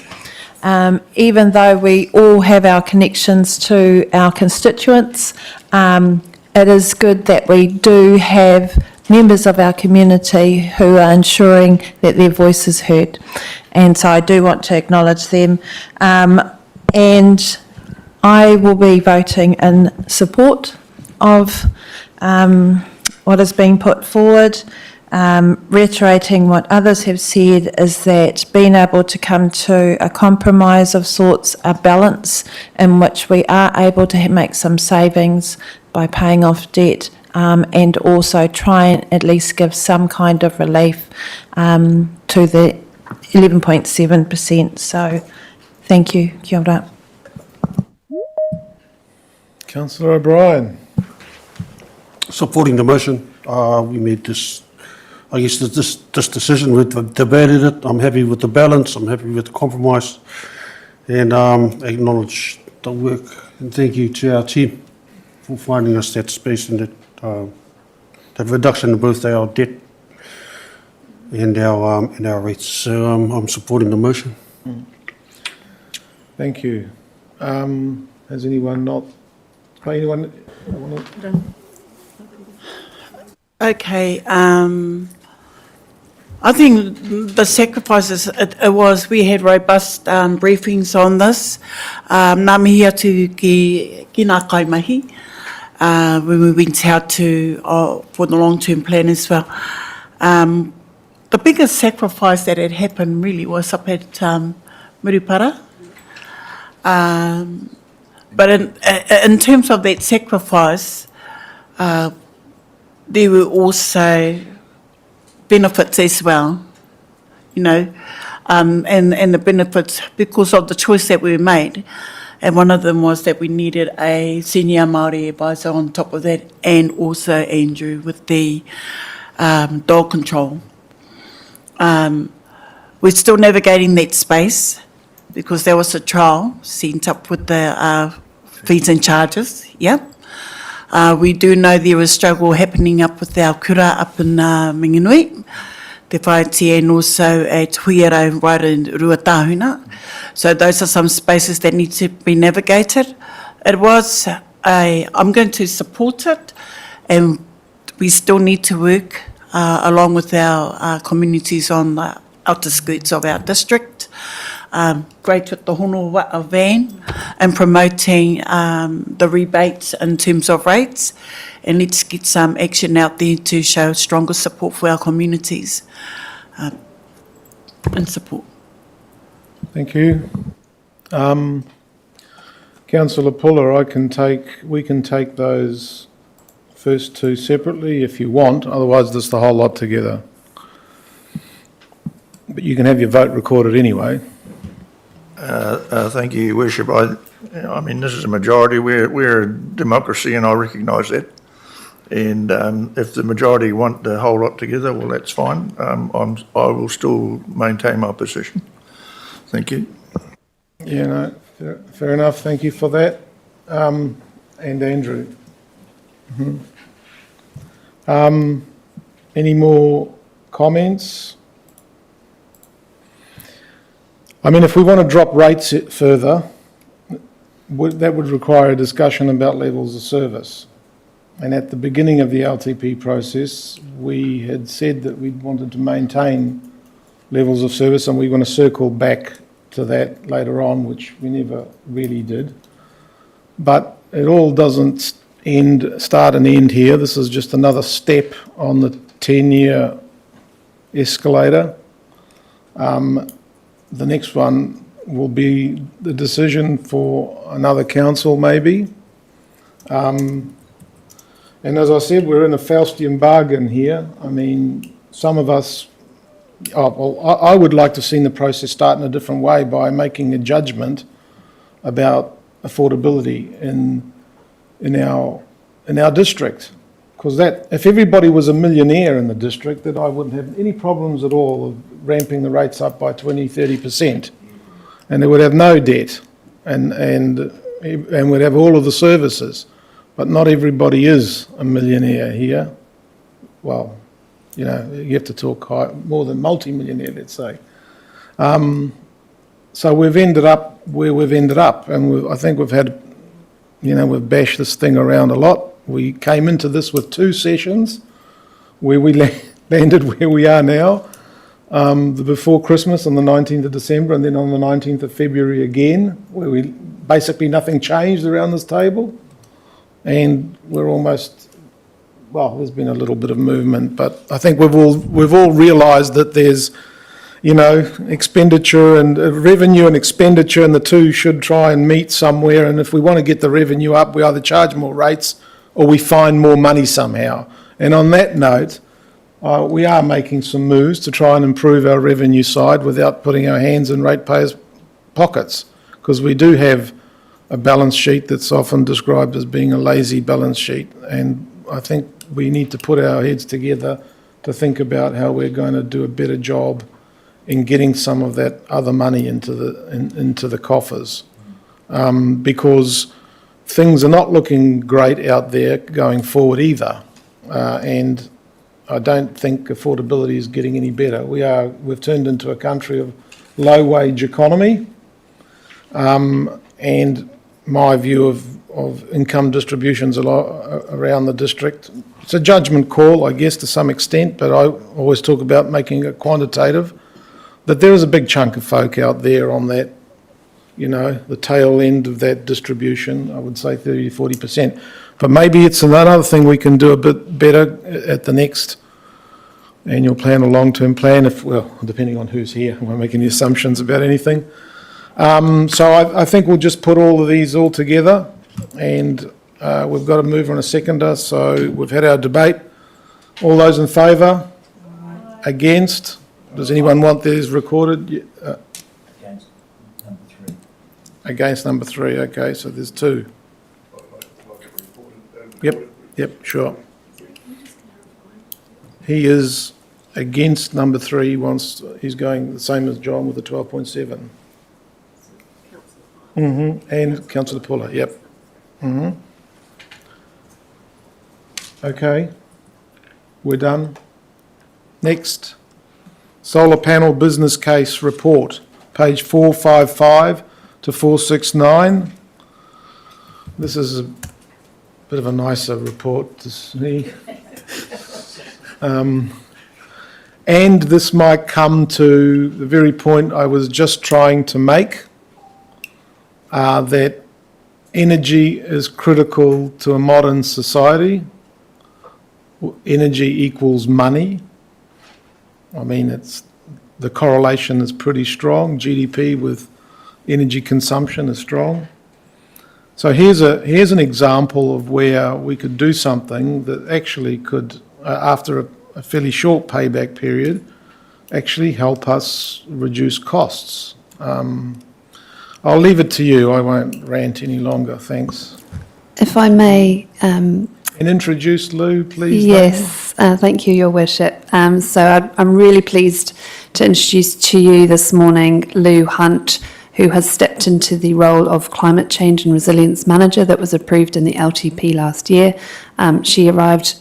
Even though we all have our connections to our constituents, it is good that we do have members of our community who are ensuring that their voice is heard. And so I do want to acknowledge them. And I will be voting in support of what is being put forward. Reiterating what others have said is that being able to come to a compromise of sorts, a balance in which we are able to make some savings by paying off debt, and also try and at least give some kind of relief to the 11.7%. So thank you. Kia ora. Councillor O'Brien? Supporting the motion. We made this, I guess, this decision. We've debated it. I'm happy with the balance. I'm happy with the compromise, and acknowledge the work. And thank you to our team for finding us that space and that reduction in both our debt and our rates. So I'm supporting the motion. Thank you. Has anyone not? Anyone? Okay. I think the sacrifices it was, we had robust briefings on this. Nā mihi atu ki ngā kaimahi, when we went out for the long-term plan as well. The biggest sacrifice that had happened really was up at Murupara. But in terms of that sacrifice, there were also benefits as well, and the benefits because of the choice that we made. And one of them was that we needed a senior Māori advisor on top of that, and also Andrew with the dog control. We're still navigating that space because there was a trial sent up with the fees and charges, we do know there is struggle happening up with our kura up in Minginui, Te Whaiti, and also at Huiara right in Ruatahuna. So those are some spaces that need to be navigated. I'm going to support it, and we still need to work along with our communities on the outer skirts of our district. Great with the hono van and promoting the rebates in terms of rates, and let's get some action out there to show stronger support for our communities and support. Thank you. Councillor Puller, we can take those first two separately if you want, otherwise there's the whole lot together. But you can have your vote recorded anyway. Thank you, Your Worship. I mean, this is a majority. We're a democracy, and I recognise that. And if the majority want the whole lot together, well, that's fine. I will still maintain my position. Thank you. Yeah, no, fair enough. Thank you for that. And Andrew. Any more comments? I mean, if we want to drop rates further, that would require a discussion about levels of service. And at the beginning of the LTP process, we had said that we wanted to maintain levels of service, and we're going to circle back to that later on, which we never really did. But it all doesn't start and end here. This is just another step on the 10-year escalator. The next one will be the decision for another council, maybe. And as I said, we're in a Faustian bargain here. I mean, some of us, I would like to see the process start in a different way by making a judgment about affordability in our district. Because if everybody was a millionaire in the district, then I wouldn't have any problems at all of ramping the rates up by 20-30%. And they would have no debt and would have all of the services. But not everybody is a millionaire here. Well, you know, you have to talk more than multi-millionaire, let's say. So we've ended up where we've ended up, and I think we've had, you know, we've bashed this thing around a lot. We came into this with 2 sessions where we landed where we are now, before Christmas on the 19th of December, and then on the 19th of February again, where basically nothing changed around this table. And we're almost, well, there's been a little bit of movement, but I think we've all realised that there's, you know, expenditure and revenue and expenditure, and the two should try and meet somewhere. And if we want to get the revenue up, we either charge more rates or we find more money somehow. And on that note, we are making some moves to try and improve our revenue side without putting our hands in ratepayers' pockets, because we do have a balance sheet that's often described as being a lazy balance sheet, and I think we need to put our heads together to think about how we're going to do a better job in getting some of that other money into the coffers, because things are not looking great out there going forward either, and I don't think affordability is getting any better. We've turned into a country of low-wage economy, and my view of income distributions around the district. It's a judgment call, I guess, to some extent, but I always talk about making it quantitative, that there is a big chunk of folk out there on that, you know, the tail end of that distribution, I would say 30-40%. But maybe it's another thing we can do a bit better at the next annual plan or long-term plan, depending on who's here. I won't make any assumptions about anything. So I think we'll just put all of these all together, and we've got to move on a seconder. So we've had our debate. All those in favour? Against? Does anyone want theirs recorded? Against number 3. Against number 3, okay, so there's 2. Yep, sure. He is against number 3, he's going the same as John with the 12.7. And Councillor Puller, yep. Okay, we're done. Next, solar panel business case report, page 455 to 469. This is a bit of a nicer report to see. And this might come to the very point I was just trying to make, that energy is critical to a modern society. Energy equals money. I mean, the correlation is pretty strong. GDP with energy consumption is strong. So here's an example of where we could do something that actually could, after a fairly short payback period, actually help us reduce costs. I'll leave it to you. I won't rant any longer. Thanks. If I may... and introduce Lou, please. Yes, thank you, Your Worship. So I'm really pleased to introduce to you this morning Lou Hunt, who has stepped into the role of Climate Change and Resilience Manager that was approved in the LTP last year. She arrived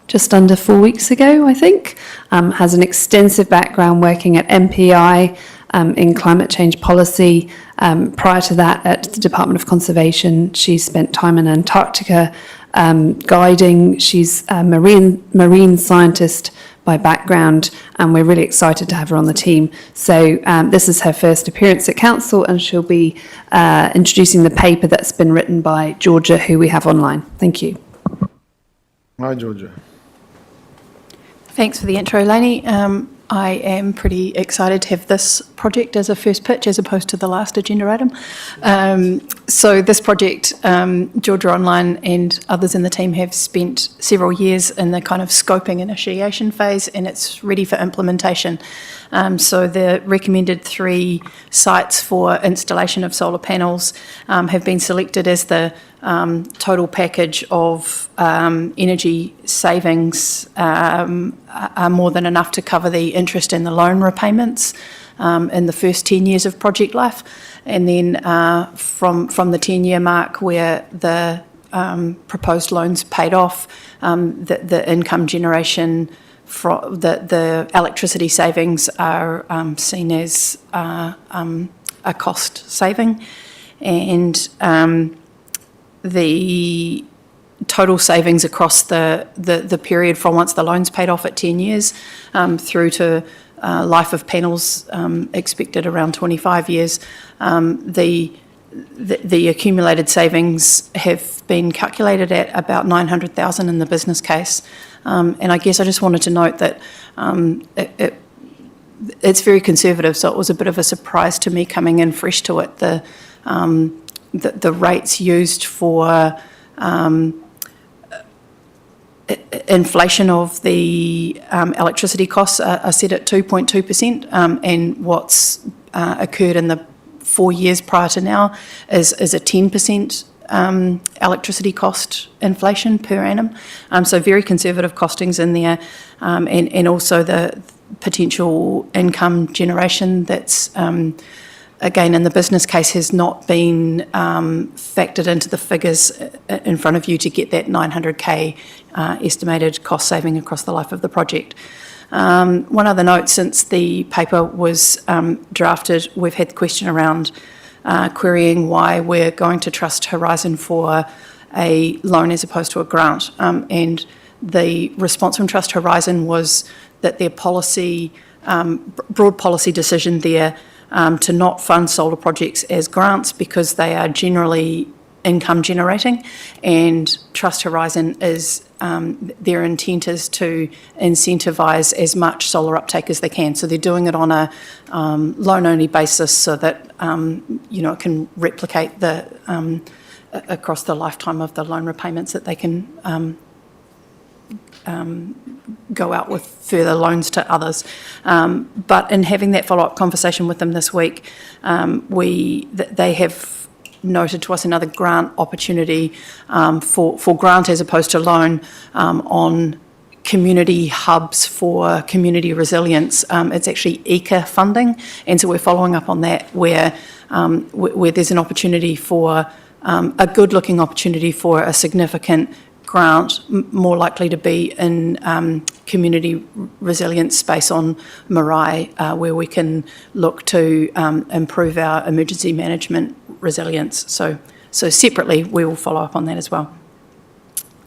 just under 4 weeks ago, I think, has an extensive background working at MPI, in climate change policy. Prior to that, at the Department of Conservation, she spent time in Antarctica guiding. She's a marine scientist by background, and we're really excited to have her on the team. So this is her first appearance at Council, and she'll be introducing the paper that's been written by Georgia, who we have online. Thank you. Hi, Georgia. Thanks for the intro, Lainey. I am pretty excited to have this project as a first pitch as opposed to the last agenda item. So this project, Georgia Online and others in the team have spent several years in the kind of scoping initiation phase, and it's ready for implementation. So the recommended 3 sites for installation of solar panels have been selected as the total package of energy savings are more than enough to cover the interest and the loan repayments in the first 10 years of project life. And then from the 10-year mark where the proposed loans paid off, the income generation, the electricity savings are seen as a cost saving. And the total savings across the period from once the loan's paid off at 10 years through to life of panels expected around 25 years. The accumulated savings have been calculated at about 900,000 in the business case. And I guess I just wanted to note that it's very conservative, so it was a bit of a surprise to me coming in fresh to it. The rates used for inflation of the electricity costs are set at 2.2%, and what's occurred in the 4 years prior to now is a 10% electricity cost inflation per annum. So very conservative costings in there, and also the potential income generation that's again, in the business case, has not been factored into the figures in front of you to get that 900K estimated cost saving across the life of the project. One other note, since the paper was drafted, we've had the question around querying why we're going to trust Horizon for a loan as opposed to a grant. And the response from Trust Horizon was that their policy, broad policy decision there, to not fund solar projects as grants because they are generally income generating, and Trust Horizon is their intent is to incentivise as much solar uptake as they can. So they're doing it on a loan-only basis so that it can replicate the across the lifetime of the loan repayments, that they can go out with further loans to others. But in having that follow-up conversation with them this week, they have noted to us another grant opportunity for grant as opposed to loan on community hubs for community resilience. It's actually ECA funding, and so we're following up on that where there's an opportunity for a good-looking opportunity for a significant grant, more likely to be in community resilience space on Marae, where we can look to improve our emergency management resilience. So separately, we will follow up on that as well.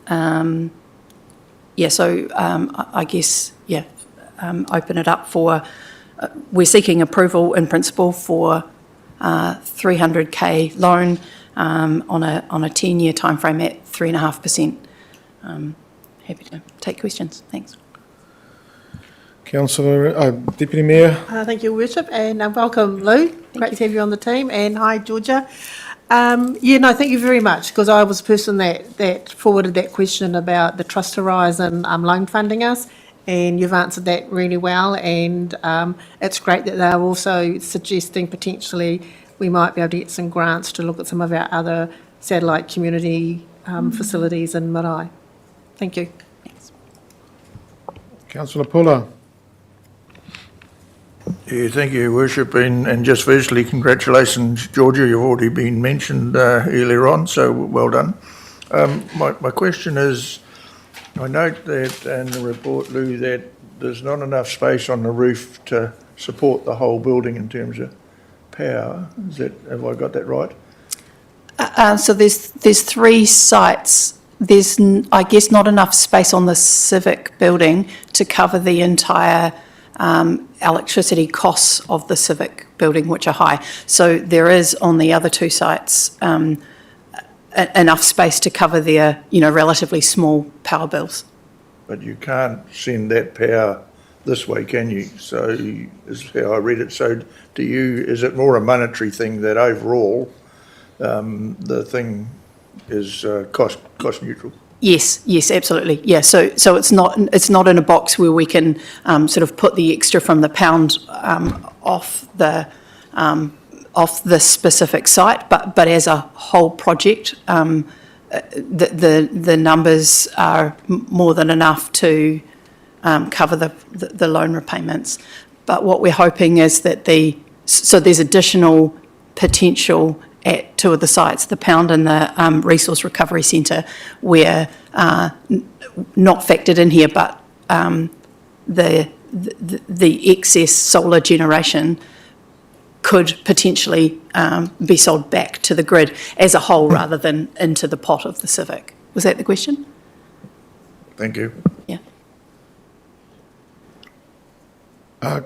I guess, open it up for, we're seeking approval in principle for 300K loan on a 10-year timeframe at 3.5%. Happy to take questions. Thanks. Councillor, Deputy Mayor. Thank you, Worship, and welcome, Lou. Great to have you on the team, and hi, Georgia. Thank you very much, because I was the person that forwarded that question about the Trust Horizon loan funding us, and you've answered that really well, and it's great that they're also suggesting potentially we might be able to get some grants to look at some of our other satellite community facilities in Marae. Thank you. Thanks. Councillor Puller. Yeah, thank you, Worship, and just firstly, congratulations, Georgia. You've already been mentioned earlier on, so well done. My question is, I note that in the report, Lou, that there's not enough space on the roof to support the whole building in terms of power. Have I got that right? So there's 3 sites. There's, I guess, not enough space on the civic building to cover the entire electricity costs of the civic building, which are high. So there is on the other 2 sites enough space to cover their, relatively small power bills. But you can't send that power this way, can you? So is how I read it. So is it more a monetary thing that overall the thing is cost neutral? Yes, absolutely. Yeah, so it's not in a box where we can sort of put the extra from the pound off the specific site, but as a whole project, the numbers are more than enough to cover the loan repayments. But what we're hoping is that there's additional potential at 2 of the sites, the Pound and the Resource Recovery Centre, where not factored in here, but the excess solar generation could potentially be sold back to the grid as a whole rather than into the pot of the civic. Was that the question? Thank you. Yeah.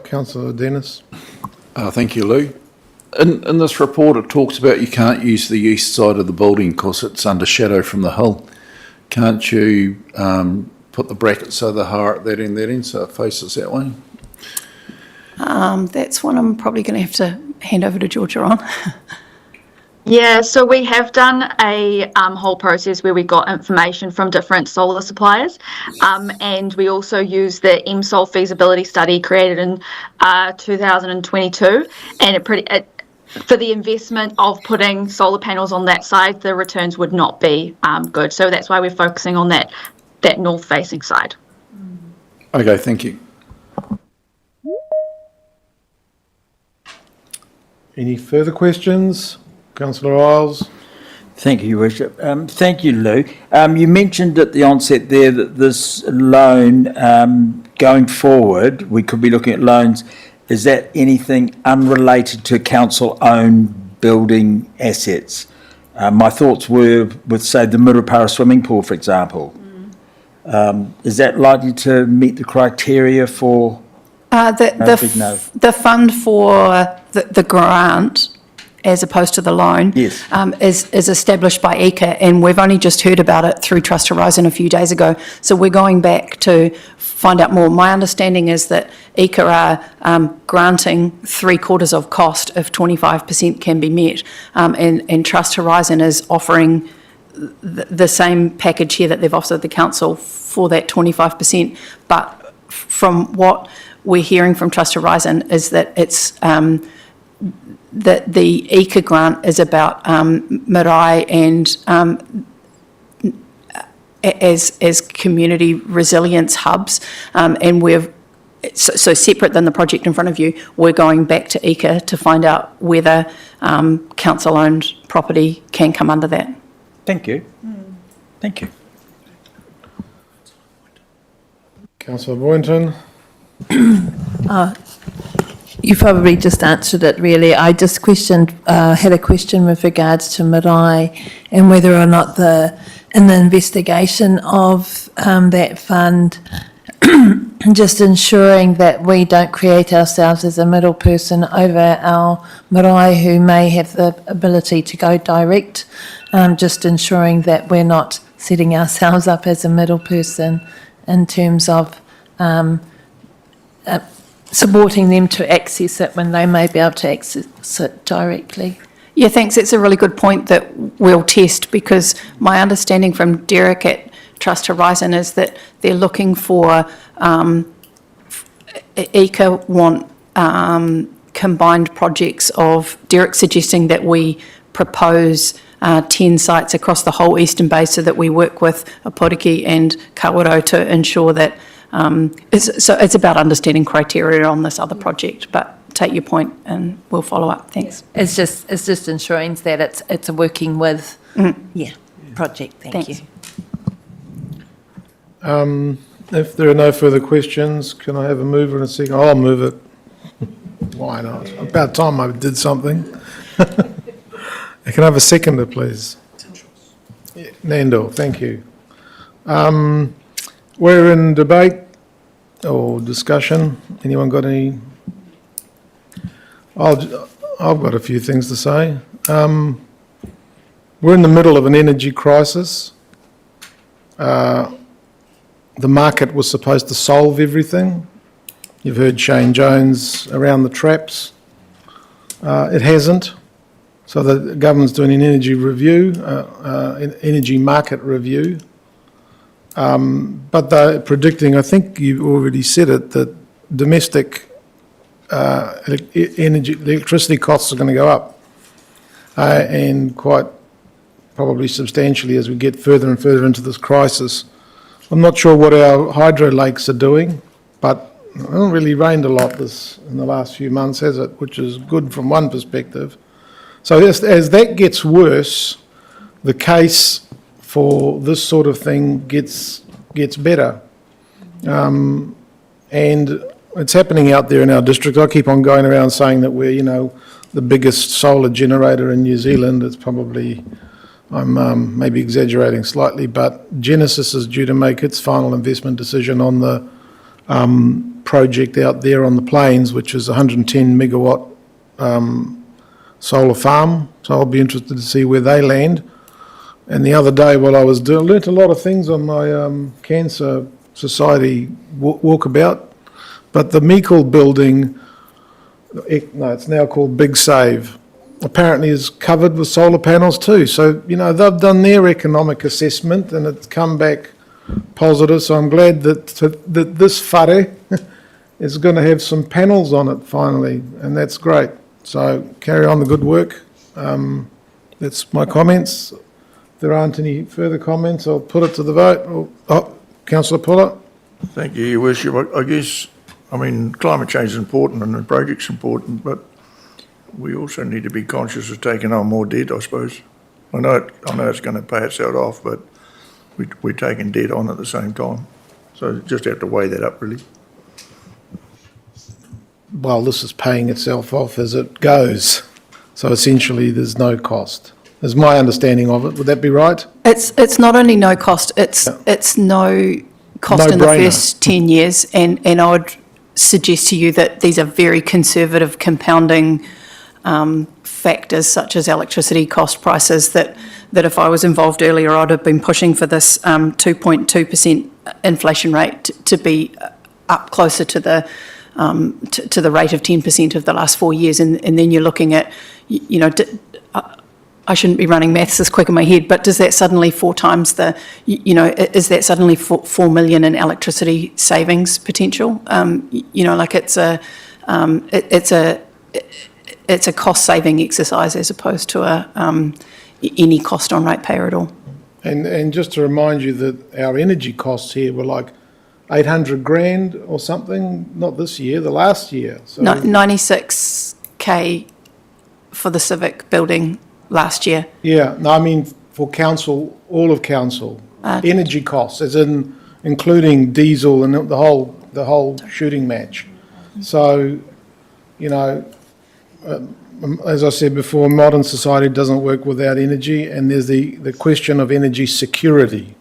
Councillor Dennis. Thank you, Lou. In this report, it talks about you can't use the east side of the building because it's under shadow from the hill. Can't you put the bracket so the heart at that end, so it faces that way? That's one I'm probably going to have to hand over to Georgia on. Yeah, so we have done a whole process where we got information from different solar suppliers, and we also used the MSOL feasibility study created in 2022, and for the investment of putting solar panels on that side, the returns would not be good. So that's why we're focusing on that north-facing side. Okay, thank you. Any further questions? Councillor Isles. Thank you, Your Worship. Thank you, Lou. You mentioned at the onset there that this loan, going forward, we could be looking at loans. Is that anything unrelated to council-owned building assets? My thoughts were with, say, the Murupara swimming pool, for example. Is that likely to meet the criteria for the fund for the grant, as opposed to the loan, yes, is established by ECA, and we've only just heard about it through Trust Horizon a few days ago. So we're going back to find out more. My understanding is that ECA are granting 3/4 of cost if 25% can be met, and Trust Horizon is offering the same package here that they've offered the council for that 25%. But from what we're hearing from Trust Horizon is that it's that the ECA grant is about marae and as community resilience hubs, and we're so separate than the project in front of you. We're going back to ECA to find out whether council-owned property can come under that. Thank you. Thank you. Councillor Boynton. You probably just answered it, really. I just had a question with regards to marae and whether or not in the investigation of that fund, just ensuring that we don't create ourselves as a middle person over our marae who may have the ability to go direct, just ensuring that we're not setting ourselves up as a middle person in terms of supporting them to access it when they may be able to access it directly. Yeah, thanks. It's a really good point that we'll test, because my understanding from Derek at Trust Horizon is that they're looking for, ECA want combined projects of, Derek suggesting that we propose 10 sites across the whole Eastern Bay so that we work with Aporiki and Kawaro to ensure that it's about understanding criteria on this other project, but take your point and we'll follow up. Thanks. It's just ensuring that it's a working with project. Thank you. If there are no further questions, can I have a mover and a second? I'll move it. Why not? About time I did something. I can have a seconder, please. Yeah, Nando, thank you. We're in debate or discussion. Anyone got any? I've got a few things to say. We're in the middle of an energy crisis. The market was supposed to solve everything. You've heard Shane Jones around the traps. It hasn't. So the government's doing an energy review, an energy market review. But they're predicting, I think you already said it, that domestic electricity costs are going to go up, and quite probably substantially as we get further and further into this crisis. I'm not sure what our hydro lakes are doing, but it hasn't really rained a lot in the last few months, has it? Which is good from one perspective. So as that gets worse, the case for this sort of thing gets better. And it's happening out there in our district. I keep on going around saying that we're, the biggest solar generator in New Zealand. It's probably, I'm maybe exaggerating slightly, but Genesis is due to make its final investment decision on the project out there on the plains, which is 110 megawatt solar farm. So I'll be interested to see where they land. And the other day while I was doing, I learnt a lot of things on my Cancer Society walkabout. But the Meikle building, it's now called Big Save, apparently is covered with solar panels too. So, they've done their economic assessment and it's come back positive. So I'm glad that this whare is going to have some panels on it finally, and that's great. So carry on the good work. That's my comments. If there aren't any further comments, I'll put it to the vote. Councillor Puller. Thank you, Your Worship. I guess, climate change is important and the project's important, but we also need to be conscious of taking on more debt, I suppose. I know it's going to pay itself off, but we're taking debt on at the same time. So just have to weigh that up, really. Well, this is paying itself off as it goes. So essentially there's no cost. Is my understanding of it. Would that be right? It's not only no cost, it's no cost in the first 10 years, and I would suggest to you that these are very conservative compounding factors such as electricity cost prices that if I was involved earlier, I'd have been pushing for this 2.2% inflation rate to be up closer to the rate of 10% of the last 4 years, and then you're looking at, I shouldn't be running maths this quick in my head, but does that suddenly four times the, is that suddenly 4 million in electricity savings potential? It's a cost saving exercise as opposed to any cost on ratepayer at all. And just to remind you that our energy costs here were like 800 grand or something, not this year, the last year. So 96K for the civic building last year. Yeah, no, I mean for council, all of council, energy costs, as in including diesel and the whole shooting match. So, as I said before, modern society doesn't work without energy, and there's the question of energy security.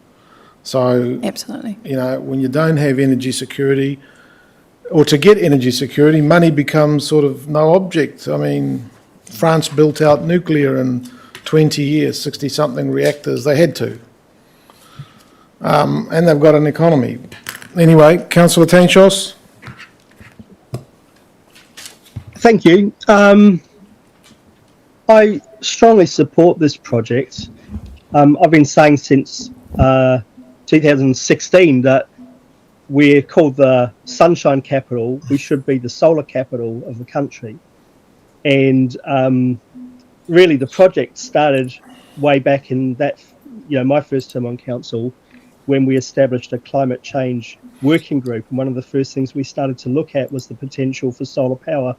So, absolutely, when you don't have energy security, or to get energy security, money becomes sort of no object. I mean, France built out nuclear in 20 years, 60-something reactors. They had to. And they've got an economy. Anyway, Councillor Tanchos. Thank you. I strongly support this project. I've been saying since 2016 that we're called the sunshine capital. We should be the solar capital of the country. And really the project started way back in that, my first term on council, when we established a climate change working group. And one of the first things we started to look at was the potential for solar power,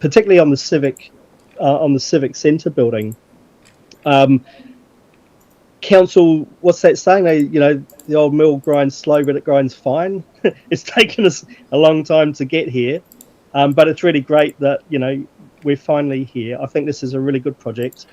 particularly on the civic centre building. Council, what's that saying? The old mill grinds slow, but it grinds fine. It's taken us a long time to get here. But it's really great that, we're finally here. I think this is a really good project.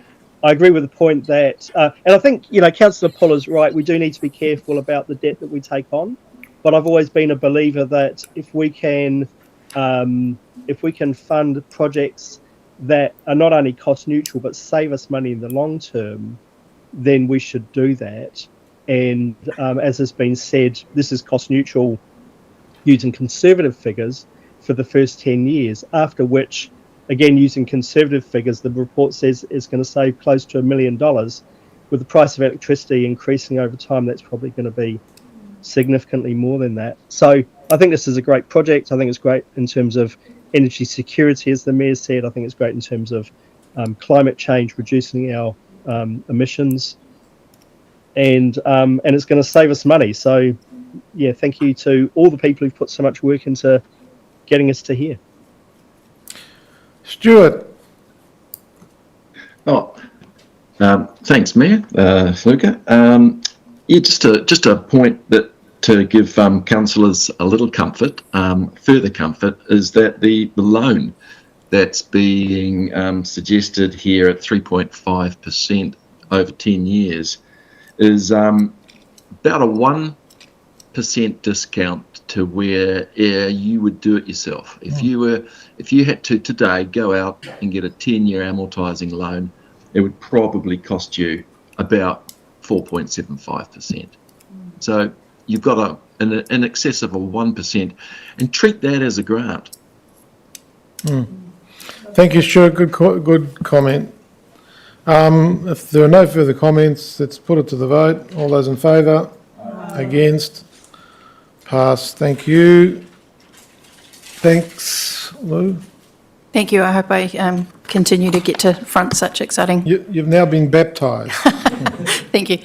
I agree with the point that, and I think, Councillor Puller's right, we do need to be careful about the debt that we take on. But I've always been a believer that if we can fund projects that are not only cost neutral, but save us money in the long term, then we should do that. And as has been said, this is cost neutral using conservative figures for the first 10 years, after which, again, using conservative figures, the report says it's going to save close to $1 million. With the price of electricity increasing over time, that's probably going to be significantly more than that. So I think this is a great project. I think it's great in terms of energy security, as the Mayor said. I think it's great in terms of climate change, reducing our emissions, and it's going to save us money. So, yeah, thank you to all the people who've put so much work into getting us to here. Stuart. Thanks, Mayor, Luca. Just a point that to give councillors a little comfort, further comfort, is that the loan that's being suggested here at 3.5% over 10 years is about a 1% discount to where you would do it yourself. If you had to today go out and get a 10-year amortising loan, it would probably cost you about 4.75%. So you've got in excess of a 1%, and treat that as a grant. Thank you, Stuart. Good comment. If there are no further comments, let's put it to the vote. All those in favour? Against? Pass. Thank you. Thanks, Lou. Thank you. I hope I continue to get to front such exciting. You've now been baptised. Thank you.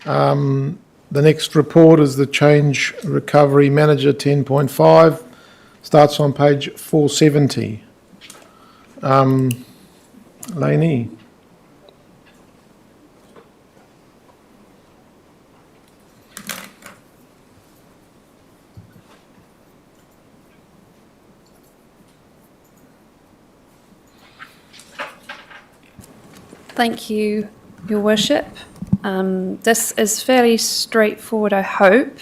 The next report is the Change Recovery Manager 10.5. Starts on page 470. Lainey. Thank you, Your Worship. This is fairly straightforward, I hope.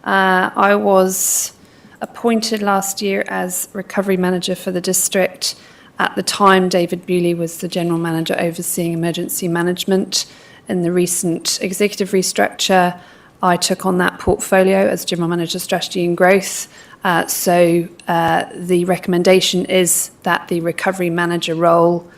I was appointed last year as Recovery Manager for the district. At the time, David Bewley was the General Manager overseeing emergency management. In the recent executive restructure, I took on that portfolio as General Manager Strategy and Growth. So the recommendation is that the Recovery Manager role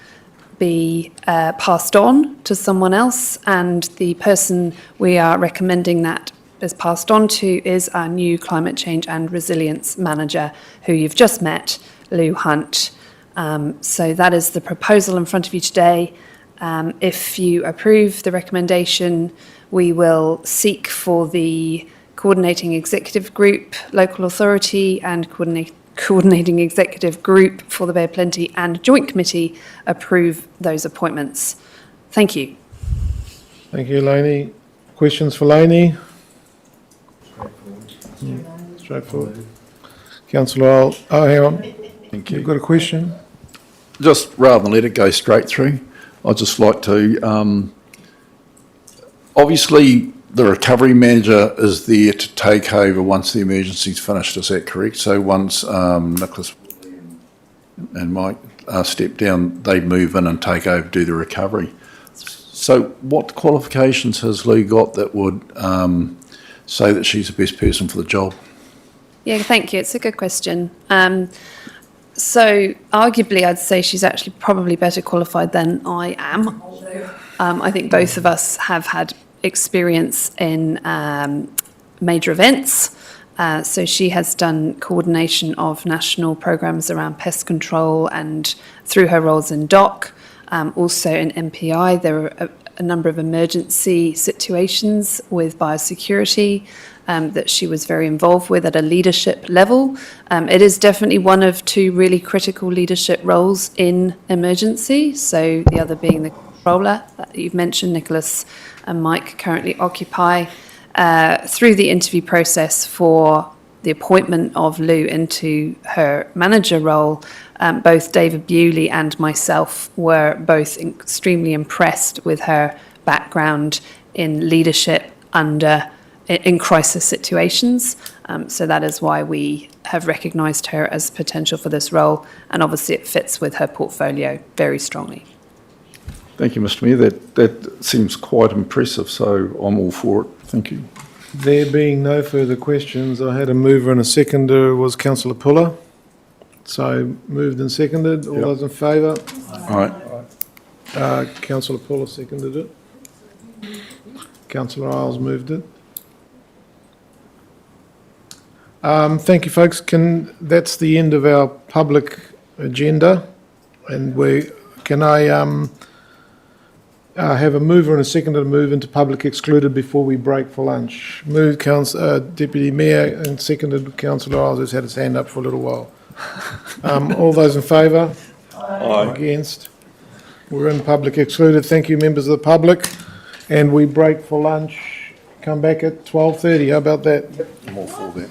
be passed on to someone else, and the person we are recommending that is passed on to is our new Climate Change and Resilience Manager, who you've just met, Lou Hunt. So that is the proposal in front of you today. If you approve the recommendation, we will seek for the Coordinating Executive Group, Local Authority and Coordinating Executive Group for the Bay of Plenty and Joint Committee approve those appointments. Thank you. Thank you, Lainey. Questions for Lainey? Straightforward. Councillor Earl. Oh, hang on. Thank you. You've got a question? Just rather than let it go straight through, I'd just like to, obviously the recovery manager is there to take over once the emergency's finished, is that correct? So once Nicholas and Mike step down, they move in and take over, do the recovery. So what qualifications has Lou got that would say that she's the best person for the job? Yeah, thank you. It's a good question. So arguably, I'd say she's actually probably better qualified than I am. I think both of us have had experience in major events. So she has done coordination of national programs around pest control and through her roles in DOC. Also in MPI, there are a number of emergency situations with biosecurity that she was very involved with at a leadership level. It is definitely one of two really critical leadership roles in emergency. So the other being the controller that you've mentioned, Nicholas and Mike currently occupy. Through the interview process for the appointment of Lou into her manager role, both David Bewley and myself were both extremely impressed with her background in leadership in crisis situations. So that is why we have recognised her as potential for this role, and obviously it fits with her portfolio very strongly. Thank you, Mr Mayor. That seems quite impressive, so I'm all for it. Thank you. There being no further questions, I had a mover and a seconder, was Councillor Puller. So moved and seconded. All those in favour? Aye. Councillor Puller seconded it. Councillor Isles moved it. Thank you, folks. That's the end of our public agenda, and can I have a mover and a seconder to move into public excluded before we break for lunch? Moved Deputy Mayor and seconded Councillor Isles, who's had his hand up for a little while. All those in favour? Aye. Against? We're in public excluded. Thank you, members of the public. And we break for lunch. Come back at 12:30. How about that? I'm all for that.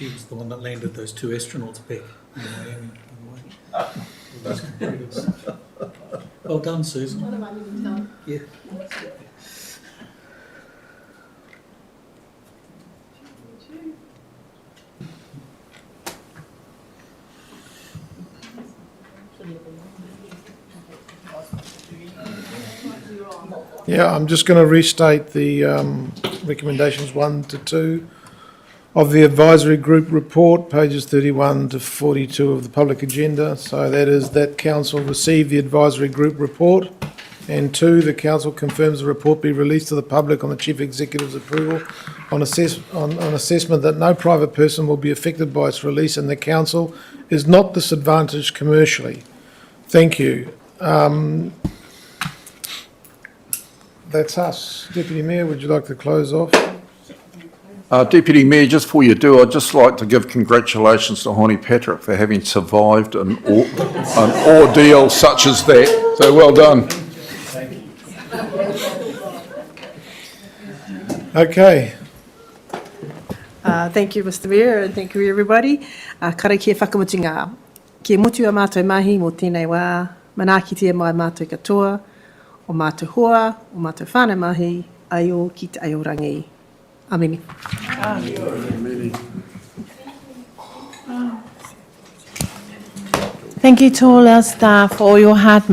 She was the one that landed those 2 astronauts back in Miami. by the way. Those computers. Well done, Susan. Yeah. Yeah, I'm just going to restate the recommendations 1 to 2 of the advisory group report, pages 31 to 42 of the public agenda. So that is that council receive the advisory group report, and 2, the council confirms the report be released to the public on the chief executive's approval on assessment that no private person will be affected by its release and the council is not disadvantaged commercially. Thank you. That's us. Deputy Mayor, would you like to close off? Deputy Mayor, just before you do, I'd just like to give congratulations to Honey Patrick for having survived an ordeal such as that. So well done. Okay. Thank you, Mr. Mayor, and thank you, everybody. Kara kia whakamutinga. Kia mutu a mātou mahi mō tēnei wā, manakitia mai mātou katoa, o mātou hoa, o mātou whānau mahi, aio ki te aiorangi. Ameni. Thank you to all our staff for all your hard